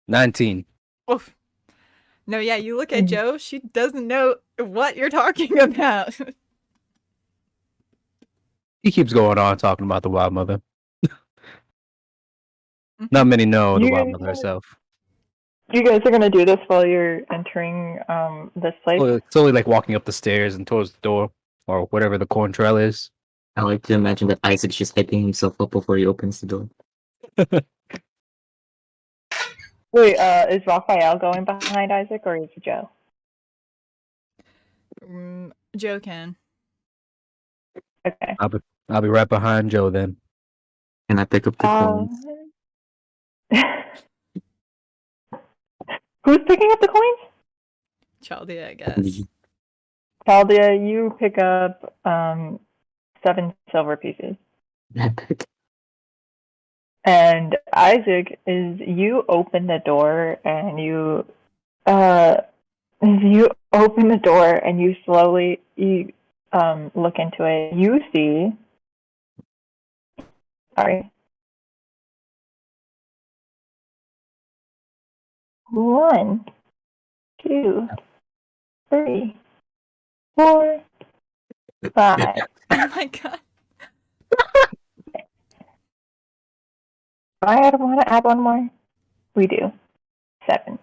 [SPEAKER 3] 19.
[SPEAKER 1] Oof. No, yeah, you look at Joe. She doesn't know what you're talking about.
[SPEAKER 3] He keeps going on talking about the Wild Mother. Not many know the
[SPEAKER 2] You
[SPEAKER 3] Wild
[SPEAKER 2] guys
[SPEAKER 3] Mother
[SPEAKER 2] wanna-
[SPEAKER 3] herself.
[SPEAKER 2] You guys are gonna do this while you're entering this place.
[SPEAKER 3] Slowly like walking up the stairs and towards the door or whatever the corn trail is.
[SPEAKER 4] I like to imagine that Isaac's just hyping himself up before he opens the door.
[SPEAKER 2] Wait, is Raphael going behind Isaac or is it Joe?
[SPEAKER 1] Joe can.
[SPEAKER 2] Okay.
[SPEAKER 3] I'll be right behind Joe then.
[SPEAKER 4] Can I pick up the coins?
[SPEAKER 2] Who's picking up the coins?
[SPEAKER 1] Chaldea, I guess.
[SPEAKER 2] Chaldea, you pick up 7 silver pieces.
[SPEAKER 4] Epic.
[SPEAKER 2] And Isaac, you open the door and you open the door and you slowly look into it. You see, sorry, 1, 2, 3, 4, 5.
[SPEAKER 1] Oh my god.
[SPEAKER 2] Do I want to add one more? We do. 7.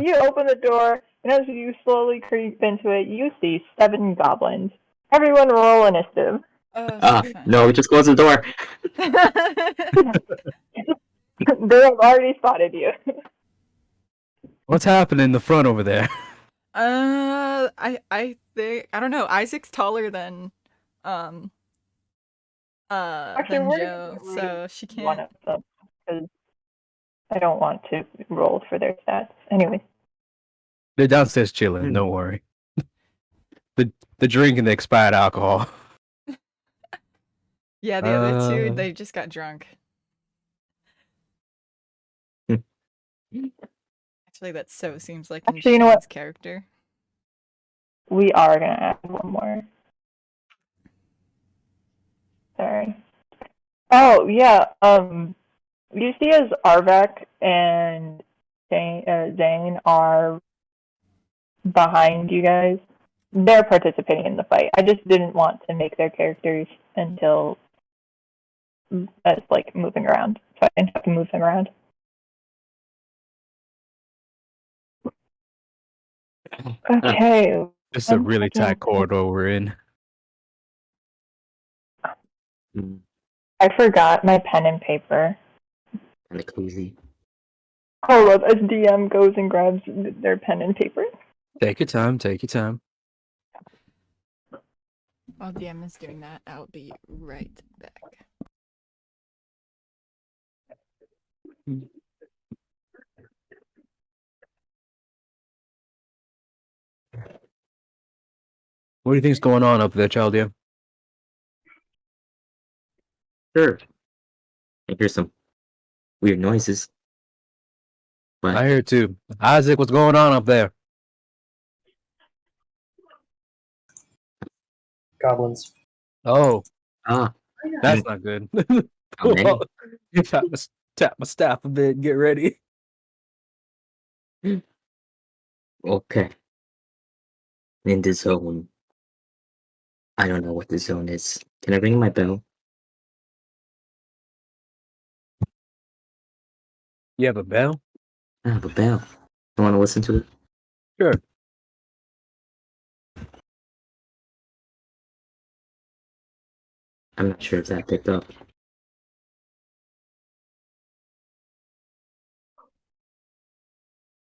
[SPEAKER 2] You open the door, and as you slowly creep into it, you see 7 goblins. Everyone roll initiative.
[SPEAKER 1] Oh, so fun.
[SPEAKER 4] No, just close the door.
[SPEAKER 2] They have already spotted you.
[SPEAKER 3] What's happening in the front over there?
[SPEAKER 1] I think I don't know. Isaac's taller than
[SPEAKER 2] Actually,
[SPEAKER 1] than
[SPEAKER 2] we're
[SPEAKER 1] Joe,
[SPEAKER 2] gonna
[SPEAKER 1] so she
[SPEAKER 2] one
[SPEAKER 1] can't.
[SPEAKER 2] of them because I don't want to roll for their stats. Anyway,
[SPEAKER 3] They're downstairs chilling. Don't worry. The drink and the expired alcohol.
[SPEAKER 1] Yeah, the other two, they just got drunk. Actually, that so seems like
[SPEAKER 2] Actually, you know what?
[SPEAKER 1] Shane's character.
[SPEAKER 2] we are gonna add one more. Sorry. Oh yeah. You see, as Arvak and Zane are behind you guys. They're participating in the fight. I just didn't want to make their characters until as like moving around, so I didn't have to move them around. Okay.
[SPEAKER 3] This is a
[SPEAKER 2] one
[SPEAKER 3] really tight
[SPEAKER 2] second.
[SPEAKER 3] corridor we're in.
[SPEAKER 2] I forgot my pen and paper.
[SPEAKER 4] Kind of cozy.
[SPEAKER 2] Hold up, as DM goes and grabs their pen and paper.
[SPEAKER 3] Take your time, take your time.
[SPEAKER 1] While DM is doing that, I'll be right back.
[SPEAKER 3] What do you think's going on up there, Chaldea?
[SPEAKER 4] Sure. I hear some weird noises. But
[SPEAKER 3] I hear it too. Isaac, what's going on up there?
[SPEAKER 6] Goblins.
[SPEAKER 3] Oh,
[SPEAKER 4] ah,
[SPEAKER 3] that's not good.
[SPEAKER 4] how many?
[SPEAKER 3] You tap my staff a bit. Get ready.
[SPEAKER 4] Okay. In the zone. I don't know what the zone is. Can I ring my bell?
[SPEAKER 3] You have a bell?
[SPEAKER 4] I have a bell. You want to listen to it?
[SPEAKER 3] Sure.
[SPEAKER 4] I'm not sure if that picked up.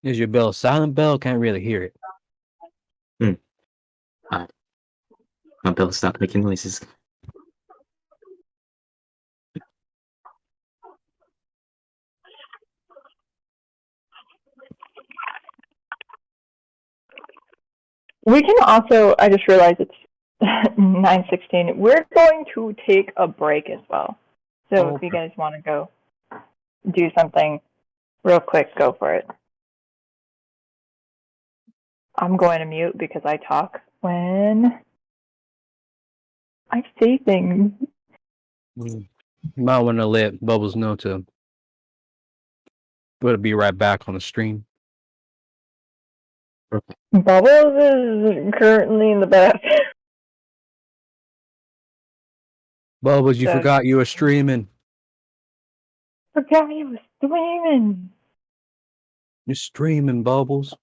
[SPEAKER 3] Is your bell a silent bell? Can't really hear it.
[SPEAKER 4] My bell stopped making noises.
[SPEAKER 2] We can also, I just realized it's 9:16. We're going to take a break as well. So if you guys want to go do something real quick, go for it. I'm going to mute because I talk when I say things.
[SPEAKER 3] You might want to let Bubbles know to but be right back on the stream.
[SPEAKER 2] Bubbles is currently in the bathroom.
[SPEAKER 3] Bubbles, you
[SPEAKER 2] So-
[SPEAKER 3] forgot you were streaming.
[SPEAKER 2] Forgot he was streaming.
[SPEAKER 3] You're streaming, Bubbles.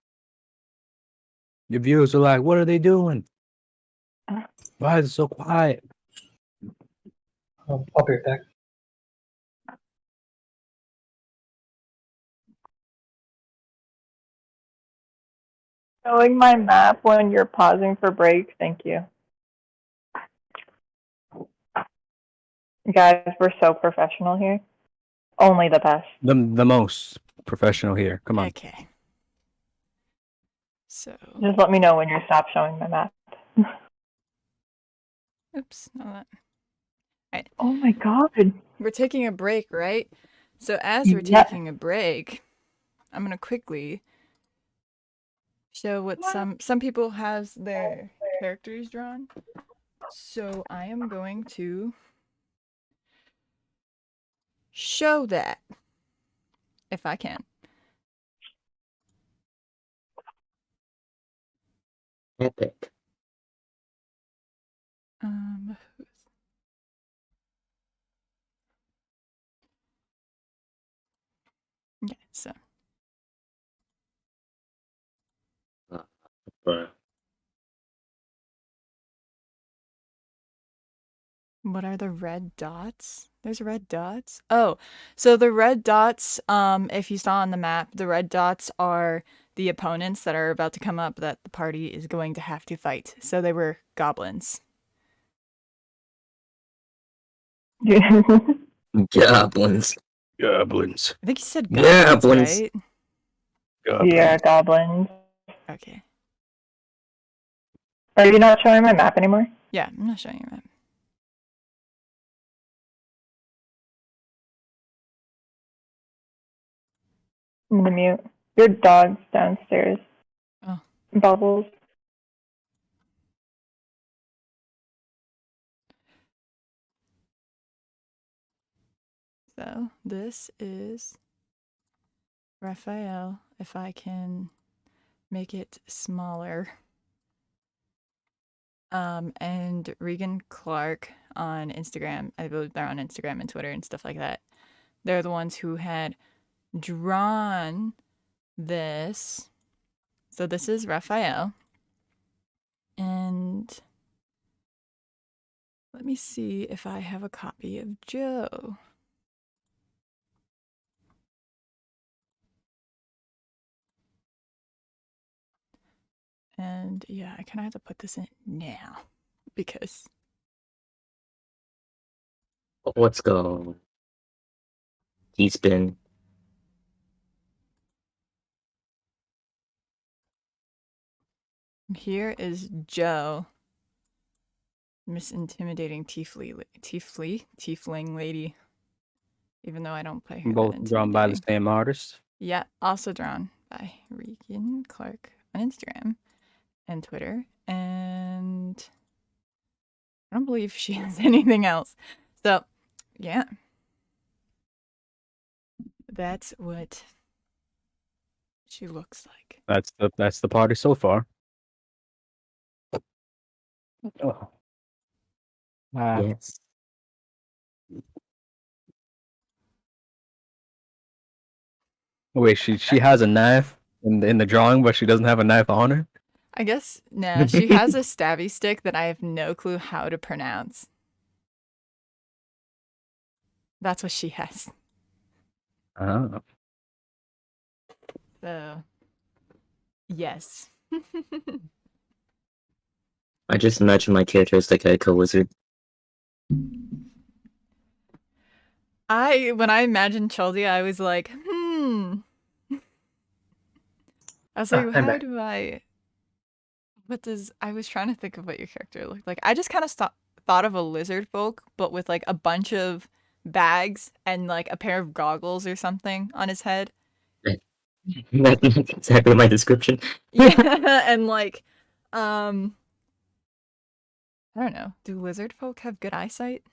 [SPEAKER 3] Your viewers are like, what are they doing? Why is it so quiet?
[SPEAKER 6] I'll be right back.
[SPEAKER 2] Showing my map when you're pausing for break. Thank you. Guys, we're so professional here. Only the best.
[SPEAKER 3] The most professional here. Come on.
[SPEAKER 1] Okay. So,
[SPEAKER 2] Just let me know when you stop showing my map.
[SPEAKER 1] oops, not that.
[SPEAKER 2] Oh my god.
[SPEAKER 1] We're taking a break, right? So as we're
[SPEAKER 2] Yeah.
[SPEAKER 1] taking a break, I'm gonna quickly show what some people has their characters drawn. So I am going to show that if I can.
[SPEAKER 4] Epic.
[SPEAKER 1] Okay, so
[SPEAKER 4] But
[SPEAKER 1] what are the red dots? There's red dots. Oh, so the red dots, if you saw on the map, the red dots are the opponents that are about to come up that the party is going to have to fight. So they were goblins.
[SPEAKER 4] goblins.
[SPEAKER 3] Goblins.
[SPEAKER 1] I think you said
[SPEAKER 4] Goblins.
[SPEAKER 1] goblins, right?
[SPEAKER 3] Goblins.
[SPEAKER 2] Yeah, goblins.
[SPEAKER 1] Okay.
[SPEAKER 2] Are you not showing my map anymore?
[SPEAKER 1] Yeah, I'm not showing you a map.
[SPEAKER 2] I'm gonna mute. Your dog's downstairs.
[SPEAKER 1] Oh.
[SPEAKER 2] Bubbles.
[SPEAKER 1] So this is Raphael. If I can make it smaller. And Regan Clark on Instagram, I believe they're on Instagram and Twitter and stuff like that. They're the ones who had drawn this. So this is Raphael. And let me see if I have a copy of Joe. And yeah, I kind of have to put this in now because
[SPEAKER 4] Let's go. He's been.
[SPEAKER 1] here is Joe, Miss Intimidating Tiefling Lady. Even though I don't play her
[SPEAKER 3] Both
[SPEAKER 1] that
[SPEAKER 3] drawn by the
[SPEAKER 1] intimidating.
[SPEAKER 3] same artist.
[SPEAKER 1] Yeah, also drawn by Regan Clark on Instagram and Twitter. And I don't believe she has anything else. So, yeah. That's what she looks like.
[SPEAKER 3] That's the party so far. Oh.
[SPEAKER 4] Yes.
[SPEAKER 3] Wait, she has a knife in the drawing, but she doesn't have a knife on her.
[SPEAKER 1] I guess, nah, she has a stabby stick that I have no clue how to pronounce. That's what she has.
[SPEAKER 3] Oh.
[SPEAKER 1] So, yes.
[SPEAKER 4] I just imagine my character as like a wizard.
[SPEAKER 1] When I imagined Chaldea, I was like, I was like,
[SPEAKER 5] I'm
[SPEAKER 1] how
[SPEAKER 5] back.
[SPEAKER 1] do I... I was trying to think of what your character looked like. I just kind of thought of a lizard folk, but with like a bunch of bags and like a pair of goggles or something on his head.
[SPEAKER 4] That's exactly my description.
[SPEAKER 1] Yeah, and like, I don't know. Do lizard folk have good eyesight?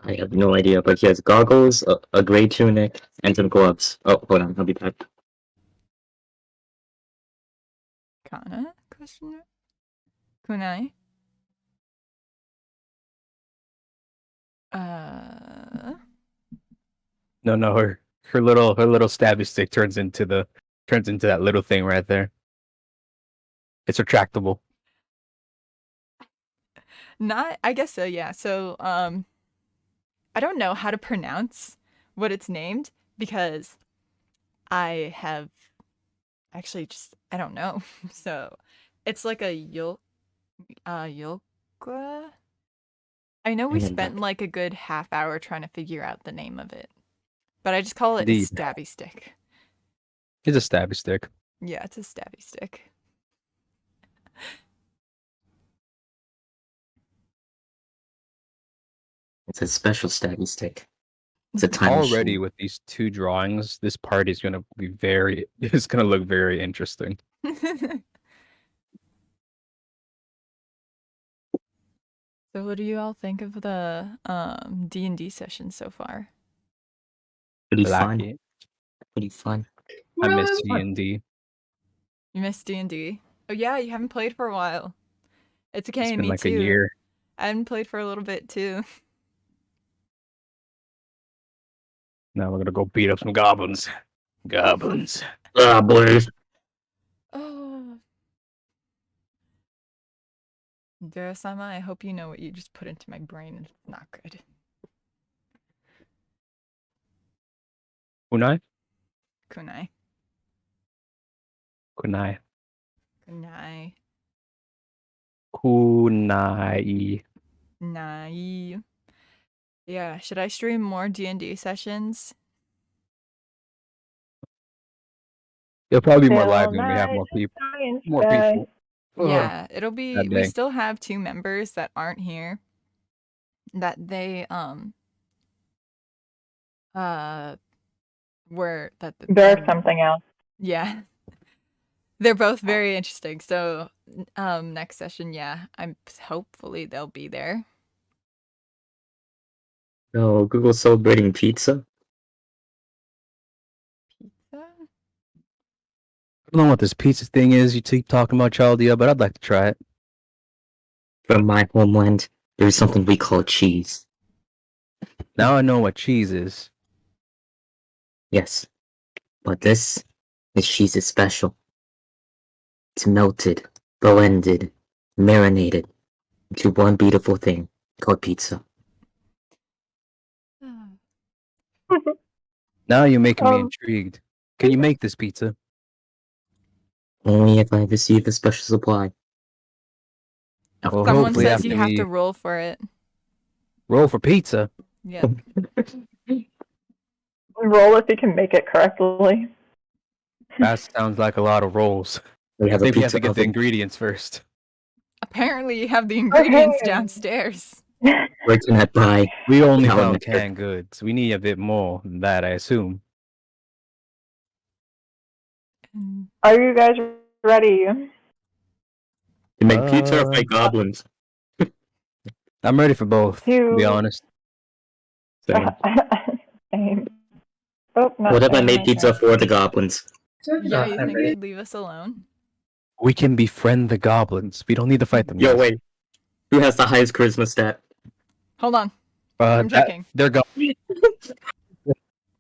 [SPEAKER 4] I have no idea, but he has goggles, a gray tunic, and some gloves. Oh, hold on, I'll be back.
[SPEAKER 1] Kana? Question mark? Kunai?
[SPEAKER 3] No, her little stabby stick turns into that little thing right there. It's retractable.
[SPEAKER 1] Not, I guess so, yeah. So, I don't know how to pronounce what it's named because I have actually just, I don't know. So, it's like a Yulka? I know we spent like a good half hour trying to figure out the name of it, but I just call it a
[SPEAKER 3] Indeed.
[SPEAKER 1] stabby stick.
[SPEAKER 3] It's a stabby stick.
[SPEAKER 1] Yeah, it's a stabby stick.
[SPEAKER 4] It's a special stabby stick. It's a time
[SPEAKER 3] Already
[SPEAKER 4] machine.
[SPEAKER 3] with these two drawings, this party is gonna be it's gonna look very interesting.
[SPEAKER 1] So what do you all think of the D&D session so far?
[SPEAKER 4] Pretty fun.
[SPEAKER 3] Lucky.
[SPEAKER 4] Pretty fun.
[SPEAKER 3] I
[SPEAKER 5] No,
[SPEAKER 3] miss
[SPEAKER 5] it's fun.
[SPEAKER 3] D&D.
[SPEAKER 1] You missed D&D? Oh yeah, you haven't played for a while. It's okay,
[SPEAKER 3] It's been
[SPEAKER 1] me
[SPEAKER 3] like a
[SPEAKER 1] too.
[SPEAKER 3] year.
[SPEAKER 1] I haven't played for a little bit too.
[SPEAKER 3] Now we're gonna go beat up some goblins. Goblins.
[SPEAKER 4] Ah, boys.
[SPEAKER 1] Oh. Durasama, I hope you know what you just put into my brain and it's not good.
[SPEAKER 3] Kunai?
[SPEAKER 1] Kunai.
[SPEAKER 3] Kunai.
[SPEAKER 1] Kunai.
[SPEAKER 3] Kunai.
[SPEAKER 1] Nai. Yeah, should I stream more D&D sessions?
[SPEAKER 3] It'll probably be more
[SPEAKER 2] Till
[SPEAKER 3] lively when we have
[SPEAKER 2] night
[SPEAKER 3] more people.
[SPEAKER 2] in
[SPEAKER 3] More
[SPEAKER 2] sky.
[SPEAKER 3] people. Ugh,
[SPEAKER 1] Yeah, it'll be
[SPEAKER 3] that
[SPEAKER 1] we
[SPEAKER 3] day.
[SPEAKER 1] still have 2 members that aren't here that they were that
[SPEAKER 2] There's something else.
[SPEAKER 1] yeah. They're both very interesting. So next session, yeah, I'm hopefully they'll be there.
[SPEAKER 4] No, Google's celebrating pizza.
[SPEAKER 1] Pizza?
[SPEAKER 3] don't know what this pizza thing is you keep talking about, Chaldea, but I'd like to try it.
[SPEAKER 4] From my homeland, there is something we call cheese.
[SPEAKER 3] Now I know what cheese is.
[SPEAKER 4] Yes, but this cheese is special. It's melted, blended, marinated into one beautiful thing called pizza.
[SPEAKER 3] Now you're making me
[SPEAKER 2] Um,
[SPEAKER 3] intrigued. Can you make this pizza?
[SPEAKER 4] Only if I receive a special supply.
[SPEAKER 3] Well,
[SPEAKER 1] Someone
[SPEAKER 3] hopefully
[SPEAKER 1] says
[SPEAKER 3] after
[SPEAKER 1] you have
[SPEAKER 3] we
[SPEAKER 1] to roll for it.
[SPEAKER 3] roll for pizza.
[SPEAKER 1] Yep.
[SPEAKER 2] roll if you can make it correctly.
[SPEAKER 3] That sounds like a lot of rolls.
[SPEAKER 4] We have a
[SPEAKER 3] Maybe you have
[SPEAKER 4] pizza
[SPEAKER 3] to get the
[SPEAKER 4] oven.
[SPEAKER 3] ingredients first.
[SPEAKER 1] Apparently, you have the ingredients
[SPEAKER 2] Okay.
[SPEAKER 1] downstairs.
[SPEAKER 4] Where can I buy?
[SPEAKER 3] We only
[SPEAKER 4] Calimeter.
[SPEAKER 3] found canned goods. We need a bit more than that, I assume.
[SPEAKER 1] And
[SPEAKER 2] Are you guys ready?
[SPEAKER 4] To make pizza or fight goblins?
[SPEAKER 3] I'm ready for both, to be
[SPEAKER 2] To
[SPEAKER 3] honest.
[SPEAKER 4] Same.
[SPEAKER 2] same. Oh, not
[SPEAKER 4] What if I
[SPEAKER 2] same,
[SPEAKER 4] made
[SPEAKER 2] my
[SPEAKER 4] pizza
[SPEAKER 2] turn.
[SPEAKER 4] for the goblins?
[SPEAKER 1] yeah, you
[SPEAKER 5] I'm
[SPEAKER 1] think
[SPEAKER 5] ready.
[SPEAKER 1] you'd leave us alone?
[SPEAKER 3] We can befriend the goblins. We don't need to fight them.
[SPEAKER 4] Yo,
[SPEAKER 3] guys.
[SPEAKER 4] wait. Who has the highest charisma stat?
[SPEAKER 1] Hold on. I'm checking.
[SPEAKER 3] They're gone.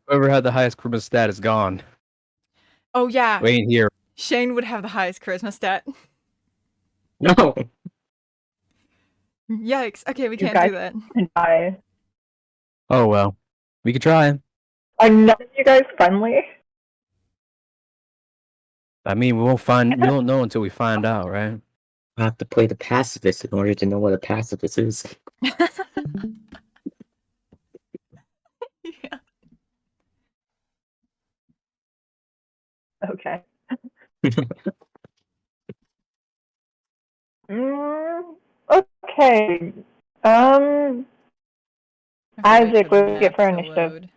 [SPEAKER 3] Whoever had the highest charisma stat is gone.
[SPEAKER 1] Oh yeah,
[SPEAKER 3] We ain't here.
[SPEAKER 1] Shane would have the highest charisma stat.
[SPEAKER 4] No.
[SPEAKER 1] Yikes. Okay, we
[SPEAKER 2] You
[SPEAKER 1] can't
[SPEAKER 2] guys-
[SPEAKER 1] do that.
[SPEAKER 2] And I.
[SPEAKER 3] Oh well. We could try.
[SPEAKER 2] Are none of you guys friendly?
[SPEAKER 3] I mean, we won't know until we find out, right?
[SPEAKER 4] I have to play the pacifist in order to know what a pacifist is.
[SPEAKER 1] Yeah.
[SPEAKER 2] Okay. Okay.
[SPEAKER 1] I have to wait
[SPEAKER 2] Isaac,
[SPEAKER 1] for the
[SPEAKER 2] what do you get
[SPEAKER 1] map
[SPEAKER 2] for
[SPEAKER 1] to
[SPEAKER 2] initiative?
[SPEAKER 1] load.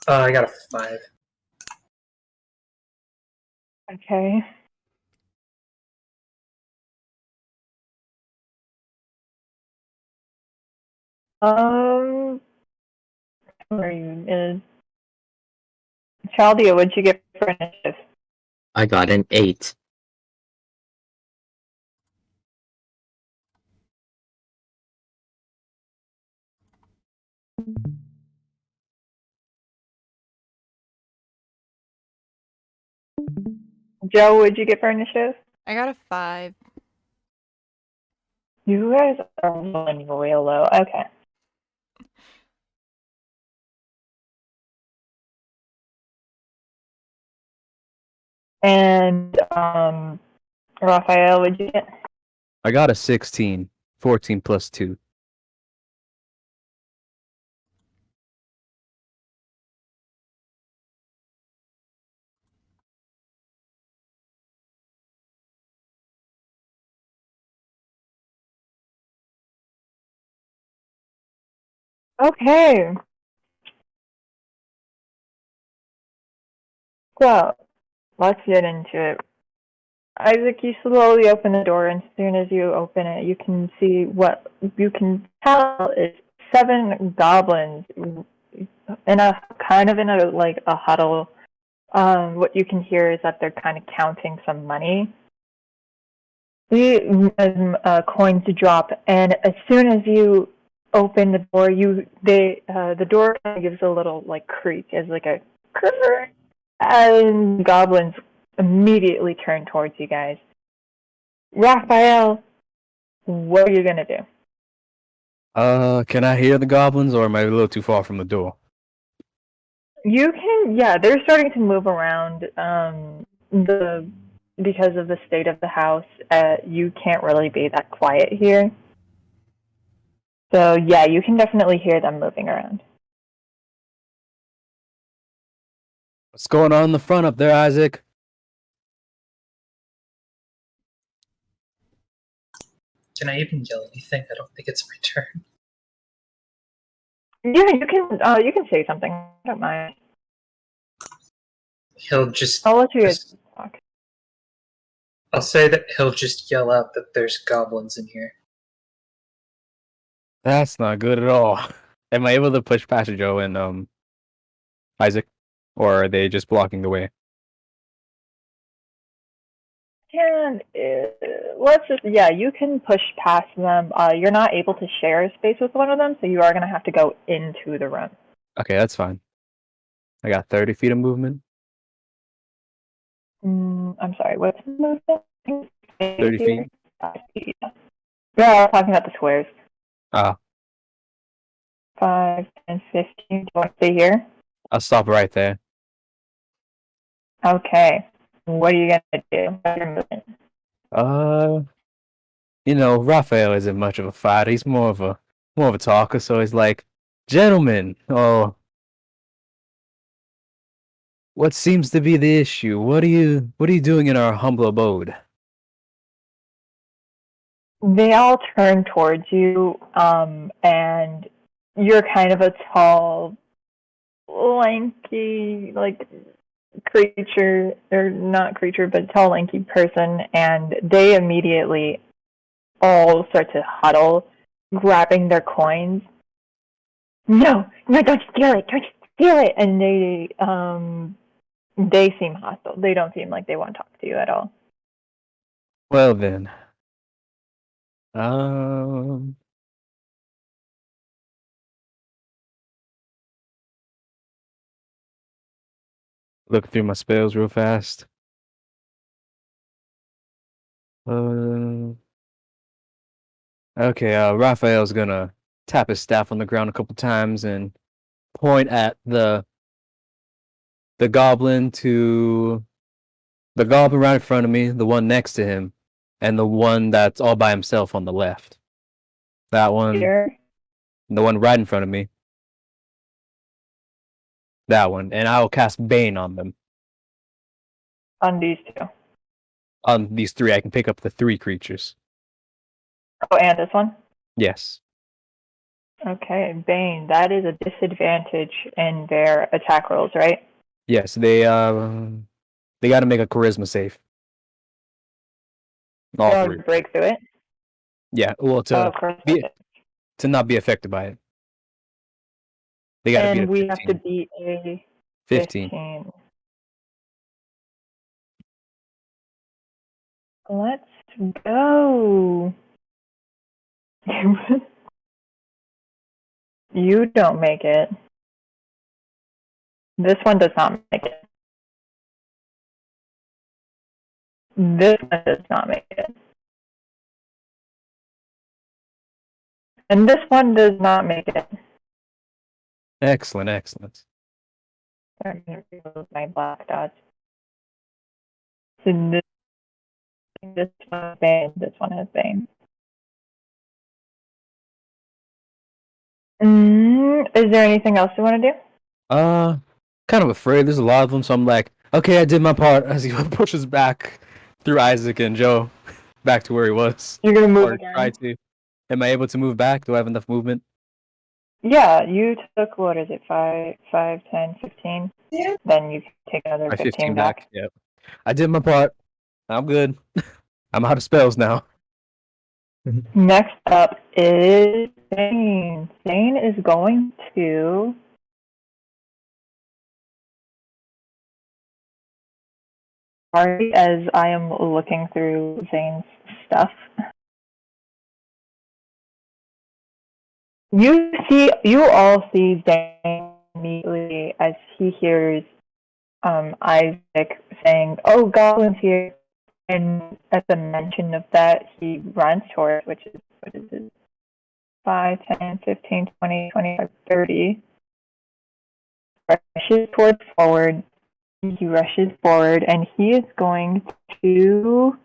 [SPEAKER 5] I got a 5.
[SPEAKER 2] Okay. Where are you? Chaldea, what'd you get for initiative?
[SPEAKER 4] I got an 8.
[SPEAKER 2] Joe, what'd you get for initiative?
[SPEAKER 1] I got a 5.
[SPEAKER 2] You guys are rolling real low. Okay. And Raphael, what'd you get?
[SPEAKER 3] I got a 16. 14 plus 2.
[SPEAKER 2] Okay. So, let's get into it. Isaac, you slowly open the door, and as soon as you open it, you can see what you can tell is 7 goblins in a huddle. What you can hear is that they're kind of counting some money. The coins drop, and as soon as you open the door, the door kind of gives a little like creak, as like a crrr, and goblins immediately turn towards you guys. Raphael, what are you gonna do?
[SPEAKER 3] Can I hear the goblins, or am I a little too far from the door?
[SPEAKER 2] You can, yeah, they're starting to move around. Because of the state of the house, you can't really be that quiet here. So yeah, you can definitely hear them moving around.
[SPEAKER 3] What's going on in the front up there, Isaac?
[SPEAKER 5] Can I even yell anything? I don't think it's my turn.
[SPEAKER 2] Yeah, you can say something. I don't mind.
[SPEAKER 5] He'll just.
[SPEAKER 2] I'll let you guys talk.
[SPEAKER 5] I'll say that he'll just yell out that there's goblins in here.
[SPEAKER 3] That's not good at all. Am I able to push past Joe and Isaac, or are they just blocking the way?
[SPEAKER 2] can. Let's just, yeah, you can push past them. You're not able to share space with one of them, so you are gonna have to go into the room.
[SPEAKER 3] Okay, that's fine. I got 30 feet of movement.
[SPEAKER 2] I'm sorry, what's the movement?
[SPEAKER 3] 30 feet.
[SPEAKER 2] Yeah, I was talking about the squares.
[SPEAKER 3] Ah,
[SPEAKER 2] 5, 10, 15. Do you want to stay here?
[SPEAKER 3] I'll stop right there.
[SPEAKER 2] Okay. What are you gonna do? What's your movement?
[SPEAKER 3] Raphael isn't much of a fighter. He's more of a talker. So he's like, gentlemen, what seems to be the issue? What are you doing in our humble abode?
[SPEAKER 2] They all turn towards you, and you're kind of a tall, lanky, like, creature, or not creature, but tall, lanky person, and they immediately all start to huddle, grabbing their coins. No, don't steal it, don't steal it! And they seem hostile. They don't seem like they want to talk to you at all.
[SPEAKER 3] Well then, um, look through my spells real fast. Okay. Raphael's gonna tap his staff on the ground a couple times and point at the goblin right in front of me, the one next to him, and the one that's all by himself on the left. That one,
[SPEAKER 2] Here,
[SPEAKER 3] the one right in front of me. That one, and I will cast Bane on them.
[SPEAKER 2] on these two.
[SPEAKER 3] On these three, I can pick up the 3 creatures.
[SPEAKER 2] Oh, and this one?
[SPEAKER 3] Yes.
[SPEAKER 2] Okay, Bane, that is a disadvantage in their attack rolls, right?
[SPEAKER 3] Yes, they got to make a charisma save. All
[SPEAKER 2] Oh,
[SPEAKER 3] 3.
[SPEAKER 2] break through it?
[SPEAKER 3] Yeah, well,
[SPEAKER 2] Oh, of course.
[SPEAKER 3] to not be affected by it. They got to beat
[SPEAKER 2] And
[SPEAKER 3] a
[SPEAKER 2] we
[SPEAKER 3] 15.
[SPEAKER 2] have to beat a
[SPEAKER 3] 15.
[SPEAKER 2] 15. Let's go. You don't make it. This one does not make it. This one does not make it. And this one does not make it.
[SPEAKER 3] Excellent, excellent.
[SPEAKER 2] I'm going to remove my black dots. So this one has Bane. This one has Bane. Is there anything else you want to do?
[SPEAKER 3] Kind of afraid. There's a lot of them, so I'm like, okay, I did my part. As he pushes back through Isaac and Joe back to where he was.
[SPEAKER 2] You're going to move
[SPEAKER 3] Or
[SPEAKER 2] again?
[SPEAKER 3] try to. Am I able to move back? Do I have enough movement?
[SPEAKER 2] Yeah, you took, what is it, 5, 10, 15? Yeah. Then you take another 15 back.
[SPEAKER 3] Yep. I did my part. I'm good. I'm out of spells now.
[SPEAKER 2] Next up is Zane. Zane is going to... Sorry, as I am looking through Zane's stuff. You all see Zane immediately as he hears Isaac saying, "Oh, Goblin's here," and at the mention of that, he runs towards, which is, what is it? 5, 10, 15, 20, 25, 30. Rushes towards forward. He rushes forward, and he is going to...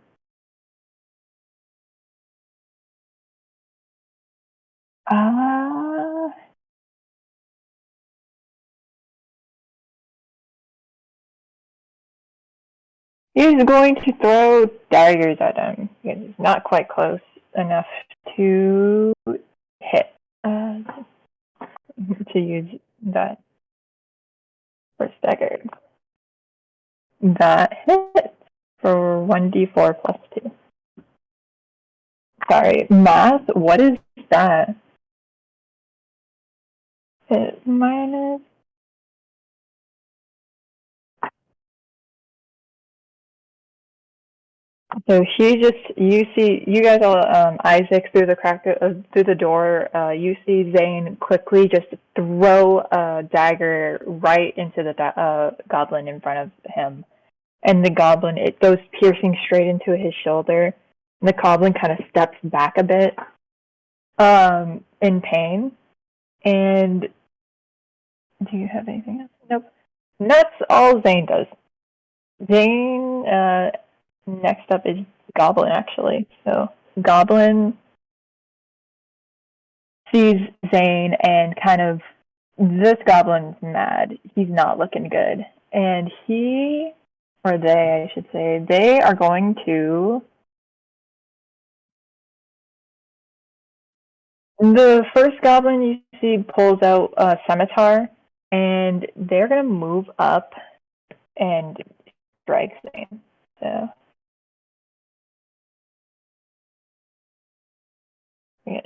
[SPEAKER 2] He's going to throw daggers at him. He's not quite close enough to hit. To use that first dagger. That hits for 1d4 plus 2. Sorry, math? What is that? Hit minus... So you guys all, Isaac through the crack through the door. You see Zane quickly just throw a dagger right into the goblin in front of him, and the goblin, it goes piercing straight into his shoulder. And the goblin kind of steps back a bit, in pain. And do you have anything else? Nope. And that's all Zane does. Zane, next up is Goblin, actually. So Goblin sees Zane and kind of, this Goblin's mad. He's not looking good. And he, or they, I should say, they are going to... The first Goblin you see pulls out a scimitar, and they're going to move up and strike Zane. So... yeah.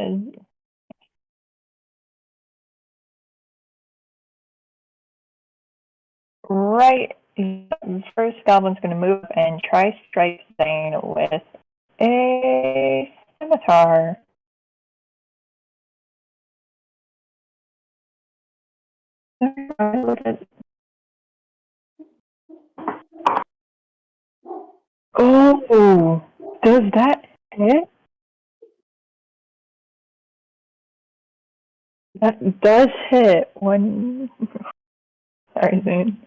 [SPEAKER 2] Right, the first Goblin's going to move and try strike Zane with a scimitar. Oh, does that hit? That does hit. One. Sorry, Zane.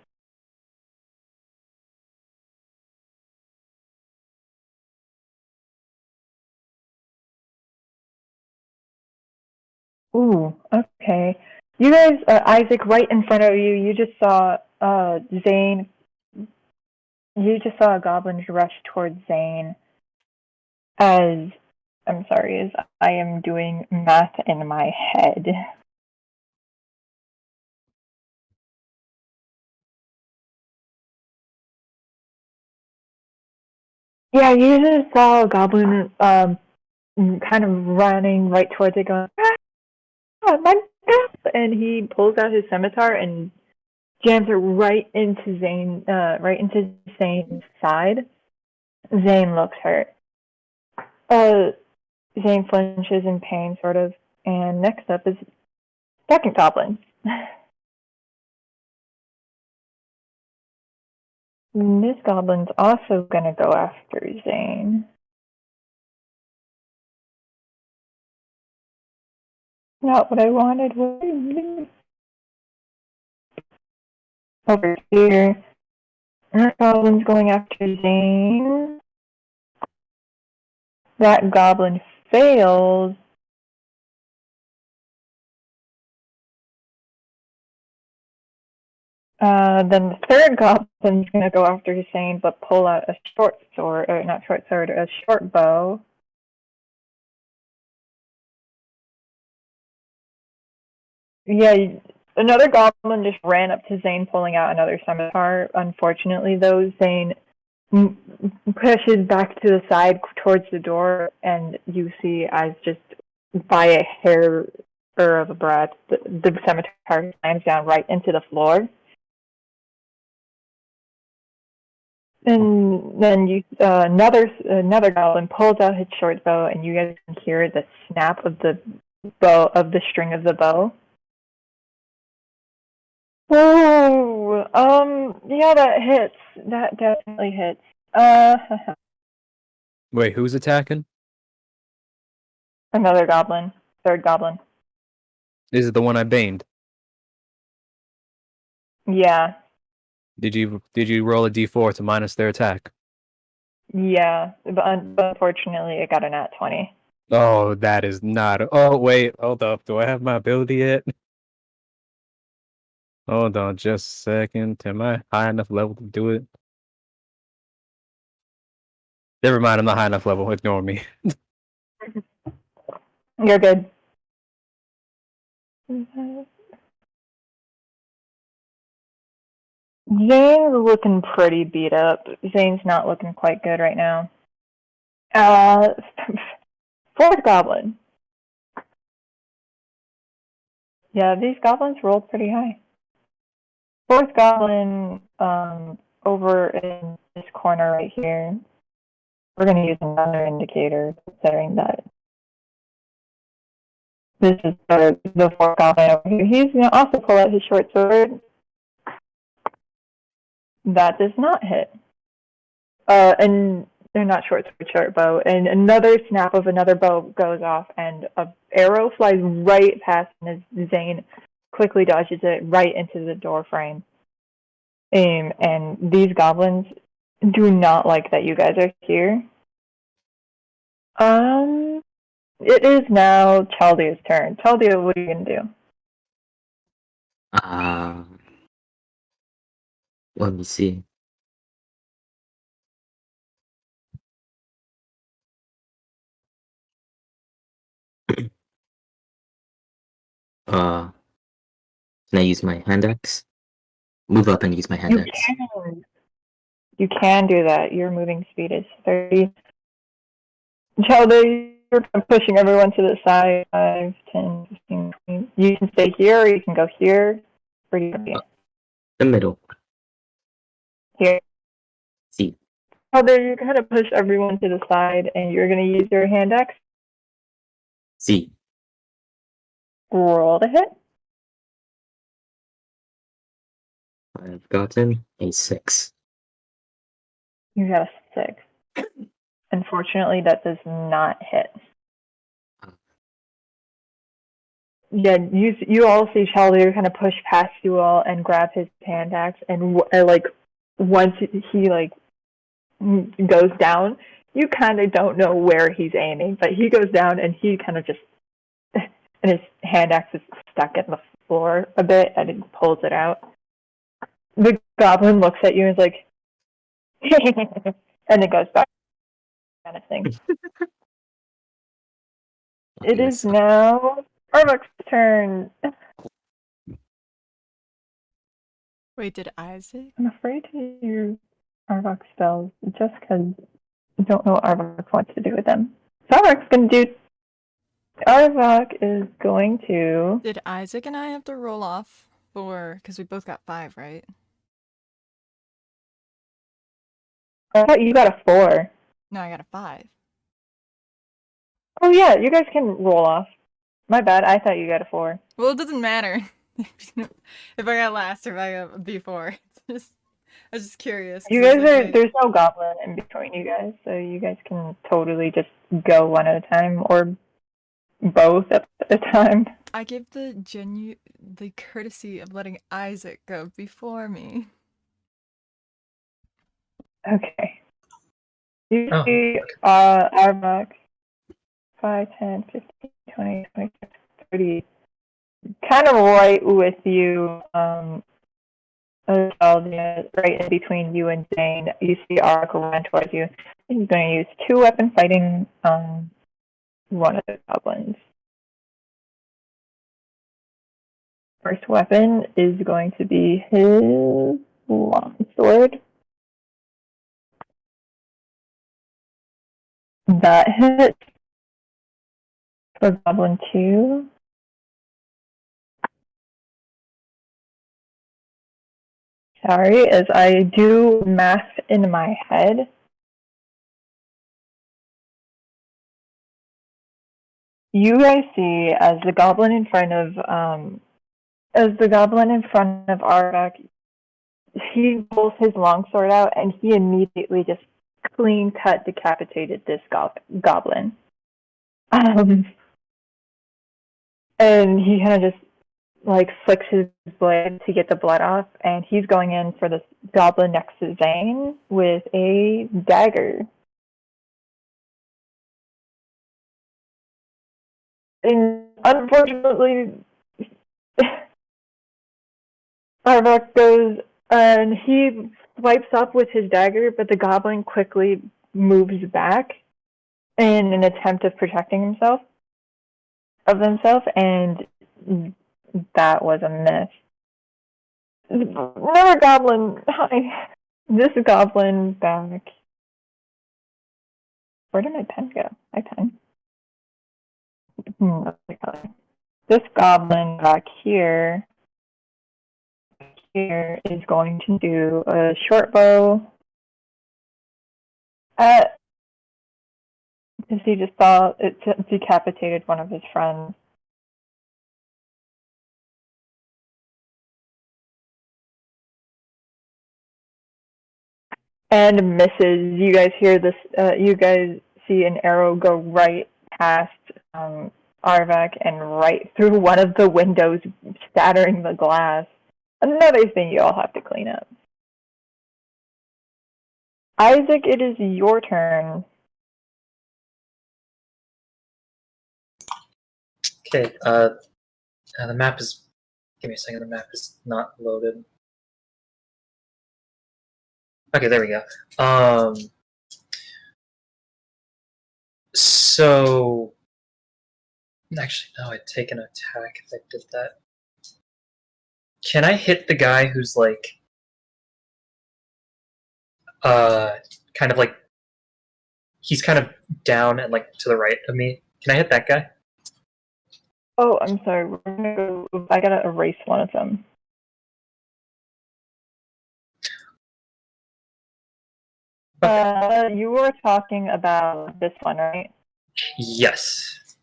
[SPEAKER 2] Ooh, okay. You guys, Isaac, right in front of you, you just saw Zane. You just saw a goblin rush towards Zane as, I'm sorry, as I am doing math in my head. Yeah, you just saw a goblin kind of running right towards it, going, ah, my God! And he pulls out his scimitar and jams it right into Zane's side. Zane looks hurt. Zane flinches in pain, sort of. And next up is second goblin. This goblin's also gonna go after Zane. Not what I wanted. Over here. That goblin's going after Zane. That goblin fails. Then the third goblin's gonna go after Zane, but pull out a short sword, or not short sword, a short bow. Yeah, another goblin just ran up to Zane, pulling out another scimitar. Unfortunately, though, Zane pushes back to the side towards the door, and you see as just by a hair of a breath, the scimitar slams down right into the floor. And then another goblin pulls out his short bow, and you guys can hear the snap of the string of the bow. Oh, yeah, that hits. That definitely hits.
[SPEAKER 3] Wait, who's attacking?
[SPEAKER 2] Another goblin. Third goblin.
[SPEAKER 3] Is it the one I baned?
[SPEAKER 2] Yeah.
[SPEAKER 3] Did you roll a d4 to minus their attack?
[SPEAKER 2] Yeah, but unfortunately, it got a nat 20.
[SPEAKER 3] Oh, that is not. Oh, wait, hold up. Do I have my ability yet? Hold on, just a second. Am I high enough level to do it? Never mind, I'm not high enough level. Ignore me.
[SPEAKER 2] You're good. Zane's looking pretty beat up. Zane's not looking quite good right now. Fourth goblin. Yeah, these goblins rolled pretty high. Fourth goblin, over in this corner right here. we're going to use another indicator, considering that this is the fourth goblin over here. He's going to also pull out his short sword. That does not hit. And they're not short sword, short bow. And another snap of another bow goes off, and an arrow flies right past him as Zane quickly dodges it right into the door frame. And these goblins do not like that you guys are here. It is now Chaldea's turn. Chaldea, what are you gonna do?
[SPEAKER 4] Let me see. Can I use my hand axe? Move up and use my hand
[SPEAKER 2] You
[SPEAKER 4] axe.
[SPEAKER 2] can. You can do that. Your moving speed is 30. Chaldea, you're pushing everyone to the side. 5, 10, 15, 20. You can stay here, or you can go here. Where do you be?
[SPEAKER 4] The middle.
[SPEAKER 2] Here.
[SPEAKER 4] See.
[SPEAKER 2] Chaldea, you're gonna push everyone to the side, and you're gonna use your hand axe.
[SPEAKER 4] See.
[SPEAKER 2] Roll to hit.
[SPEAKER 4] I've gotten a 6.
[SPEAKER 2] You got a 6. Unfortunately, that does not hit. Yeah, you all see Chaldea kind of push past you all and grab his hand axe, and once he goes down, you kind of don't know where he's aiming, but he goes down and he kind of just and his hand axe is stuck in the floor a bit, and he pulls it out. The goblin looks at you and is like, and it goes back, kind of thing. It is now Arvok's turn.
[SPEAKER 1] Wait, did Isaac?
[SPEAKER 2] I'm afraid to use Arvok spells just because I don't know what Arvok wants to do with them. So Arvok is going to.
[SPEAKER 1] Did Isaac and I have to roll off for? Because we both got 5, right?
[SPEAKER 2] I thought you got a 4.
[SPEAKER 1] No, I got a 5.
[SPEAKER 2] Oh yeah, you guys can roll off. My bad, I thought you got a 4.
[SPEAKER 1] Well, it doesn't matter if I got last or if I got before. I was just curious.
[SPEAKER 2] You guys there's no goblin in between you guys, so you guys can totally just go one at a time or both at a time.
[SPEAKER 1] I give the courtesy of letting Isaac go before me.
[SPEAKER 2] Okay. You
[SPEAKER 5] Oh,
[SPEAKER 2] see Arvok 5, 10, 15, 20, 25, 30. Kind of right with you, Chaldea, right in between you and Zane. You see Arvok run towards you. He's going to use 2 weapon fighting on one of the goblins. First weapon is going to be his longsword. That hits for Goblin 2. Sorry, as I do math in my head. You guys see as the goblin in front of Arvok, he pulls his longsword out and he immediately just clean cut decapitated this goblin. And he kind of just flicks his blade to get the blood off, and he's going in for this goblin next to Zane with a dagger. And unfortunately, Arvok goes and he swipes up with his dagger, but the goblin quickly moves back in an attempt of protecting himself, and that was a miss. Another goblin. Hi. This goblin back. Where did my pen go? My pen. This goblin back here is going to do a short bow at Because he just saw it decapitated one of his friends. And misses. You guys hear this, you guys see an arrow go right past Arvak and right through one of the windows, shattering the glass. Another thing you all have to clean up. Isaac, it is your turn.
[SPEAKER 5] Okay, the map is... Give me a second, the map is not loaded. Okay, there we go. So... Actually, no, I'd take an attack if I did that. Can I hit the guy who's like... kind of like... He's kind of down and like to the right of me. Can I hit that guy?
[SPEAKER 2] Oh, I'm sorry. We're gonna go. I gotta erase one of them.
[SPEAKER 5] Okay.
[SPEAKER 2] You were talking about this one, right?
[SPEAKER 5] Yes.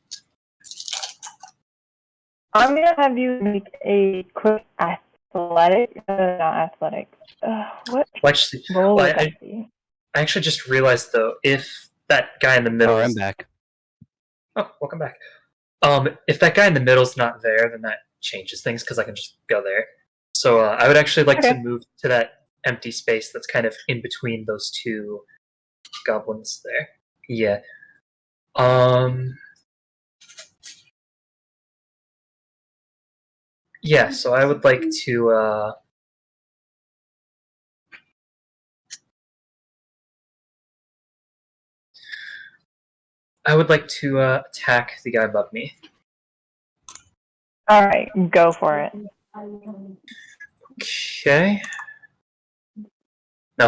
[SPEAKER 2] I'm gonna have you make a quick athletic, not athletic. What
[SPEAKER 5] Well, actually,
[SPEAKER 2] roll
[SPEAKER 5] well,
[SPEAKER 2] would that be?
[SPEAKER 5] I actually just realized though, if that guy in the middle
[SPEAKER 3] Oh, I'm
[SPEAKER 5] is...
[SPEAKER 3] back.
[SPEAKER 5] Oh, welcome back. If that guy in the middle's not there, then that changes things because I can just go there. So I would actually like to move to that empty space that's kind of in between those two goblins there. Yeah. Yeah, so I would like to attack the guy above me.
[SPEAKER 2] Alright, go for it.
[SPEAKER 5] Okay. No.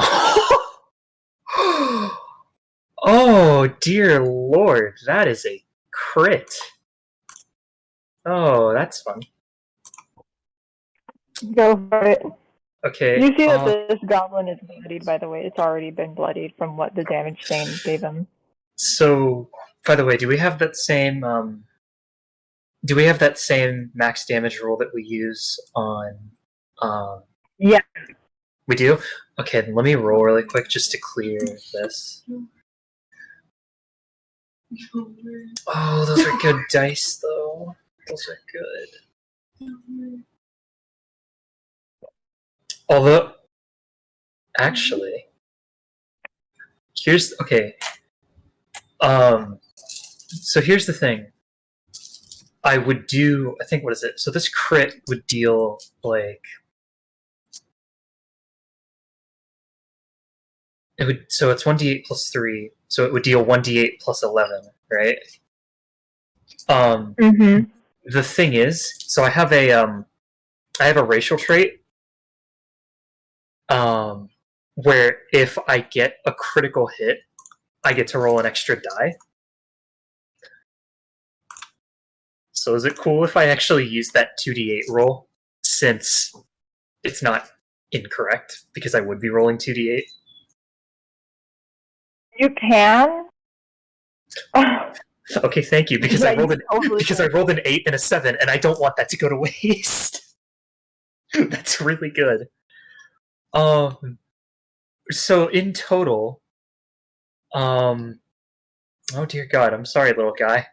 [SPEAKER 5] Oh, dear lord, that is a crit. Oh, that's fun.
[SPEAKER 2] Go for it.
[SPEAKER 5] Okay.
[SPEAKER 2] You see that this goblin is bloodied, by the way. It's already been bloodied from what the damage stain gave him.
[SPEAKER 5] So, by the way, do we have that same max damage roll that we use on
[SPEAKER 2] Yeah.
[SPEAKER 5] We do? Okay, then let me roll really quick just to clear this. Oh, those are good dice though. Those are good. Although, actually, okay. So here's the thing. I think, what is it? So this crit would deal, like... So it's 1d8 plus 3, so it would deal 1d8 plus 11, right? The thing is, so I have a racial trait, where if I get a critical hit, I get to roll an extra die. So is it cool if I actually use that 2d8 roll, since it's not incorrect, because I would be rolling 2d8?
[SPEAKER 2] You can?
[SPEAKER 5] Okay, thank you, because
[SPEAKER 2] Yeah,
[SPEAKER 5] I rolled
[SPEAKER 2] you
[SPEAKER 5] I rolled an 8 and a 7, and I don't want that to go to waste. That's really good. So in total, oh dear God, I'm sorry, little guy.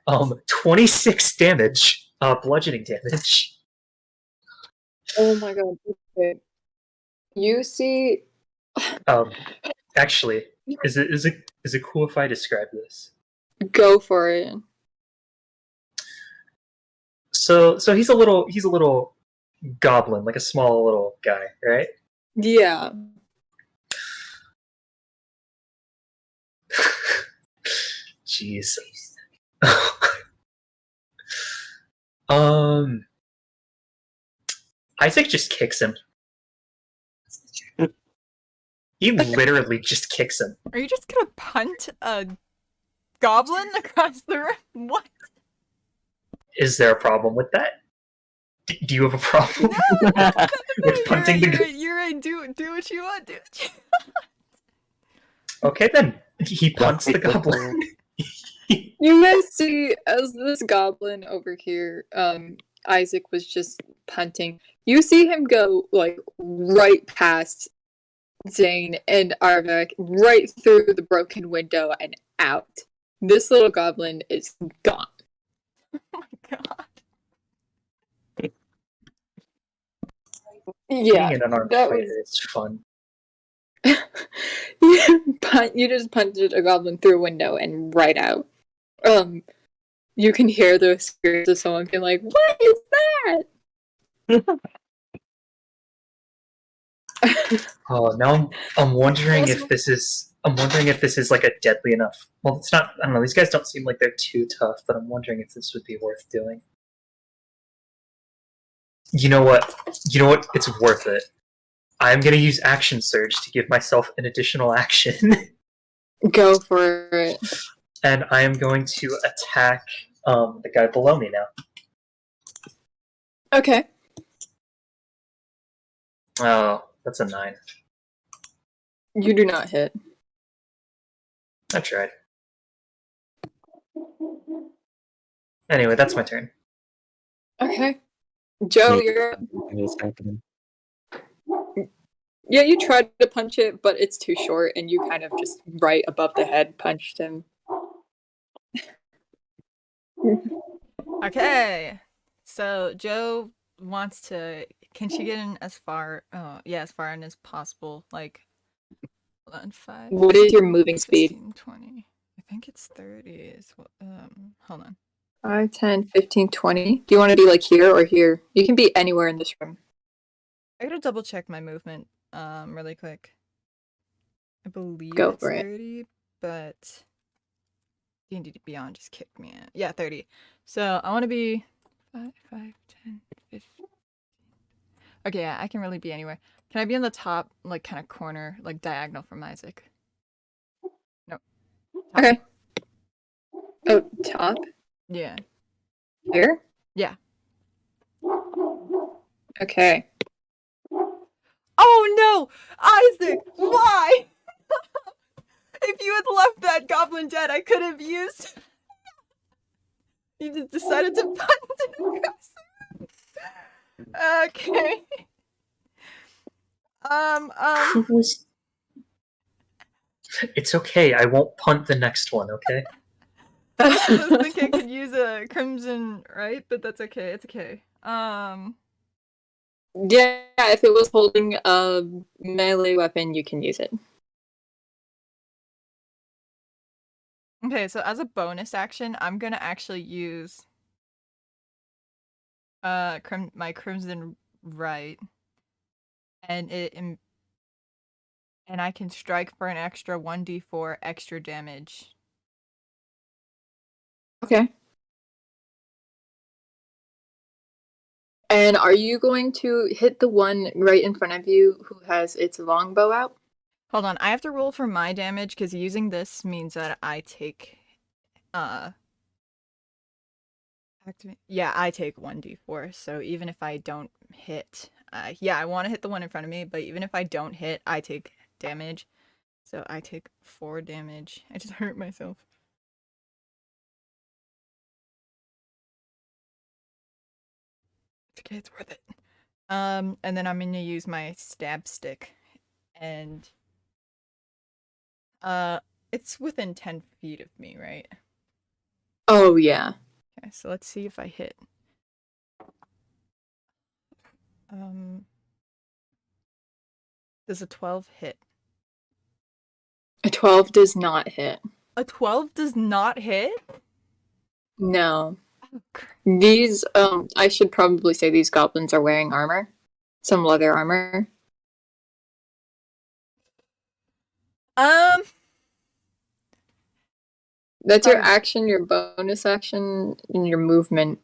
[SPEAKER 5] 26 damage, bludgeoning damage.
[SPEAKER 7] Oh my god. Okay. You see...
[SPEAKER 5] Actually, is it cool if I describe this?
[SPEAKER 7] Go for it.
[SPEAKER 5] So he's a little goblin, like a small little guy, right?
[SPEAKER 7] Yeah.
[SPEAKER 5] Jeez. Isaac just kicks him. He literally just kicks him.
[SPEAKER 1] Are you just gonna punt a goblin across the room? What?
[SPEAKER 5] Is there a problem with that? Do you have a problem with punting the goblin?
[SPEAKER 1] You're right. Do what you want. Do what you
[SPEAKER 5] Okay, then. He punts the goblin. He
[SPEAKER 7] see, as this goblin over here, Isaac was just punting. You see him go like right past Zane and Arvek, right through the broken window and out. This little goblin is gone.
[SPEAKER 1] Oh my god.
[SPEAKER 7] Yeah,
[SPEAKER 5] Being in an armed
[SPEAKER 7] that
[SPEAKER 5] fighter
[SPEAKER 7] was.
[SPEAKER 5] is fun.
[SPEAKER 7] You just punted a goblin through a window and right out. You can hear the screams of someone being like, "What is that?"
[SPEAKER 5] Oh, now I'm wondering
[SPEAKER 7] Also-
[SPEAKER 5] if this is. I'm wondering if this is like a deadly enough. Well, it's not. I don't know. These guys don't seem like they're too tough, but I'm wondering if this would be worth doing. You know what? You know what? It's worth it. I'm gonna use Action Surge to give myself an additional action,
[SPEAKER 7] Go for it.
[SPEAKER 5] and I am going to attack the guy below me now.
[SPEAKER 7] Okay.
[SPEAKER 5] Oh, that's a 9.
[SPEAKER 7] You do not hit.
[SPEAKER 5] I tried. Anyway, that's my turn.
[SPEAKER 7] Okay. Joe,
[SPEAKER 4] Yeah.
[SPEAKER 7] you're up.
[SPEAKER 4] What's happening?
[SPEAKER 7] Yeah, you tried to punch it, but it's too short, and you kind of just right above the head punched him.
[SPEAKER 1] Okay. So Joe wants to. Can she get in as far? Oh, yeah, as far in as possible. Like, hold on, 5.
[SPEAKER 7] What is your moving speed?
[SPEAKER 1] 15, 20. I think it's 30. Is what? Hold on.
[SPEAKER 7] 5, 10, 15, 20. Do you want to be like here or here? You can be anywhere in this room.
[SPEAKER 1] I gotta double check my movement. Really quick. I believe
[SPEAKER 7] Go
[SPEAKER 1] it's
[SPEAKER 7] for it.
[SPEAKER 1] 30, but D&D Beyond just kicked me in. Yeah, 30. So I want to be 5, 10, 15. Okay, yeah, I can really be anywhere. Can I be in the top, like, kind of corner, like, diagonal from Isaac? No. Top.
[SPEAKER 7] Okay. Oh, top?
[SPEAKER 1] Yeah.
[SPEAKER 7] Here?
[SPEAKER 1] Yeah.
[SPEAKER 7] Okay.
[SPEAKER 1] Oh no! Isaac! Why? If you had left that goblin dead, I could have used. You just decided to punt it across the room. Okay.
[SPEAKER 5] It's okay. I won't punt the next one. Okay.
[SPEAKER 1] I was thinking I could use a crimson, right? But that's okay. It's okay.
[SPEAKER 7] Yeah, if it was holding a melee weapon, you can use it.
[SPEAKER 1] Okay, so as a bonus action, I'm gonna actually use my crimson right, and and I can strike for an extra 1d4 extra damage.
[SPEAKER 7] Okay. And are you going to hit the one right in front of you who has its longbow out?
[SPEAKER 1] Hold on, I have to roll for my damage because using this means that I take yeah, I take 1d4. So even if I don't hit, yeah, I want to hit the one in front of me, but even if I don't hit, I take damage. So I take 4 damage. I just hurt myself. It's okay, it's worth it. And then I'm gonna use my stab stick, and it's within 10 feet of me, right?
[SPEAKER 7] Oh, yeah.
[SPEAKER 1] Okay, so let's see if I hit. Does a 12 hit?
[SPEAKER 7] A 12 does not hit.
[SPEAKER 1] A 12 does not hit?
[SPEAKER 7] No.
[SPEAKER 1] Oh, crap.
[SPEAKER 7] These, I should probably say these goblins are wearing armor. Some leather armor. That's your action, your bonus action, and your movement.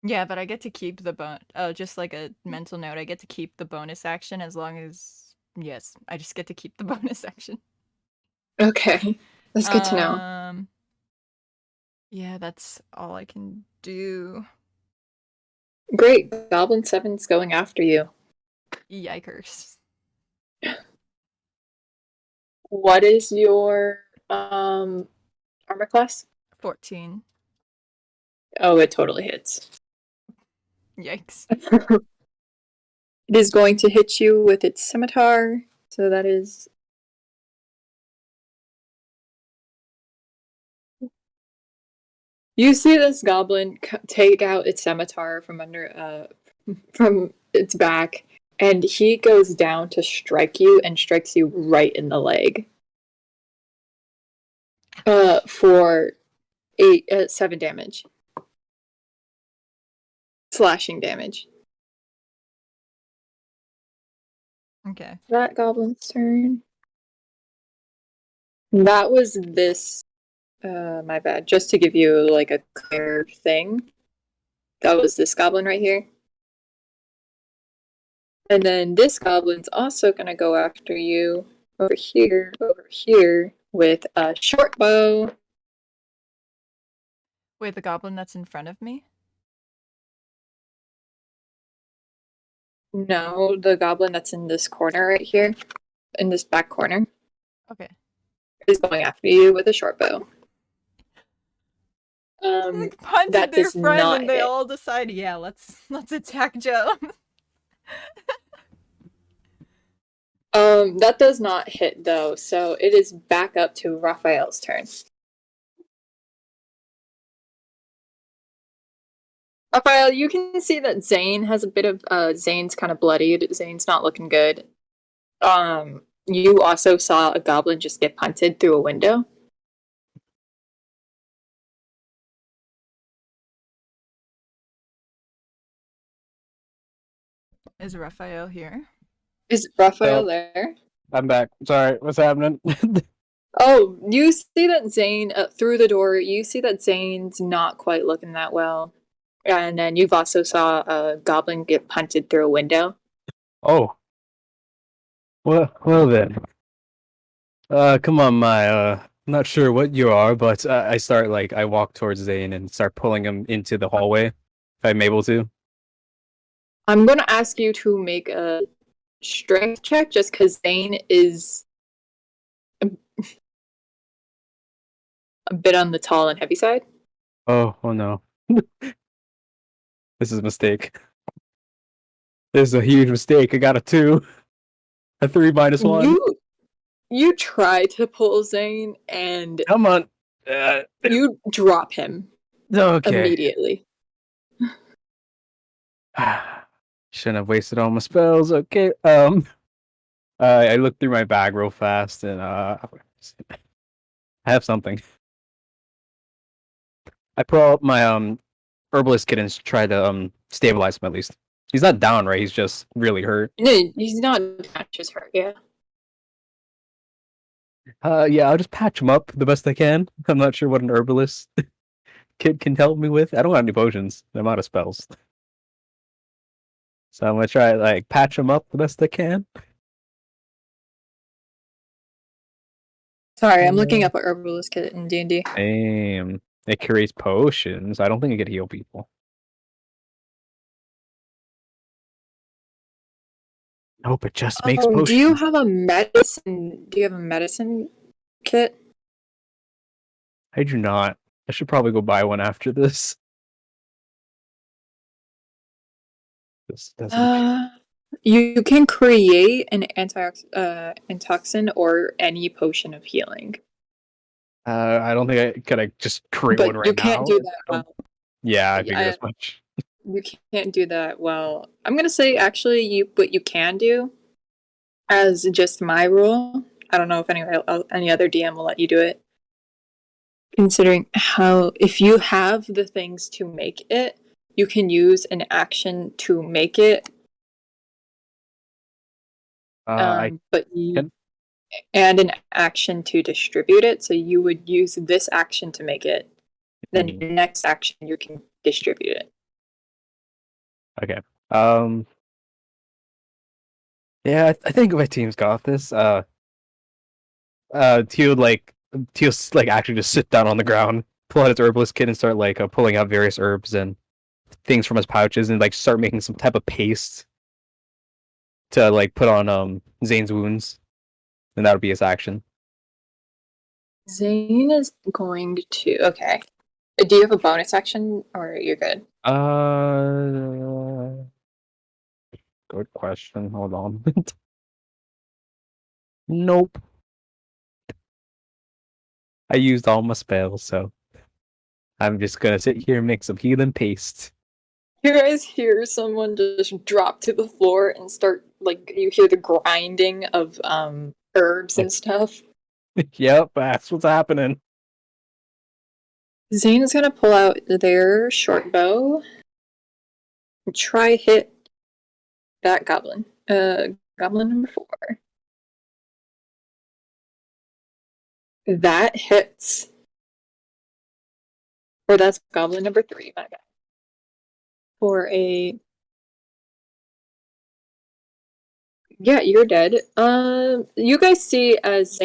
[SPEAKER 1] Yeah, but I get to keep the just like a mental note, I get to keep the bonus action as long as, yes, I just get to keep the bonus action.
[SPEAKER 7] Okay. That's good to know.
[SPEAKER 1] Yeah, that's all I can do.
[SPEAKER 7] Great. Goblin 7's going after you.
[SPEAKER 1] Yikers.
[SPEAKER 7] What is your armor class?
[SPEAKER 1] 14.
[SPEAKER 7] Oh, it totally hits.
[SPEAKER 1] Yikes.
[SPEAKER 7] It is going to hit you with its scimitar. So that is. You see this goblin take out its scimitar from under, from its back, and he goes down to strike you and strikes you right in the leg. For 7 damage. Slashing damage.
[SPEAKER 1] Okay.
[SPEAKER 7] That goblin's turn. That was this. My bad. Just to give you like a clear thing. That was this goblin right here. And then this goblin's also gonna go after you over here, with a short bow.
[SPEAKER 1] Wait, the goblin that's in front of me?
[SPEAKER 7] No, the goblin that's in this corner right here, in this back corner,
[SPEAKER 1] Okay.
[SPEAKER 7] is going after you with a short bow.
[SPEAKER 1] Like punted
[SPEAKER 7] That
[SPEAKER 1] their
[SPEAKER 7] does
[SPEAKER 1] friend
[SPEAKER 7] not
[SPEAKER 1] and they
[SPEAKER 7] hit.
[SPEAKER 1] all decide, yeah, let's attack Joe.
[SPEAKER 7] That does not hit though, so it is back up to Raphael's turn. Raphael, you can see that Zane has a bit of Zane's kind of bloodied. Zane's not looking good. You also saw a goblin just get punted through a window.
[SPEAKER 1] Is Raphael here?
[SPEAKER 7] Is Raphael
[SPEAKER 3] Oh.
[SPEAKER 7] there?
[SPEAKER 3] I'm back. Sorry, what's happening?
[SPEAKER 7] Oh, you see that Zane, through the door, you see that Zane's not quite looking that well. And then you've also saw a goblin get punted through a window.
[SPEAKER 3] Oh. Well then. Come on, I'm not sure what you are, but I walk towards Zane and start pulling him into the hallway, if I'm able to.
[SPEAKER 7] I'm going to ask you to make a strength check just because Zane is a bit on the tall and heavy side.
[SPEAKER 3] Oh no. This is a mistake. This is a huge mistake. I got a 2. A 3 minus 1.
[SPEAKER 7] You try to pull Zane and
[SPEAKER 3] Come on.
[SPEAKER 7] you drop him
[SPEAKER 3] Okay.
[SPEAKER 7] immediately.
[SPEAKER 3] Shouldn't have wasted all my spells. Okay. I look through my bag real fast and I have something. I pull out my herbalist kit and try to stabilize him at least. He's not down, right? He's just really hurt.
[SPEAKER 7] No, he's not just hurt, yeah.
[SPEAKER 3] Yeah, I'll just patch him up the best I can. I'm not sure what an herbalist kit can help me with. I don't have any potions. I'm out of spells. So I'm gonna try like patch him up the best I can.
[SPEAKER 7] Sorry, I'm looking up a herbalist kit in D&D.
[SPEAKER 3] It creates potions. I don't think it could heal people. Nope, it just makes potions.
[SPEAKER 7] Do you have a medicine? Do you have a medicine kit?
[SPEAKER 3] I do not. I should probably go buy one after this. This doesn't.
[SPEAKER 7] You can create an antitoxin or any potion of healing.
[SPEAKER 3] I don't think I just create
[SPEAKER 7] But
[SPEAKER 3] one right now.
[SPEAKER 7] you can't do that well.
[SPEAKER 3] Yeah, I figured as much.
[SPEAKER 7] You can't do that well. I'm gonna say actually, what you can do, as just my rule. I don't know if any other DM will let you do it. Considering how, if you have the things to make it, you can use an action to make it. And an action to distribute it. So you would use this action to make it. Then your next action, you can distribute it.
[SPEAKER 3] Okay. Yeah, I think my team's got this. Teal actually just sit down on the ground, pull out his herbalist kit, and start pulling out various herbs and things from his pouches, and like start making some type of paste to like put on Zane's wounds, and that would be his action.
[SPEAKER 7] Zane is going to. Okay. Do you have a bonus action, or you're good?
[SPEAKER 3] Good question. Hold on. Nope. I used all my spells, so I'm just gonna sit here and make some healing paste.
[SPEAKER 7] You guys hear someone just drop to the floor and start, like, you hear the grinding of herbs and stuff.
[SPEAKER 3] Yep, that's what's happening.
[SPEAKER 7] Zane is gonna pull out their short bow and try hit that goblin. Goblin number 4. That hits. Or that's goblin number 3, my bad. For a... Yeah, you're dead. You guys see as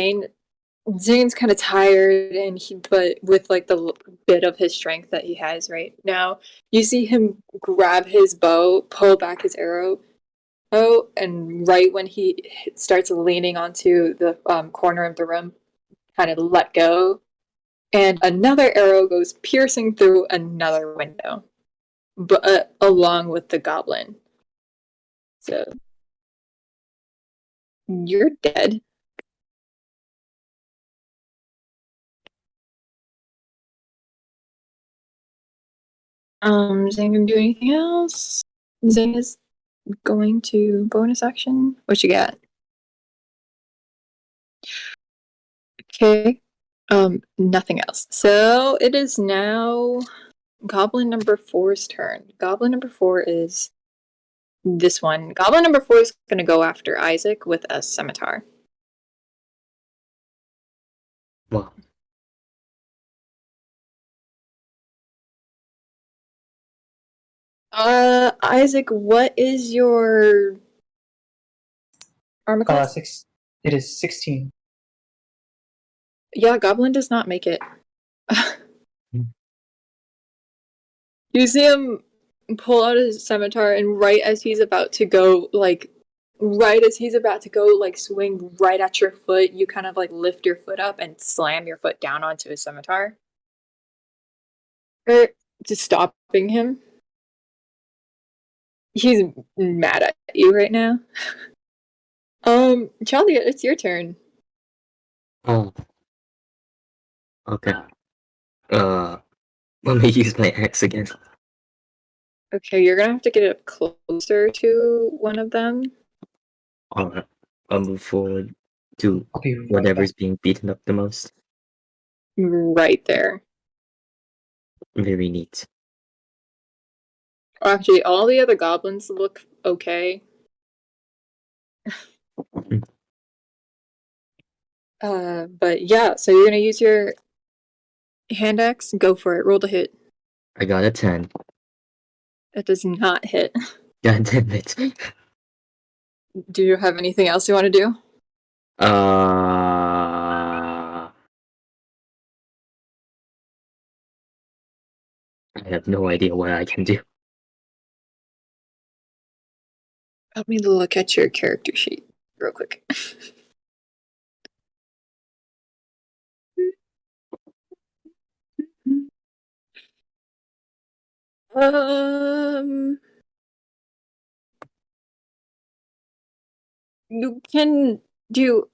[SPEAKER 7] Zane's kind of tired, and but with like the bit of his strength that he has right now, you see him grab his bow, pull back his arrow, and right when he starts leaning onto the corner of the room, kind of let go, and another arrow goes piercing through another window, but along with the goblin. So you're dead. Zane gonna do anything else? Zane is going to bonus action. What you got? Okay. Nothing else. So it is now Goblin number 4's turn. Goblin number 4 is this one. Goblin number 4 is gonna go after Isaac with a scimitar.
[SPEAKER 4] Wow.
[SPEAKER 7] Isaac, what is your armor class?
[SPEAKER 6] It is 16.
[SPEAKER 7] Yeah, Goblin does not make it. You see him pull out his scimitar, and right as he's about to go, swing right at your foot, you kind of like lift your foot up and slam your foot down onto his scimitar. Just stopping him. He's mad at you right now. Chaldea, it's your turn.
[SPEAKER 4] Oh. Okay. Let me use my axe again.
[SPEAKER 7] Okay, you're gonna have to get up closer to one of them.
[SPEAKER 4] Alright. I'll move forward to
[SPEAKER 6] I'll be right
[SPEAKER 4] whatever's
[SPEAKER 6] back.
[SPEAKER 4] being beaten up the most.
[SPEAKER 7] Right there.
[SPEAKER 4] Very neat.
[SPEAKER 7] Actually, all the other goblins look okay. But yeah, so you're gonna use your hand axe? Go for it. Roll to hit.
[SPEAKER 4] I got a 10.
[SPEAKER 7] That does not hit.
[SPEAKER 4] God damn it.
[SPEAKER 7] Do you have anything else you want to do?
[SPEAKER 4] I have no idea what I can do.
[SPEAKER 7] Let me look at your character sheet real quick. You can do.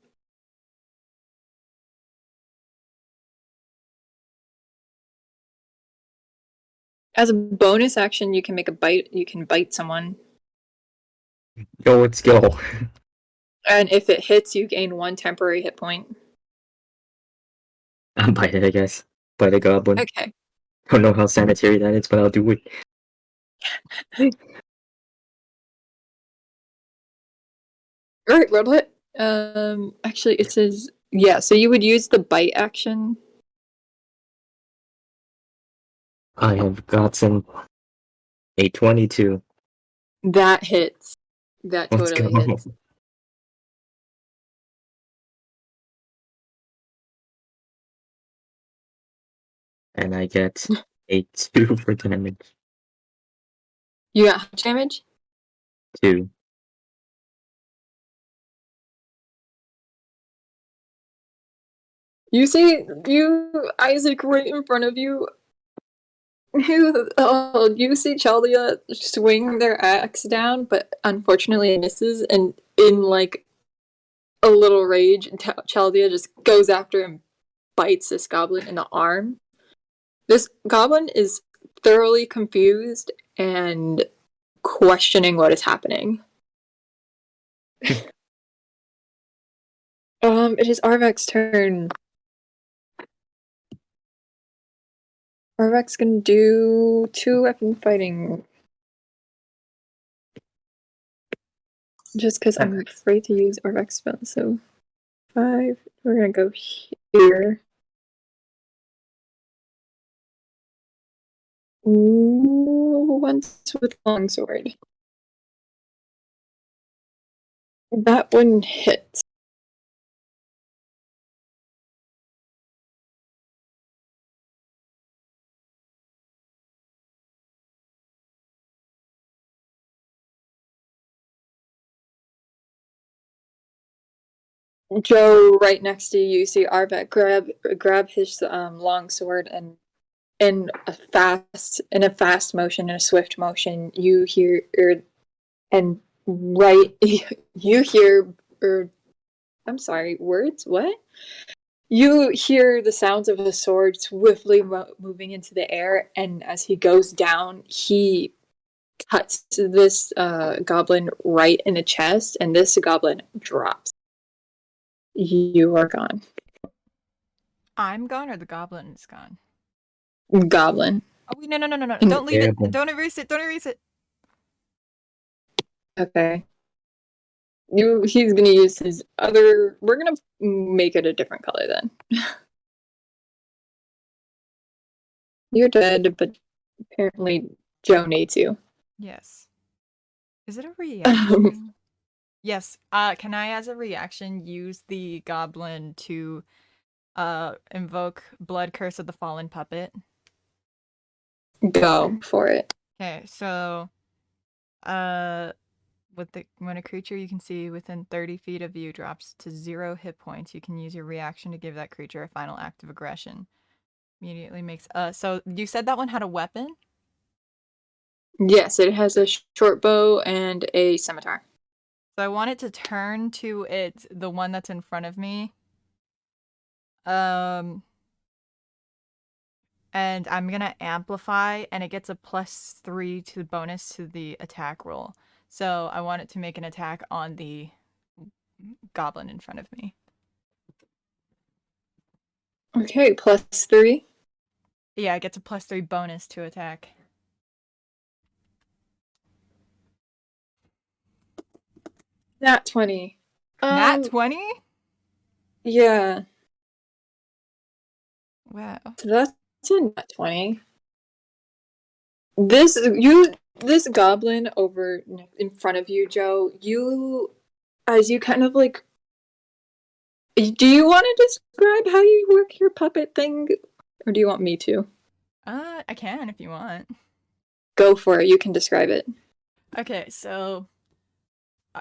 [SPEAKER 7] As a bonus action, you can make a bite. You can bite someone,
[SPEAKER 4] Yo, let's go.
[SPEAKER 7] and if it hits, you gain 1 temporary hit point.
[SPEAKER 4] I'll bite it, I guess. Bite a goblin.
[SPEAKER 7] Okay.
[SPEAKER 4] I don't know how sanitary that is, but I'll do it.
[SPEAKER 7] All right, roll it. Actually, it says yeah. So you would use the bite action.
[SPEAKER 4] I have gotten a 22.
[SPEAKER 7] That hits. That
[SPEAKER 4] Let's
[SPEAKER 7] totally
[SPEAKER 4] go.
[SPEAKER 7] hits.
[SPEAKER 4] And I get a 2 for damage.
[SPEAKER 7] You got how much damage?
[SPEAKER 4] 2.
[SPEAKER 7] You see Isaac right in front of you. You see Chaldea swing their axe down, but unfortunately it misses, and in like a little rage, Chaldea just goes after and bites this goblin in the arm. This goblin is thoroughly confused and questioning what is happening. It is Arvek's turn. Arvek's gonna do 2 weapon fighting. Just because I'm afraid to use Arvek's spell, so 5. We're gonna go here. Ooh, once with longsword. That one hits. Joe, right next to you, see Arvek grab his longsword, and in a fast motion, in a swift motion, you hear and right you hear I'm sorry, words? What? You hear the sounds of a sword swiftly moving into the air, and as he goes down, he cuts this goblin right in the chest, and this goblin drops. You are gone.
[SPEAKER 1] I'm gone, or the goblin is gone?
[SPEAKER 7] Goblin.
[SPEAKER 1] Oh, wait, no. Don't leave it. Don't erase it. Don't erase it.
[SPEAKER 7] Okay. He's gonna use his other... We're gonna make it a different color then. You're dead, but apparently Joe needs you.
[SPEAKER 1] Yes. Is it a reaction? Yes. Can I, as a reaction, use the goblin to invoke Blood Curse of the Fallen Puppet?
[SPEAKER 7] Go for it.
[SPEAKER 1] Okay, so when a creature you can see within 30 feet of you drops to 0 hit points, you can use your reaction to give that creature a final act of aggression. Immediately makes so you said that one had a weapon?
[SPEAKER 7] Yes, it has a short bow and a scimitar.
[SPEAKER 1] So I want it to turn to the one that's in front of me. And I'm gonna amplify, and it gets a +3 to the bonus to the attack roll. So I want it to make an attack on the goblin in front of me.
[SPEAKER 7] Okay, +3.
[SPEAKER 1] Yeah, it gets a +3 bonus to attack.
[SPEAKER 7] Nat 20.
[SPEAKER 1] Nat 20?
[SPEAKER 7] Yeah.
[SPEAKER 1] Wow.
[SPEAKER 7] So that's a nat 20. This goblin over in front of you, Joe, as you kind of like... Do you want to describe how you work your puppet thing? Or do you want me to?
[SPEAKER 1] I can if you want.
[SPEAKER 7] Go for it. You can describe it.
[SPEAKER 1] Okay, so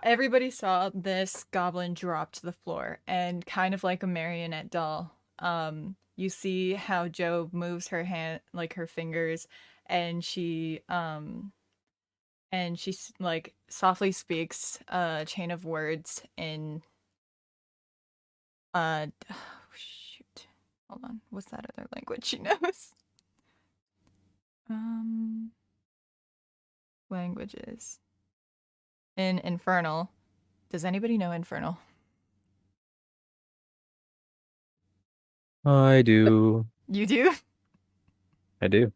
[SPEAKER 1] everybody saw this goblin drop to the floor, and kind of like a marionette doll, you see how Joe moves her hand, like her fingers, and she like softly speaks a chain of words in oh, shoot. Hold on. What's that other language she knows? Languages. In Infernal. Does anybody know Infernal?
[SPEAKER 3] I do.
[SPEAKER 1] You do?
[SPEAKER 3] I do.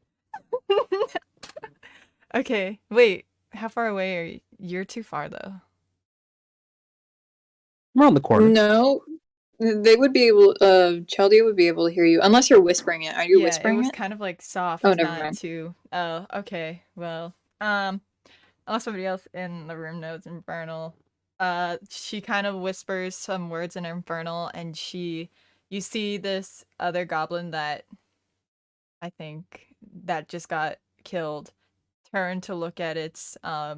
[SPEAKER 1] Okay, wait. How far away are you? You're too far, though.
[SPEAKER 3] I'm around the corner.
[SPEAKER 7] No. They would be able... Chaldea would be able to hear you. Unless you're whispering it. Are you whispering
[SPEAKER 1] it was
[SPEAKER 7] it?
[SPEAKER 1] kind of like soft,
[SPEAKER 7] Oh, never
[SPEAKER 1] not
[SPEAKER 7] mind.
[SPEAKER 1] too... Oh, okay. Well, unless somebody else in the room knows Infernal. She kind of whispers some words in Infernal, and you see this other goblin that I think that just got killed turn to look at its I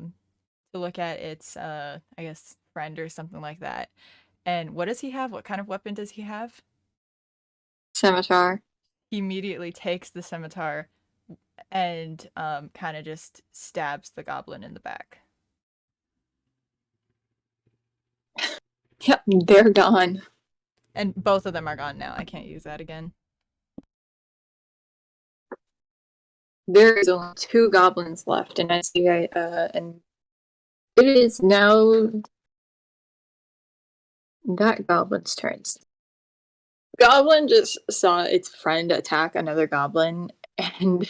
[SPEAKER 1] guess friend or something like that. And what does he have? What kind of weapon does he have?
[SPEAKER 7] Scimitar.
[SPEAKER 1] He immediately takes the scimitar and kind of just stabs the goblin in the back.
[SPEAKER 7] Yep, they're gone.
[SPEAKER 1] And both of them are gone now. I can't use that again.
[SPEAKER 7] There is only 2 goblins left, and I see and it is now that goblin's turn. Goblin just saw its friend attack another goblin, and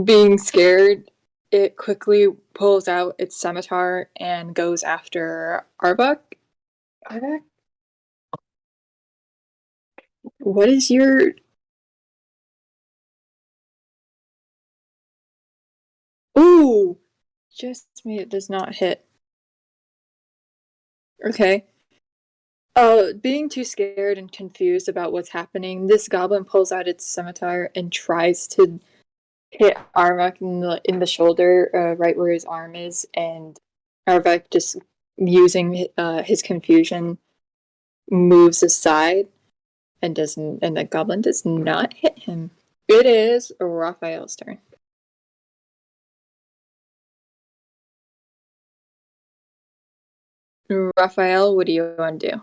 [SPEAKER 7] being scared, it quickly pulls out its scimitar and goes after Arbok. Arbok? What is your... Ooh! Just me, it does not hit. Okay. Being too scared and confused about what's happening, this goblin pulls out its scimitar and tries to hit Arvak in the shoulder, right where his arm is, and Arvak, just using his confusion, moves aside and the goblin does not hit him. It is Raphael's turn. Raphael, what do you want to do?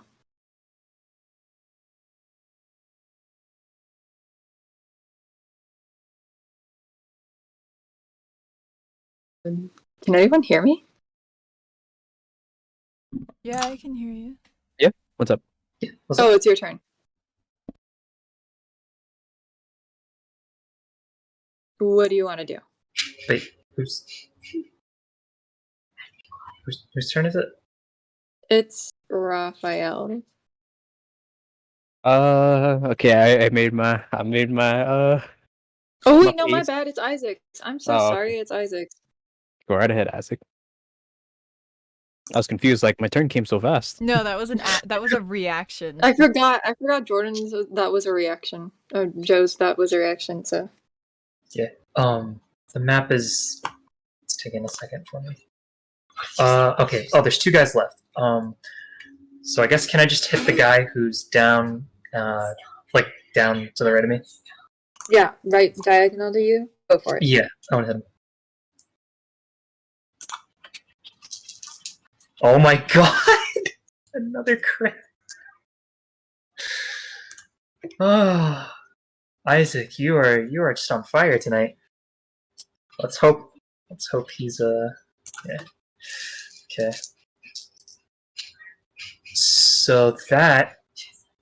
[SPEAKER 7] Can anyone hear me?
[SPEAKER 1] Yeah, I can hear you.
[SPEAKER 3] What's up?
[SPEAKER 7] Oh, it's your turn. What do you want to do?
[SPEAKER 5] Wait, whose turn is it?
[SPEAKER 7] It's Raphael.
[SPEAKER 3] Okay, I made my
[SPEAKER 7] Oh
[SPEAKER 3] my
[SPEAKER 7] wait, no, my
[SPEAKER 3] piece.
[SPEAKER 7] bad. It's Isaac. I'm so
[SPEAKER 3] Oh,
[SPEAKER 7] sorry.
[SPEAKER 3] okay.
[SPEAKER 7] It's Isaac.
[SPEAKER 3] Go right ahead, Isaac. I was confused, like my turn came so fast.
[SPEAKER 1] No, that was that was a reaction.
[SPEAKER 7] I forgot Jordan's. That was a reaction. Oh, Joe's. That was a reaction. So.
[SPEAKER 5] Yeah. The map is. It's taking a second for me. Okay. Oh, there's 2 guys left. So I guess can I just hit the guy who's down, like down to the right of me?
[SPEAKER 7] Yeah, right diagonal to you. Go for it.
[SPEAKER 5] Yeah, I want to hit him. Oh my god! Another crit. Oh, Isaac, you are just on fire tonight. Let's hope he's yeah. Okay. So that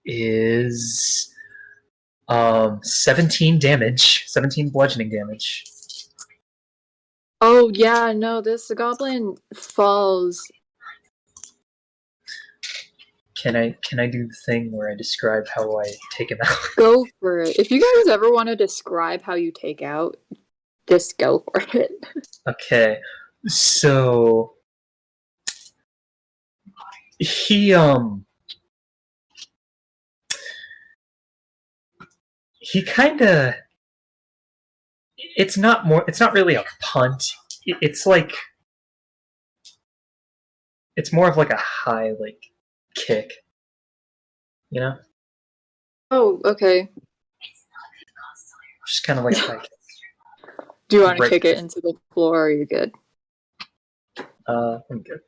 [SPEAKER 5] is 17 damage, 17 bludgeoning damage.
[SPEAKER 7] Oh yeah, no, this goblin falls.
[SPEAKER 5] Can I do the thing where I describe how I take him out?
[SPEAKER 7] Go for it. If you guys ever want to describe how you take out, just go for it.
[SPEAKER 5] Okay. So he kind of, it's not really a punt. It's like, it's more of like a high, like, kick, you know?
[SPEAKER 7] Oh, okay.
[SPEAKER 5] Just kind of like a high kick.
[SPEAKER 7] Do you want to
[SPEAKER 5] Right.
[SPEAKER 7] kick it into the floor, or are you good?
[SPEAKER 5] I'm good.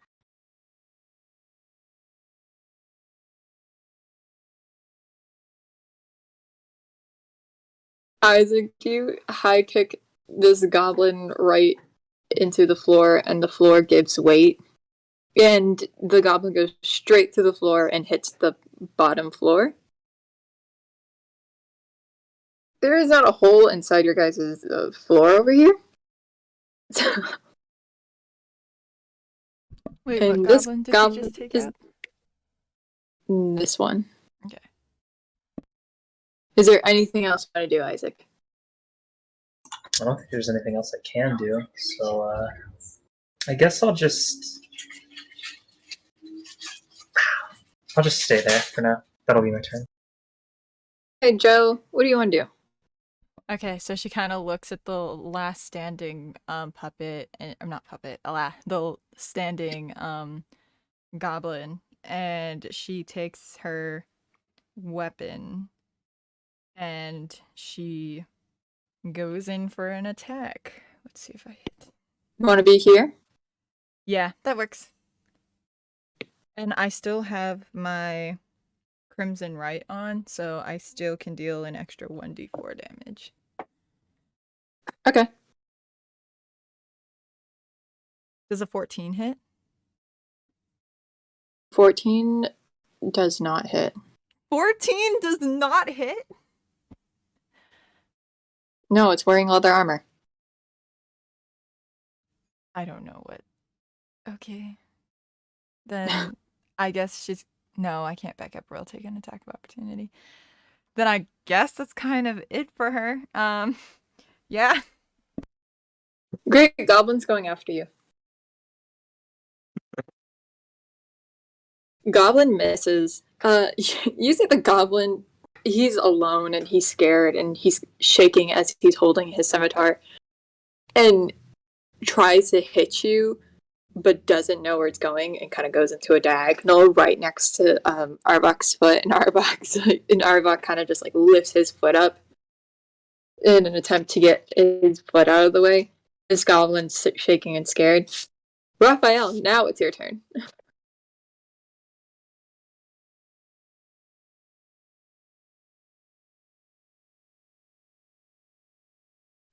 [SPEAKER 7] Isaac, do you high kick this goblin right into the floor, and the floor gives weight, and the goblin goes straight to the floor and hits the bottom floor? There is not a hole inside your guys' floor over here.
[SPEAKER 1] Wait,
[SPEAKER 7] And
[SPEAKER 1] what
[SPEAKER 7] this
[SPEAKER 1] goblin did
[SPEAKER 7] goblin
[SPEAKER 1] you just take
[SPEAKER 7] is
[SPEAKER 1] out?
[SPEAKER 7] this one.
[SPEAKER 1] Okay.
[SPEAKER 7] Is there anything else you want to do, Isaac?
[SPEAKER 5] I don't think there's anything else I can do, so I guess I'll just stay there for now. That'll be my turn.
[SPEAKER 7] Hey, Joe, what do you want to do?
[SPEAKER 1] Okay, so she kind of looks at the last standing puppet, or not puppet, the standing goblin, and she takes her weapon and she goes in for an attack. Let's see if I hit.
[SPEAKER 7] Want to be here?
[SPEAKER 1] Yeah, that works. And I still have my Crimson Right on, so I still can deal an extra 1d4 damage.
[SPEAKER 7] Okay.
[SPEAKER 1] Does a 14 hit?
[SPEAKER 7] 14 does not hit.
[SPEAKER 1] 14 does not hit?
[SPEAKER 7] No, it's wearing leather armor.
[SPEAKER 1] I don't know what. Okay. Then I guess she's. No, I can't back up or I'll take an attack of opportunity. Then I guess that's kind of it for her. Yeah.
[SPEAKER 7] Great, Goblin's going after you. Goblin misses. You see the Goblin, he's alone and he's scared and he's shaking as he's holding his scimitar and tries to hit you, but doesn't know where it's going and kind of goes into a diagonal right next to Arbok's foot, and Arbok kind of just like lifts his foot up in an attempt to get his foot out of the way. This Goblin's shaking and scared. Raphael, now it's your turn.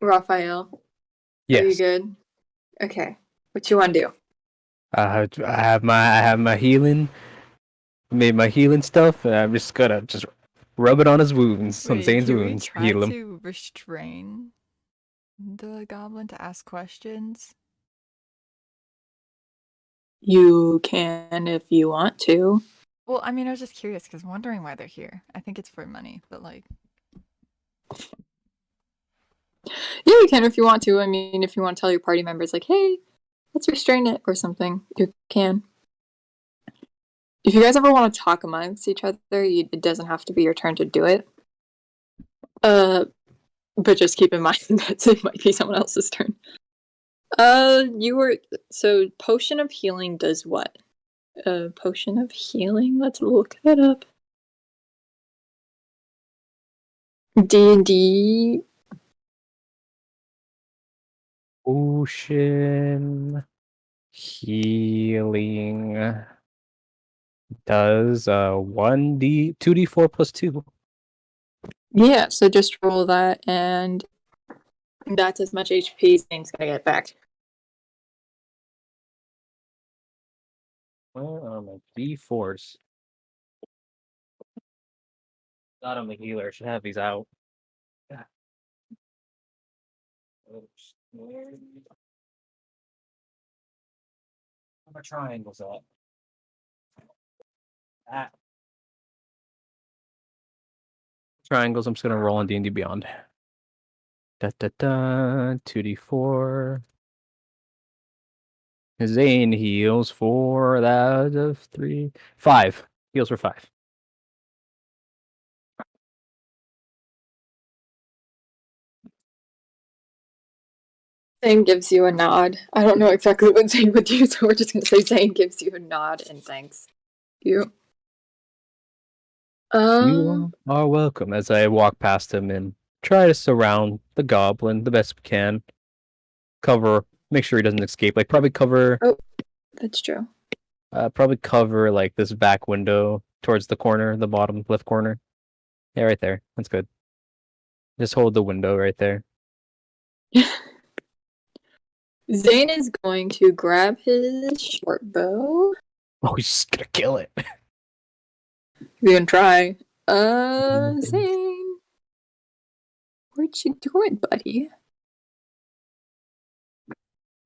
[SPEAKER 7] Raphael, are you
[SPEAKER 3] Yes.
[SPEAKER 7] good? Okay. What you want to do?
[SPEAKER 3] I have my healing. Made my healing stuff, and I'm just gonna rub it on his wounds, on
[SPEAKER 1] Wait,
[SPEAKER 3] Zane's
[SPEAKER 1] can we
[SPEAKER 3] wounds,
[SPEAKER 1] try
[SPEAKER 3] heal him.
[SPEAKER 1] to restrain the goblin to ask questions?
[SPEAKER 7] You can if you want to.
[SPEAKER 1] Well, I mean, I was just curious because I'm wondering why they're here. I think it's for money, but like.
[SPEAKER 7] Yeah, you can if you want to. I mean, if you want to tell your party members, like, hey, let's restrain it or something, you can. If you guys ever want to talk amongst each other, it doesn't have to be your turn to do it. But just keep in mind that it might be someone else's turn. So Potion of Healing does what? Potion of Healing? Let's look that up. D&D.
[SPEAKER 3] Ocean healing does 2d4 plus 2.
[SPEAKER 7] Yeah, so just roll that, and that's as much HP as Zane's gonna get back.
[SPEAKER 3] Where are my d4s? Not on the healer. I should have these out. Yeah. Oops. Where are my triangles at? Ah. Triangles. I'm just gonna roll on D&D Beyond. 2d4. Zane heals for that of 3. 5. Heals for 5.
[SPEAKER 7] Zane gives you a nod. I don't know exactly what Zane would do, so we're just gonna say Zane gives you a nod and thanks you.
[SPEAKER 3] You are welcome. As I walk past him and try to surround the goblin the best we can. Make sure he doesn't escape. Like probably cover
[SPEAKER 7] That's true.
[SPEAKER 3] like this back window towards the corner, the bottom left corner. Yeah, right there. That's good. Just hold the window right there.
[SPEAKER 7] Zane is going to grab his short bow.
[SPEAKER 3] Oh, he's just gonna kill it.
[SPEAKER 7] We're gonna try. Zane. What you doing, buddy?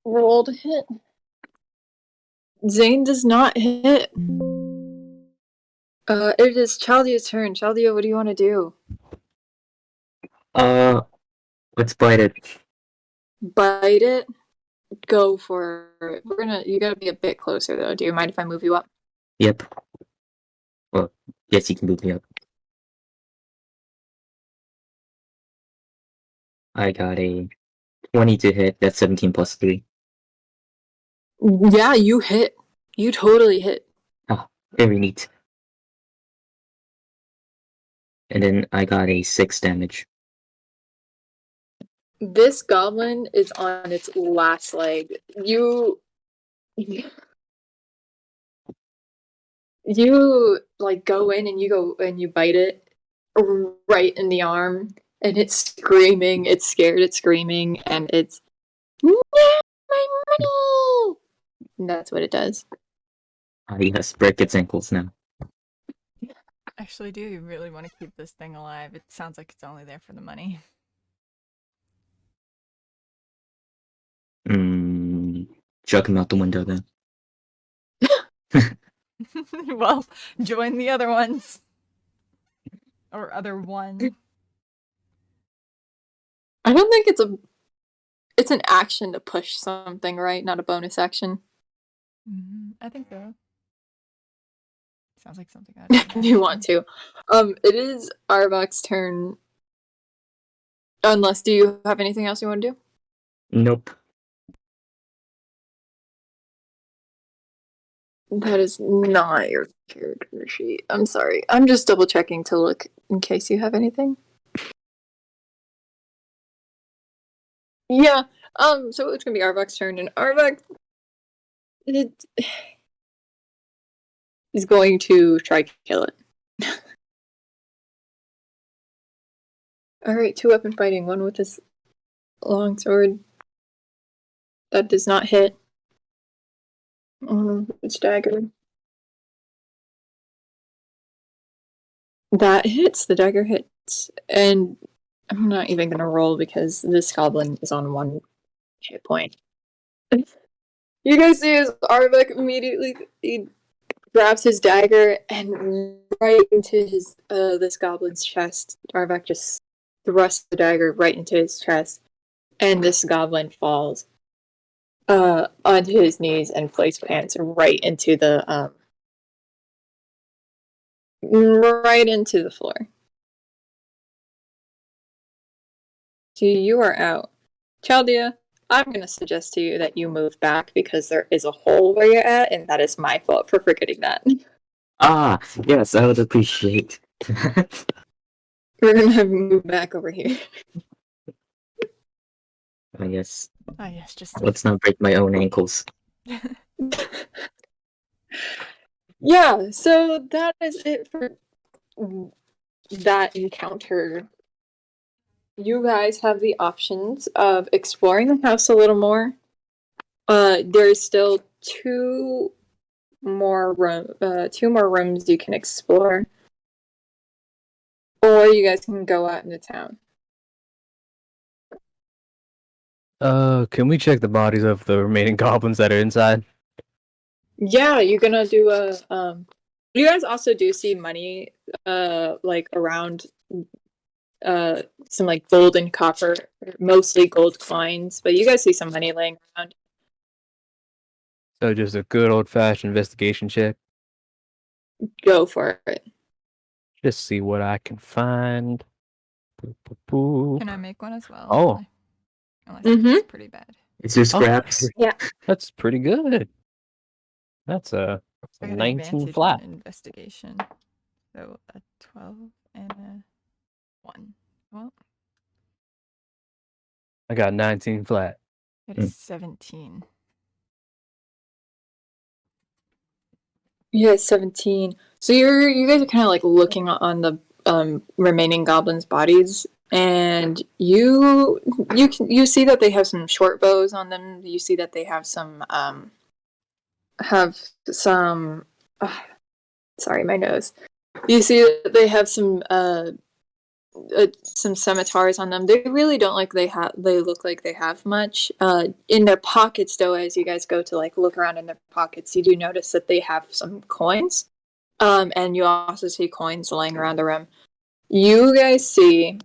[SPEAKER 7] Roll to hit. Zane does not hit. It is Chaldea's turn. Chaldea, what do you want to do?
[SPEAKER 4] Let's bite it.
[SPEAKER 7] Bite it? Go for it. You gotta be a bit closer though. Do you mind if I move you up?
[SPEAKER 4] Yep. Well, yes, you can move me up. I got a 20 to hit. That's 17 plus 3.
[SPEAKER 7] Yeah, you hit. You totally hit.
[SPEAKER 4] Ah, very neat. And then I got a 6 damage.
[SPEAKER 7] This goblin is on its last leg. You like go in and you bite it right in the arm, and it's screaming, it's scared, it's screaming, and it's no, my money. And that's what it does.
[SPEAKER 4] Yes, break its ankles now.
[SPEAKER 1] Actually, do you really want to keep this thing alive? It sounds like it's only there for the money.
[SPEAKER 4] Chuck him out the window then.
[SPEAKER 1] Well, join the other ones. Or other one.
[SPEAKER 7] I don't think it's an action to push something, right? Not a bonus action.
[SPEAKER 1] I think so. Sounds like something I'd
[SPEAKER 7] You want to. It is Arbok's turn. Unless, do you have anything else you want to do?
[SPEAKER 4] Nope.
[SPEAKER 7] That is not your character sheet. I'm sorry. I'm just double checking to look in case you have anything. Yeah. So it's gonna be Arbok's turn, and Arbok is going to try to kill it. Alright, 2-weapon fighting, one with his long sword. That does not hit. It's dagger. That hits, the dagger hits. And I'm not even gonna roll because this goblin is on 1 hit point. You guys see as Arbok immediately he grabs his dagger and right into his this goblin's chest. Arbok just thrusts the dagger right into his chest, and this goblin falls onto his knees and face plants right into the floor. So you are out. Chaldea, I'm going to suggest to you that you move back because there is a hole where you're at, and that is my fault for forgetting that.
[SPEAKER 4] Ah, yes, I would appreciate that.
[SPEAKER 7] We're going to have you move back over here.
[SPEAKER 4] I guess.
[SPEAKER 1] Ah, yes, just
[SPEAKER 4] Let's not break my own ankles.
[SPEAKER 7] Yeah, so that is it for that encounter. You guys have the options of exploring the house a little more. There's still two more rooms you can explore, or you guys can go out into town.
[SPEAKER 3] Can we check the bodies of the remaining goblins that are inside?
[SPEAKER 7] Yeah, you're gonna do a you guys also do see money like around some like gold and copper, mostly gold coins, but you guys see some money laying around.
[SPEAKER 3] So just a good old-fashioned investigation check.
[SPEAKER 7] Go for it.
[SPEAKER 3] Just see what I can find. Boop, boop, boop.
[SPEAKER 1] Can I make one as well?
[SPEAKER 3] Oh.
[SPEAKER 1] Unless it's pretty bad.
[SPEAKER 4] It's your scraps.
[SPEAKER 7] Yeah.
[SPEAKER 3] That's pretty good. That's a
[SPEAKER 1] I got
[SPEAKER 3] 19
[SPEAKER 1] advantage
[SPEAKER 3] flat.
[SPEAKER 1] on investigation. So a 12 and a 1. Well,
[SPEAKER 3] I got 19 flat.
[SPEAKER 1] it is 17.
[SPEAKER 7] Yeah, 17. So you guys are kind of like looking on the remaining goblins' bodies, and you see that they have some short bows on them. You see that they have some sorry, my nose. You see that they have some scimitars on them. They really don't like they look like they have much. In their pockets though, as you guys go to like look around in their pockets, you do notice that they have some coins. And you also see coins laying around the room. You guys see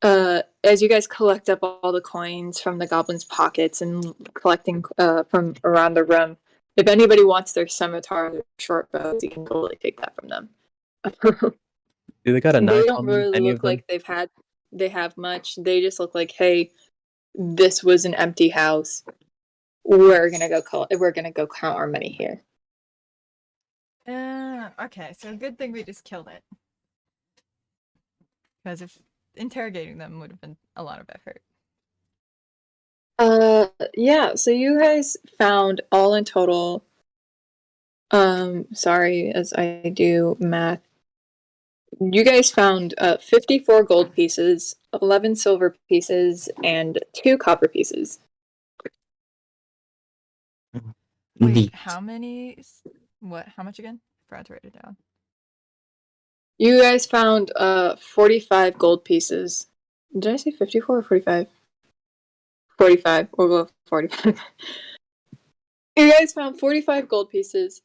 [SPEAKER 7] as you guys collect up all the coins from the goblins' pockets and collecting from around the room, if anybody wants their scimitar or their short bows, you can totally take that from them.
[SPEAKER 3] Do they got a
[SPEAKER 7] They
[SPEAKER 3] knife
[SPEAKER 7] don't
[SPEAKER 3] on
[SPEAKER 7] really
[SPEAKER 3] any
[SPEAKER 7] look
[SPEAKER 3] of them?
[SPEAKER 7] like they have much. They just look like, hey, this was an empty house. We're gonna go count our money here.
[SPEAKER 1] Okay, so good thing we just killed it. Because if interrogating them would have been a lot of effort.
[SPEAKER 7] Yeah, so you guys found all in total, sorry, as I do math. You guys found 54 gold pieces, 11 silver pieces, and 2 copper pieces.
[SPEAKER 1] Wait,
[SPEAKER 4] Neat.
[SPEAKER 1] how many? What? How much again? I forgot to write it down.
[SPEAKER 7] You guys found 45 gold pieces. Did I say 54 or 45? 45. We'll go with 45. You guys found 45 gold pieces,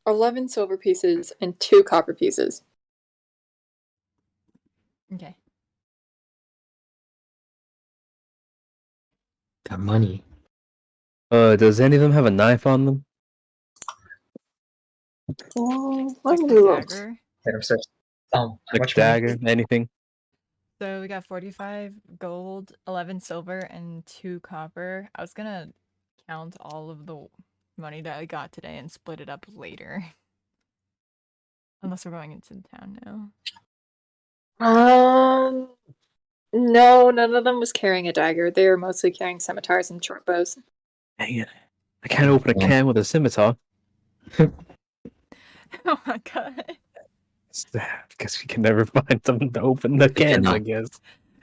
[SPEAKER 7] 11 silver pieces, and 2 copper pieces.
[SPEAKER 1] Okay.
[SPEAKER 4] Got money.
[SPEAKER 3] Does any of them have a knife on them?
[SPEAKER 7] Oh,
[SPEAKER 1] Like
[SPEAKER 7] let me
[SPEAKER 1] a
[SPEAKER 7] look.
[SPEAKER 1] dagger.
[SPEAKER 5] Random search. How
[SPEAKER 3] Like a
[SPEAKER 5] much money?
[SPEAKER 3] dagger? Anything?
[SPEAKER 1] So we got 45 gold, 11 silver, and 2 copper. I was gonna count all of the money that I got today and split it up later. Unless we're going into the town now.
[SPEAKER 7] No, none of them was carrying a dagger. They were mostly carrying scimitars and short bows.
[SPEAKER 3] Dang it. I can't open a can with a scimitar.
[SPEAKER 1] Oh my god.
[SPEAKER 3] I guess we can never find something to open the cans, I
[SPEAKER 4] cannot.
[SPEAKER 3] guess.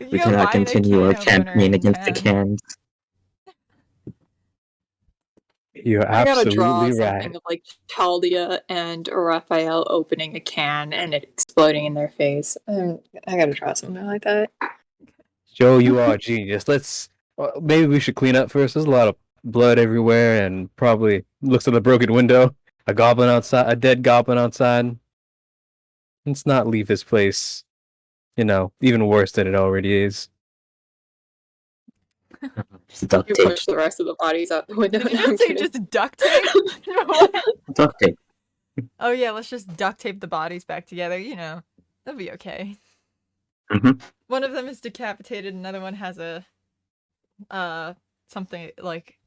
[SPEAKER 1] You
[SPEAKER 4] We
[SPEAKER 1] go
[SPEAKER 4] cannot
[SPEAKER 1] find a
[SPEAKER 4] continue our
[SPEAKER 1] can opener
[SPEAKER 4] campaign
[SPEAKER 1] in
[SPEAKER 4] against the
[SPEAKER 1] town.
[SPEAKER 4] cans.
[SPEAKER 3] You're
[SPEAKER 7] I gotta draw
[SPEAKER 3] absolutely
[SPEAKER 7] something
[SPEAKER 3] right.
[SPEAKER 7] of like Chaldea and Raphael opening a can and it exploding in their face. I gotta draw something like that.
[SPEAKER 3] Joe, you are a genius. Maybe we should clean up first. There's a lot of blood everywhere and probably looks at the broken window. A goblin outside, a dead goblin outside. Let's not leave this place, even worse than it already is.
[SPEAKER 4] Just duct
[SPEAKER 7] You
[SPEAKER 4] tape.
[SPEAKER 7] push the rest of the bodies out the window.
[SPEAKER 1] Did you
[SPEAKER 7] No, I'm
[SPEAKER 1] just say
[SPEAKER 7] kidding.
[SPEAKER 1] just duct tape? What?
[SPEAKER 4] Duct tape.
[SPEAKER 1] Oh yeah, let's just duct tape the bodies back together, That'll be okay.
[SPEAKER 4] Mhm.
[SPEAKER 1] One of them is decapitated, another one has a something like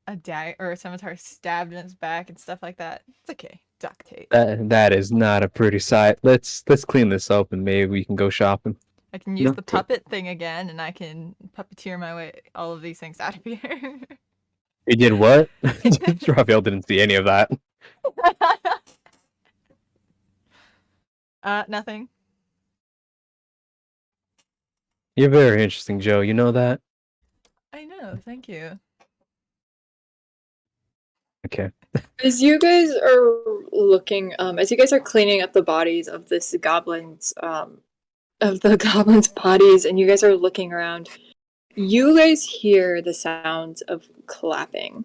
[SPEAKER 1] a dagger or a scimitar stabbed in his back and stuff like that. It's okay. Duct tape.
[SPEAKER 3] That is not a pretty sight. Let's clean this up and maybe we can go shopping.
[SPEAKER 1] I can use the
[SPEAKER 4] Duct tape.
[SPEAKER 1] puppet thing again and I can puppeteer my way all of these things out of here.
[SPEAKER 3] You did what? Raphael didn't see any of that.
[SPEAKER 1] Nothing.
[SPEAKER 3] You're very interesting, Joe. You know that?
[SPEAKER 1] I know, thank you.
[SPEAKER 3] Okay.
[SPEAKER 7] As you guys are looking, as you guys are cleaning up the bodies of this goblins, of the goblins' bodies, and you guys are looking around, you guys hear the sounds of clapping.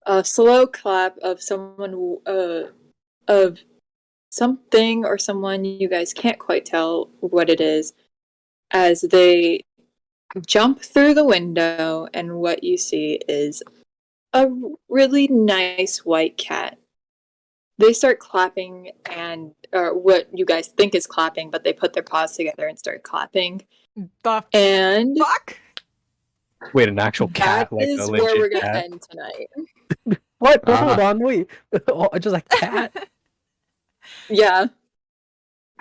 [SPEAKER 7] A slow clap of someone, of something or someone, you guys can't quite tell what it is, as they jump through the window, and what you see is a really nice white cat. They start clapping, and what you guys think is clapping, but they put their paws together and start clapping.
[SPEAKER 1] The
[SPEAKER 7] And
[SPEAKER 1] fuck?
[SPEAKER 3] Wait, an actual
[SPEAKER 7] that
[SPEAKER 3] cat, like
[SPEAKER 7] is
[SPEAKER 3] a
[SPEAKER 7] where we're
[SPEAKER 3] legit
[SPEAKER 7] gonna
[SPEAKER 3] cat?
[SPEAKER 7] end tonight.
[SPEAKER 3] What?
[SPEAKER 4] Ah.
[SPEAKER 3] Hold on, wait. Oh, just a cat?
[SPEAKER 7] Yeah.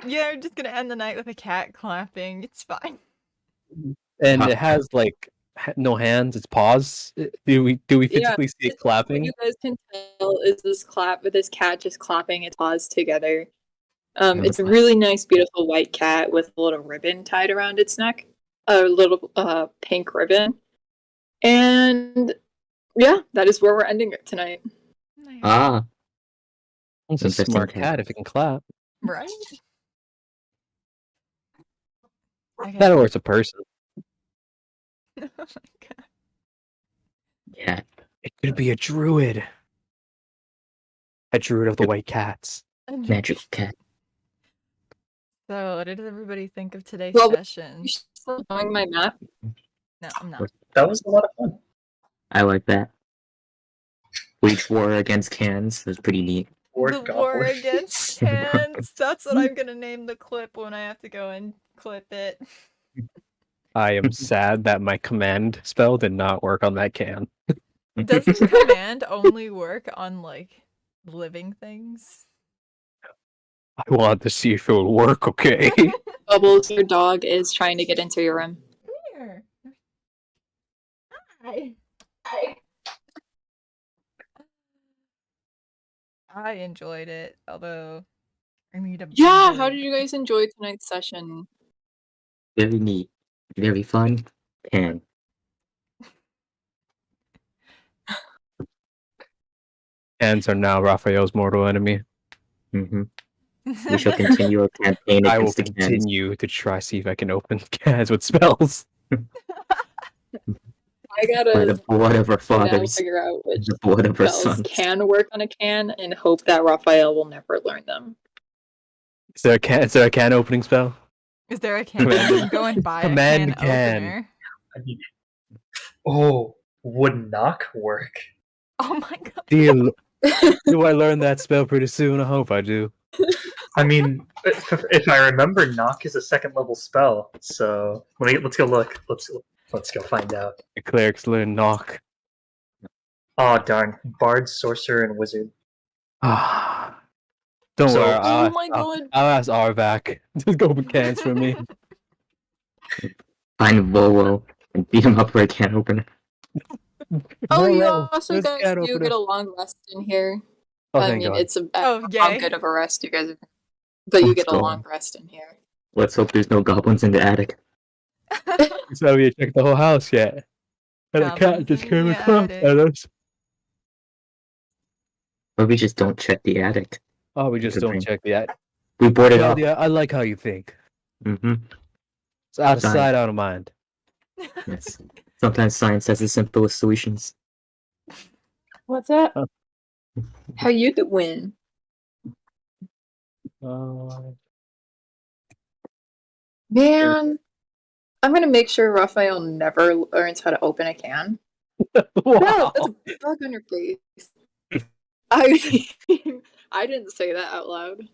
[SPEAKER 1] Yeah, we're just gonna end the night with a cat clapping. It's fine.
[SPEAKER 3] And it has like no hands. It's paws. Do we physically see it
[SPEAKER 7] What
[SPEAKER 3] clapping?
[SPEAKER 7] you guys can tell is this clap with this cat just clapping its paws together. It's a really nice, beautiful white cat with a little ribbon tied around its neck, a little pink ribbon, and yeah, that is where we're ending it tonight.
[SPEAKER 1] Nice.
[SPEAKER 4] Ah,
[SPEAKER 3] It's a
[SPEAKER 4] Interesting
[SPEAKER 3] smart
[SPEAKER 4] cat.
[SPEAKER 3] cat if it can clap.
[SPEAKER 1] Right? Okay.
[SPEAKER 3] That or it's a person.
[SPEAKER 1] Oh my god.
[SPEAKER 4] yeah.
[SPEAKER 3] It could be a druid. A druid of the white cats.
[SPEAKER 4] Magical cat.
[SPEAKER 1] So, what did everybody think of today's
[SPEAKER 7] Well,
[SPEAKER 1] session?
[SPEAKER 7] You still knowing my map?
[SPEAKER 1] No, I'm not.
[SPEAKER 5] That was a lot of fun.
[SPEAKER 4] I like that. Wage war against cans. That's pretty neat.
[SPEAKER 5] Or
[SPEAKER 1] The war
[SPEAKER 5] goblin.
[SPEAKER 1] against cans. That's what I'm gonna name the clip when I have to go and clip it.
[SPEAKER 3] I am sad that my command spell did not work on that can.
[SPEAKER 1] Doesn't command only work on like living things?
[SPEAKER 3] I want to see if it will work, okay?
[SPEAKER 7] Bubbles, your dog is trying to get into your room.
[SPEAKER 1] Here. Hi. I enjoyed it, although I need a
[SPEAKER 7] Yeah,
[SPEAKER 1] bed.
[SPEAKER 7] how did you guys enjoy tonight's session?
[SPEAKER 4] Very neat. Very fun. And
[SPEAKER 3] Hands are now Raphael's mortal enemy.
[SPEAKER 4] we shall continue our campaign
[SPEAKER 3] I will
[SPEAKER 4] against the cans.
[SPEAKER 3] continue to try see if I can open cans with spells.
[SPEAKER 7] I
[SPEAKER 4] By
[SPEAKER 7] gotta
[SPEAKER 4] the blood of our
[SPEAKER 7] now
[SPEAKER 4] fathers,
[SPEAKER 7] figure out which
[SPEAKER 4] the blood of our
[SPEAKER 7] spells
[SPEAKER 4] sons.
[SPEAKER 7] can work on a can and hope that Raphael will never learn them.
[SPEAKER 3] Is there a can opening spell?
[SPEAKER 1] Is there a can? You
[SPEAKER 3] Command-
[SPEAKER 1] can go and buy
[SPEAKER 3] command
[SPEAKER 1] a can
[SPEAKER 3] can.
[SPEAKER 1] opener.
[SPEAKER 5] I mean, oh, would knock work?
[SPEAKER 1] Oh my god.
[SPEAKER 3] Do I learn that spell pretty soon? I hope I do.
[SPEAKER 5] I mean, if I remember, knock is a second level spell. So let's go look. Let's go find out.
[SPEAKER 3] The clerics learn knock.
[SPEAKER 5] Oh darn, bard, sorcerer, and wizard.
[SPEAKER 3] Ah. Don't
[SPEAKER 5] So-
[SPEAKER 3] worry.
[SPEAKER 7] Oh my god.
[SPEAKER 3] I'll ask Arvac. Just go open cans for me.
[SPEAKER 4] Find Volo and beat him up for a can opener.
[SPEAKER 7] Oh, you
[SPEAKER 3] Volo,
[SPEAKER 7] also
[SPEAKER 3] where's
[SPEAKER 7] guys
[SPEAKER 3] can
[SPEAKER 7] do
[SPEAKER 3] opener?
[SPEAKER 7] get a long rest in here.
[SPEAKER 3] Oh,
[SPEAKER 7] I
[SPEAKER 3] thank
[SPEAKER 7] mean,
[SPEAKER 3] God.
[SPEAKER 7] it's
[SPEAKER 1] Oh,
[SPEAKER 7] how
[SPEAKER 1] yay.
[SPEAKER 7] good of a rest you guys are. But you
[SPEAKER 4] Let's
[SPEAKER 7] get a
[SPEAKER 4] go.
[SPEAKER 7] long rest in here.
[SPEAKER 4] Let's hope there's no goblins in the attic.
[SPEAKER 3] So we checked the whole house yet. And a cat
[SPEAKER 1] Goblins
[SPEAKER 3] just
[SPEAKER 1] in
[SPEAKER 3] came
[SPEAKER 1] the
[SPEAKER 3] across
[SPEAKER 1] attic.
[SPEAKER 3] at us.
[SPEAKER 4] Or we just don't check the attic.
[SPEAKER 3] Oh, we just
[SPEAKER 4] Good
[SPEAKER 3] don't
[SPEAKER 4] brain.
[SPEAKER 3] check the attic.
[SPEAKER 4] We boarded up.
[SPEAKER 3] Yeah, I like how you think.
[SPEAKER 4] Mm-hmm.
[SPEAKER 3] It's out of
[SPEAKER 4] Done.
[SPEAKER 3] sight, out of mind.
[SPEAKER 4] Yes. Sometimes science has the simplest solutions.
[SPEAKER 7] What's that?
[SPEAKER 3] Oh.
[SPEAKER 7] How you doing? Man, I'm gonna make sure Raphael never learns how to open a can. No,
[SPEAKER 3] Wow.
[SPEAKER 7] that's a bug on your face. I I didn't say that out loud.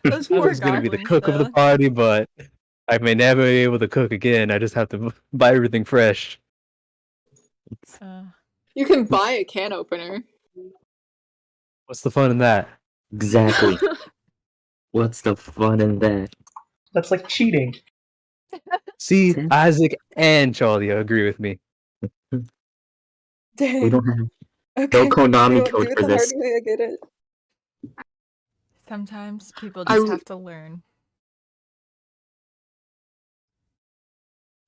[SPEAKER 1] Those
[SPEAKER 3] I
[SPEAKER 1] poor
[SPEAKER 3] was gonna be the
[SPEAKER 1] goblins,
[SPEAKER 3] cook of the
[SPEAKER 1] though.
[SPEAKER 3] party, but I may never be able to cook again. I just have to buy everything fresh.
[SPEAKER 7] You can buy a can opener.
[SPEAKER 3] What's the fun in that?
[SPEAKER 4] Exactly. What's the fun in that?
[SPEAKER 5] That's like cheating.
[SPEAKER 3] See,
[SPEAKER 4] Hmm.
[SPEAKER 3] Isaac and Chaldea agree with me.
[SPEAKER 7] Dang.
[SPEAKER 4] We don't have
[SPEAKER 7] Okay.
[SPEAKER 4] no Konami
[SPEAKER 7] You won't
[SPEAKER 4] code
[SPEAKER 7] do it
[SPEAKER 4] for
[SPEAKER 7] the hard
[SPEAKER 4] this.
[SPEAKER 7] way, I get it.
[SPEAKER 1] Sometimes people
[SPEAKER 7] I
[SPEAKER 1] just
[SPEAKER 7] w-
[SPEAKER 1] have to learn.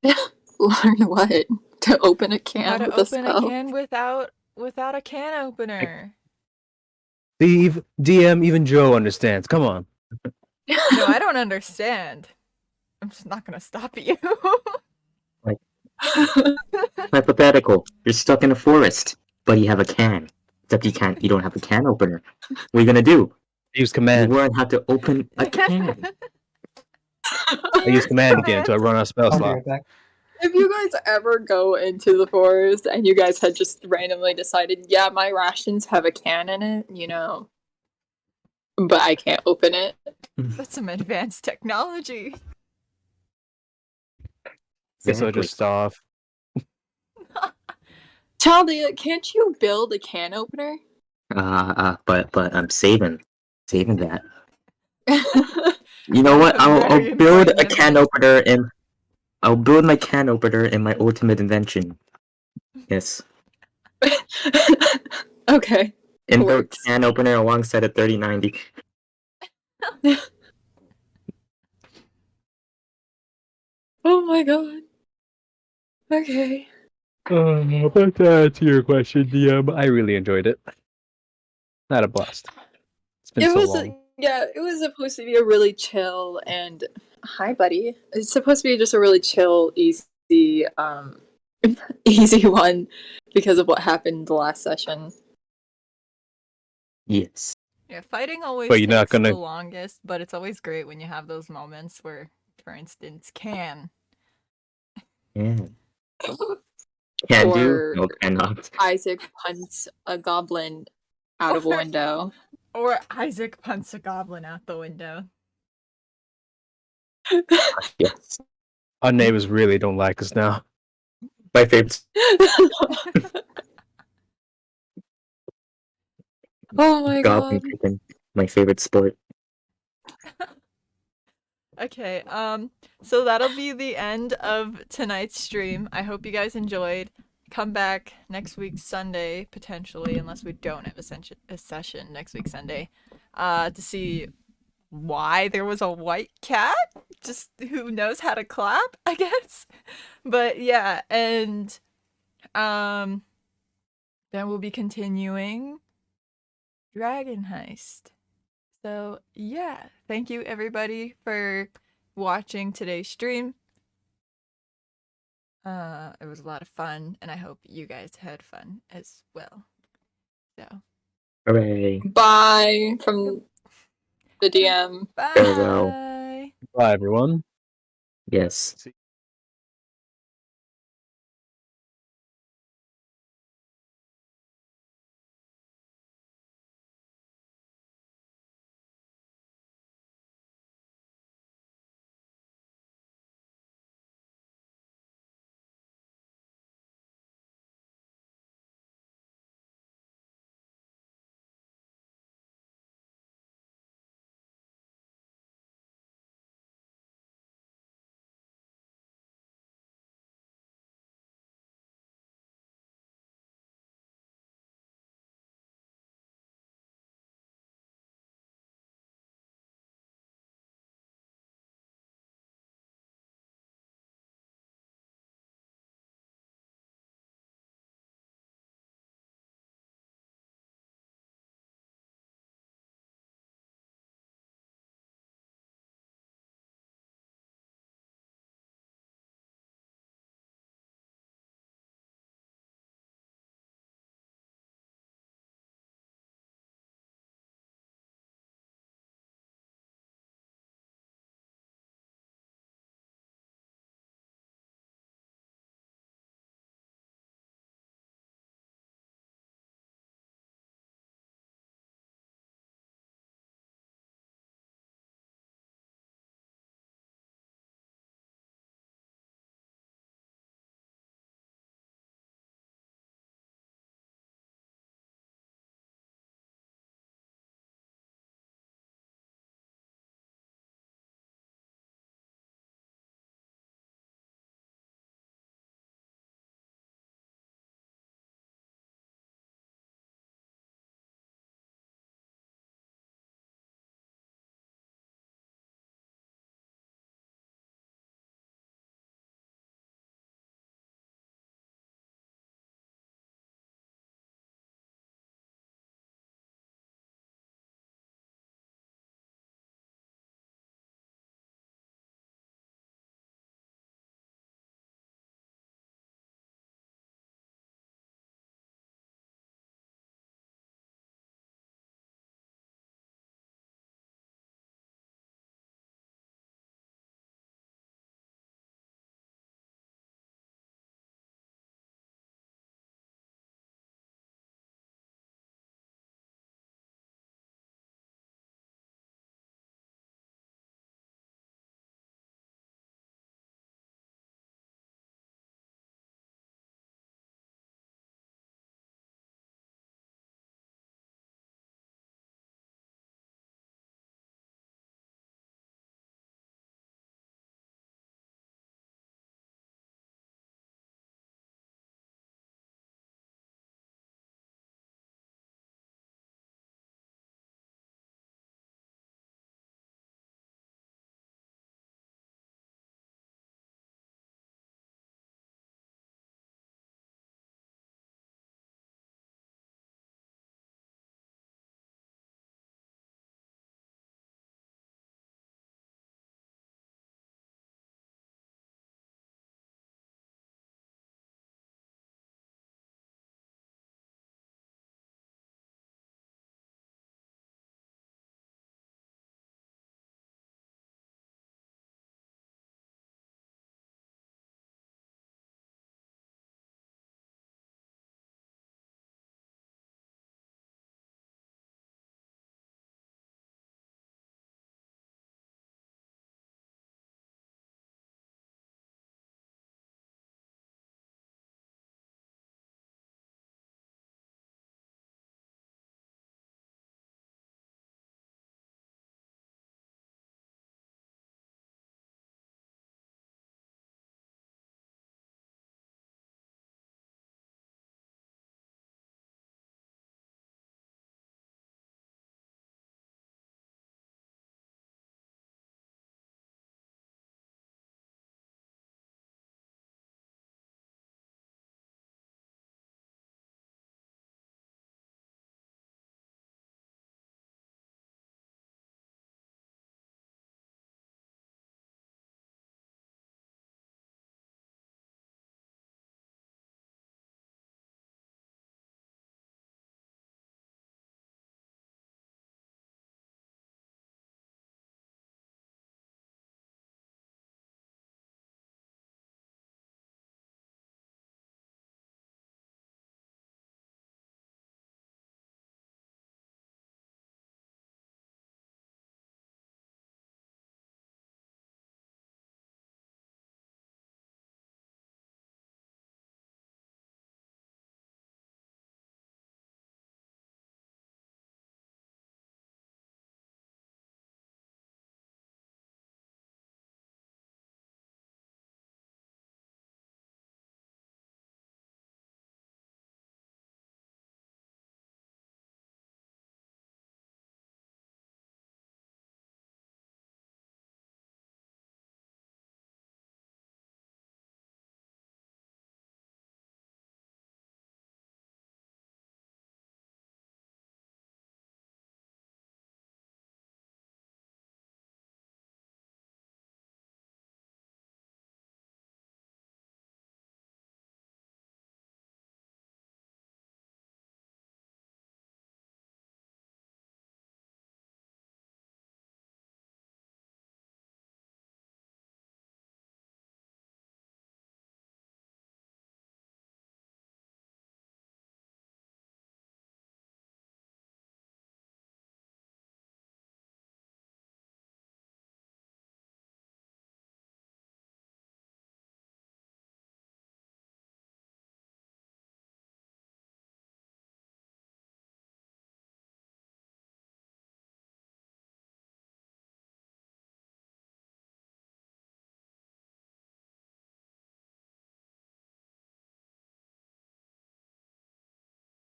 [SPEAKER 7] Learn what? To open a can
[SPEAKER 1] How to
[SPEAKER 7] with a
[SPEAKER 1] open a
[SPEAKER 7] spell?
[SPEAKER 1] can without a can opener.
[SPEAKER 3] Steve, DM, even Joe understands. Come on.
[SPEAKER 1] No, I don't understand. I'm just not gonna stop you.
[SPEAKER 4] Hypothetical. You're stuck in a forest, but you have a can. Except you don't have a can opener. What are you gonna do?
[SPEAKER 3] Use
[SPEAKER 4] You
[SPEAKER 3] command.
[SPEAKER 4] learn how to open a can.
[SPEAKER 3] I use command again until I run out of spell
[SPEAKER 6] I'll be
[SPEAKER 3] slot.
[SPEAKER 6] right back.
[SPEAKER 7] If you guys ever go into the forest and you guys had just randomly decided, yeah, my rations have a can in it, you know, but I can't open it.
[SPEAKER 1] That's some advanced technology.
[SPEAKER 3] Guess I'll
[SPEAKER 4] Exactly.
[SPEAKER 3] just starve.
[SPEAKER 7] Chaldea, can't you build a can opener?
[SPEAKER 4] But I'm saving that. You know what?
[SPEAKER 1] That's a
[SPEAKER 4] I'll
[SPEAKER 1] very
[SPEAKER 4] build a
[SPEAKER 1] important
[SPEAKER 4] can
[SPEAKER 1] event.
[SPEAKER 4] opener in. I'll build my can opener in my ultimate invention. Yes,
[SPEAKER 7] Okay.
[SPEAKER 4] inbuilt
[SPEAKER 7] Works.
[SPEAKER 4] can opener alongside a 3090.
[SPEAKER 7] Oh my god. Okay.
[SPEAKER 3] But to answer your question, DM, I really enjoyed it. Had a blast. It's been
[SPEAKER 7] It
[SPEAKER 3] so
[SPEAKER 7] was
[SPEAKER 3] long.
[SPEAKER 7] yeah, it was supposed to be a really chill and hi buddy. It's supposed to be just a really chill, easy easy one because of what happened the last session.
[SPEAKER 4] Yes.
[SPEAKER 1] Yeah, fighting always
[SPEAKER 3] But you're not
[SPEAKER 1] takes the
[SPEAKER 3] gonna-
[SPEAKER 1] longest, but it's always great when you have those moments where, for instance, can.
[SPEAKER 4] Yeah. Can do?
[SPEAKER 7] Or-
[SPEAKER 4] No, cannot.
[SPEAKER 7] Isaac punts a goblin out of a
[SPEAKER 1] Or-
[SPEAKER 7] window.
[SPEAKER 1] Or Isaac punts a goblin out the window.
[SPEAKER 4] Yes.
[SPEAKER 3] Our neighbors really don't like us now.
[SPEAKER 4] My favorite.
[SPEAKER 7] Oh my
[SPEAKER 4] Goblin
[SPEAKER 7] god.
[SPEAKER 4] kicking. My favorite sport.
[SPEAKER 1] Okay, so that'll be the end of tonight's stream. I hope you guys enjoyed. Come back next week Sunday, potentially, unless we don't have a session next week Sunday, to see why there was a white cat. Just who knows how to clap, I guess. But yeah, and then we'll be continuing Dragon Heist. So yeah, thank you everybody for watching today's stream. It was a lot of fun, and I hope you guys had fun as well. So
[SPEAKER 4] Hooray.
[SPEAKER 7] Bye from the DM.
[SPEAKER 1] bye.
[SPEAKER 4] Farewell.
[SPEAKER 3] Bye, everyone.
[SPEAKER 4] Yes.